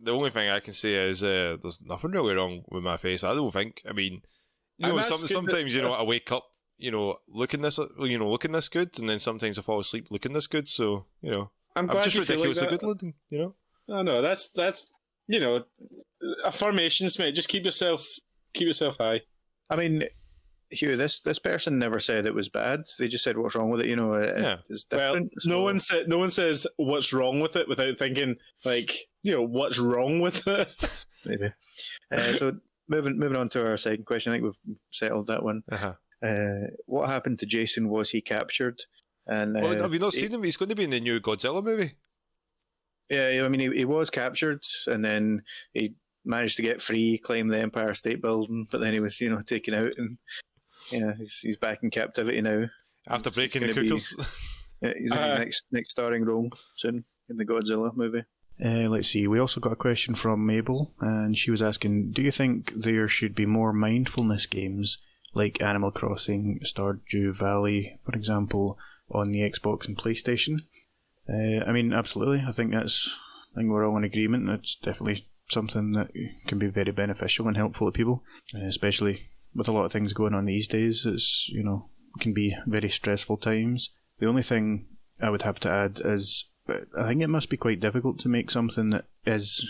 Speaker 2: the only thing I can say is there's nothing really wrong with my face. I don't think. I mean, you
Speaker 3: And
Speaker 2: know,
Speaker 3: that's good
Speaker 2: sometimes
Speaker 3: that-
Speaker 2: I wake up, looking this good, and then sometimes I fall asleep looking this good. So
Speaker 3: I'm
Speaker 2: I'm
Speaker 3: glad
Speaker 2: just
Speaker 3: you feel like
Speaker 2: ridiculously
Speaker 3: that.
Speaker 2: good looking.
Speaker 3: No, that's affirmations, mate. Just keep yourself high.
Speaker 1: I mean, Hugh, this person never said it was bad. They just said what's wrong with it.
Speaker 2: Yeah.
Speaker 1: It's
Speaker 3: Well,
Speaker 1: different.
Speaker 3: no one says what's wrong with it without thinking like what's wrong with it.
Speaker 1: Maybe. So moving on to our second question. I think we've settled that one.
Speaker 2: Uh-huh.
Speaker 1: What happened to Jason? Was he captured? And
Speaker 2: Well, have you not seen him? He's going to be in the new Godzilla movie.
Speaker 1: Yeah, I mean, he was captured, and then he managed to get free, climb the Empire State Building, but then he was, taken out, and he's back in captivity now.
Speaker 2: After breaking the
Speaker 1: gonna be-
Speaker 2: cookers.
Speaker 1: Yeah, he's in his next starring role soon in the Godzilla movie. Let's see. We also got a question from Mabel, and she was asking, do you think there should be more mindfulness games like Animal Crossing, Stardew Valley, for example, on the Xbox and PlayStation? I mean, absolutely. I think we're all in agreement. That's definitely something that can be very beneficial and helpful to people, especially with a lot of things going on these days. It's, can be very stressful times. The only thing I would have to add is I think it must be quite difficult to make something that is,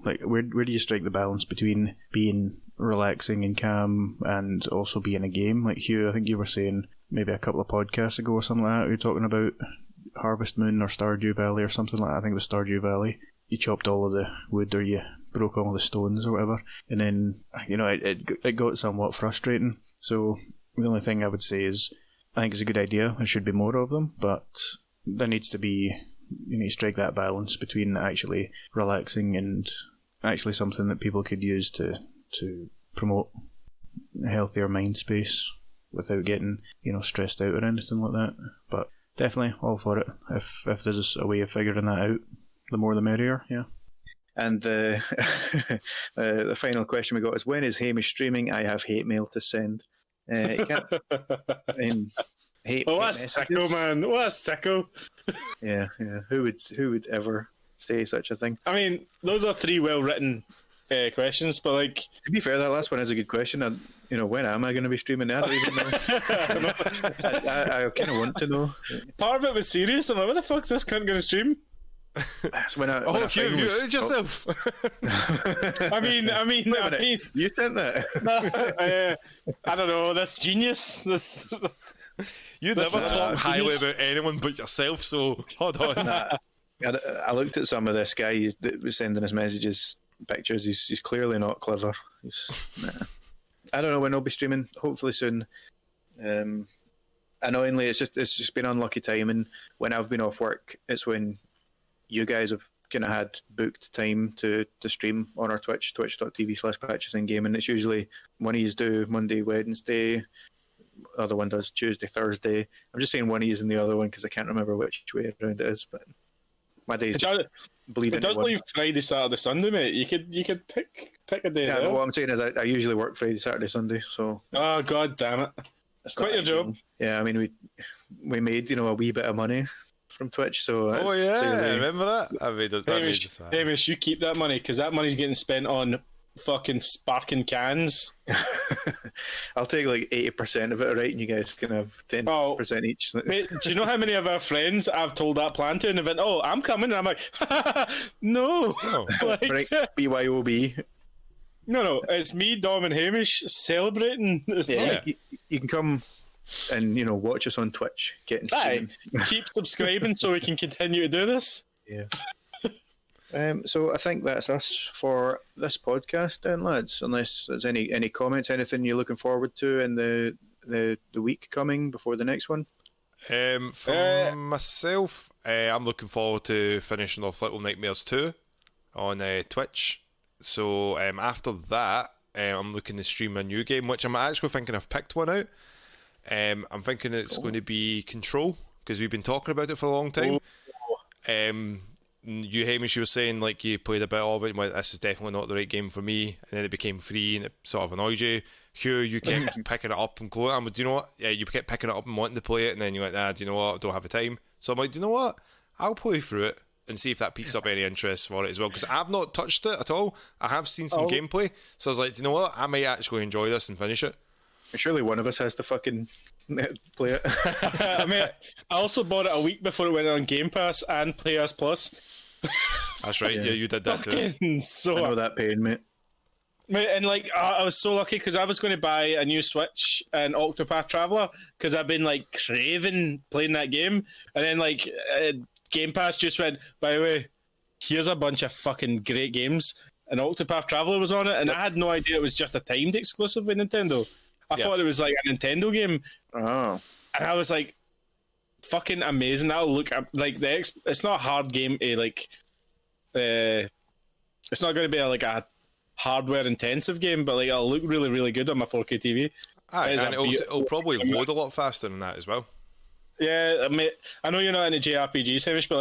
Speaker 1: like where do you strike the balance between being relaxing and calm and also being a game? Like Hugh, I think you were saying maybe a couple of podcasts ago or something like that, you were talking about Harvest Moon or Stardew Valley or something like that. I think it was Stardew Valley. You chopped all of the wood or you broke all the stones or whatever, and then it got somewhat frustrating. So the only thing I would say is I think it's a good idea. There should be more of them, but there needs to be, you need to strike that balance between actually relaxing and actually something that people could use to promote a healthier mind space without getting stressed out or anything like that. But definitely all for it. If there's a way of figuring that out, the more the merrier. Yeah. And the the final question we got is, when is Hamish streaming? I have hate mail to send. You can't. Hate
Speaker 3: that's
Speaker 1: messages.
Speaker 3: sicko, man. What a sicko.
Speaker 1: Yeah. Who would ever say such a thing?
Speaker 3: I mean, those are three well written questions, but like,
Speaker 1: To be fair, that last one is a good question. when am I going to be streaming? I don't even know. I kind of want to know.
Speaker 3: Part of it was serious. I'm like, what the fuck's this cunt going to stream?
Speaker 1: When I
Speaker 2: Hugh, you did yourself.
Speaker 3: I mean,
Speaker 1: you sent that.
Speaker 3: I don't know. That's genius.
Speaker 2: You never talk highly about anyone but yourself, so hold on.
Speaker 1: I looked at some of this guy that was sending us messages, pictures. He's clearly not clever. I don't know when I'll be streaming. Hopefully soon. Annoyingly, it's just been unlucky timing. When I've been off work, it's when you guys have kind of had booked time to stream on our Twitch, twitch.tv/patchesandgaming. It's usually one of you do Monday, Wednesday, the other one does Tuesday, Thursday. I'm just saying one of you in the other one because I can't remember which way around it is, but my days bleed
Speaker 3: It does
Speaker 1: into one.
Speaker 3: leave Friday, Saturday, Sunday, mate. You could pick a day.
Speaker 1: Yeah, but what I'm saying is I usually work Friday, Saturday, Sunday, so...
Speaker 3: Oh, god damn it. Quit your job.
Speaker 1: Yeah, I mean, we made, a wee bit of money from Twitch, so...
Speaker 2: Oh, yeah, remember that? I made it.
Speaker 3: Hamish, you keep that money, because that money's getting spent on fucking sparking cans.
Speaker 1: I'll take like 80% of it, right? And you guys can have 10% each.
Speaker 3: Mate, do you know how many of our friends I've told that plan to and they went, oh, I'm coming, and I'm like, no. Like,
Speaker 1: right, BYOB.
Speaker 3: No, it's me, Dom, and Hamish celebrating.
Speaker 1: You can come and watch us on Twitch, getting streaming.
Speaker 3: Keep subscribing so we can continue to do this.
Speaker 1: Yeah. So I think that's us for this podcast then, lads. Unless there's any comments, anything you're looking forward to in the week coming before the next one.
Speaker 2: For myself, I'm looking forward to finishing off Little Nightmares 2 on Twitch. So after that, I'm looking to stream a new game, which I'm actually thinking I've picked one out. I'm thinking it's going to be Control, because we've been talking about it for a long time. You, Hamish, you were saying like you played a bit of it, went, this is definitely not the right game for me, and then it became free and it sort of annoyed you. Hugh, you kept picking it up and going, do you know what? Yeah, you kept picking it up and wanting to play it, and then you went, do you know what? I don't have the time. So I'm like, do you know what? I'll play through it and see if that piques up any interest for it as well, because I've not touched it at all. I have seen some gameplay, so I was like, do you know what? I might actually enjoy this and finish it.
Speaker 1: Surely one of us has to fucking play it.
Speaker 3: I mean, I also bought it a week before it went on Game Pass and PS Plus.
Speaker 2: That's right. Yeah, you did that too.
Speaker 3: So
Speaker 1: I know that pain, mate.
Speaker 3: And like, I was so lucky because I was going to buy a new Switch and Octopath Traveler because I've been like craving playing that game, and then like Game Pass just went, by the way, here's a bunch of fucking great games, and Octopath Traveler was on it, and I had no idea it was just a timed exclusive with Nintendo. I thought it was like a Nintendo game.
Speaker 1: Oh.
Speaker 3: And I was like, fucking amazing. That'll look like it's not a hard game to like. It's not going to be like a hardware intensive game, but like it'll look really, really good on my 4K TV.
Speaker 2: And it'll probably load a lot faster than that as well.
Speaker 3: Yeah, I know you're not into JRPGs, Hamish, but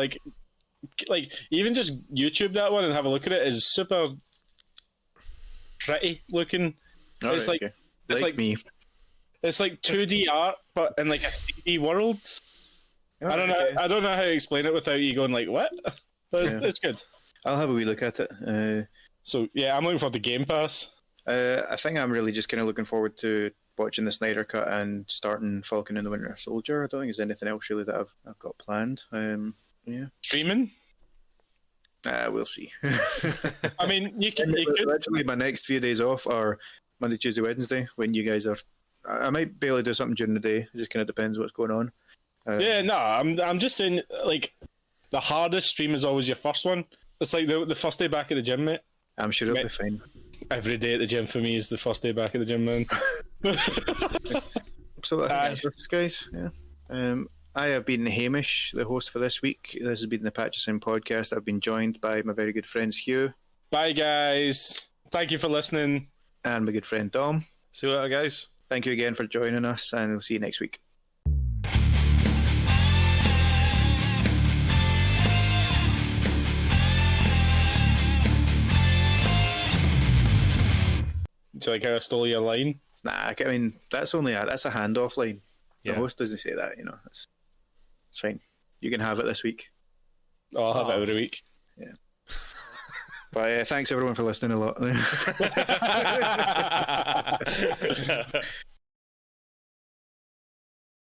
Speaker 3: like even just YouTube that one and have a look at it is super pretty looking.
Speaker 1: All
Speaker 3: it's
Speaker 1: right,
Speaker 3: like
Speaker 1: okay.
Speaker 3: it's like
Speaker 1: me.
Speaker 3: It's like 2D art, but in like a 3D world. I don't know.
Speaker 1: Okay.
Speaker 3: I don't know how to explain it without you going like, "What?" But it's good.
Speaker 1: I'll have a wee look at it.
Speaker 3: So yeah, I'm looking for the Game Pass.
Speaker 1: I think I'm really just kind of looking forward to watching the Snyder Cut and starting Falcon and the Winter Soldier. I don't think there's anything else really that I've got planned. Yeah,
Speaker 3: Streaming.
Speaker 1: We'll see.
Speaker 3: I mean, you could.
Speaker 1: Actually, my next few days off are Monday, Tuesday, Wednesday. When you guys are, I might be able to do something during the day. It just kind of depends what's going on.
Speaker 3: I'm just saying, like, the hardest stream is always your first one. It's like the first day back at the gym, mate.
Speaker 1: I'm sure it'll be fine.
Speaker 3: Every day at the gym for me is the first day back at the gym, man.
Speaker 1: So that's us, guys. Yeah. I have been Hamish, the host for this week. This has been the Patchison podcast. I've been joined by my very good friends Hugh.
Speaker 3: Bye, guys. Thank you for listening.
Speaker 1: And my good friend Dom.
Speaker 2: See you later, guys.
Speaker 1: Thank you again for joining us, and we'll see you next week.
Speaker 3: Do you like how I stole your line?
Speaker 1: Nah, I mean that's a handoff line. The
Speaker 2: Yeah.
Speaker 1: host doesn't say that, It's fine. You can have it this week.
Speaker 3: Oh, I'll have it every week.
Speaker 1: Yeah. But thanks everyone for listening a lot.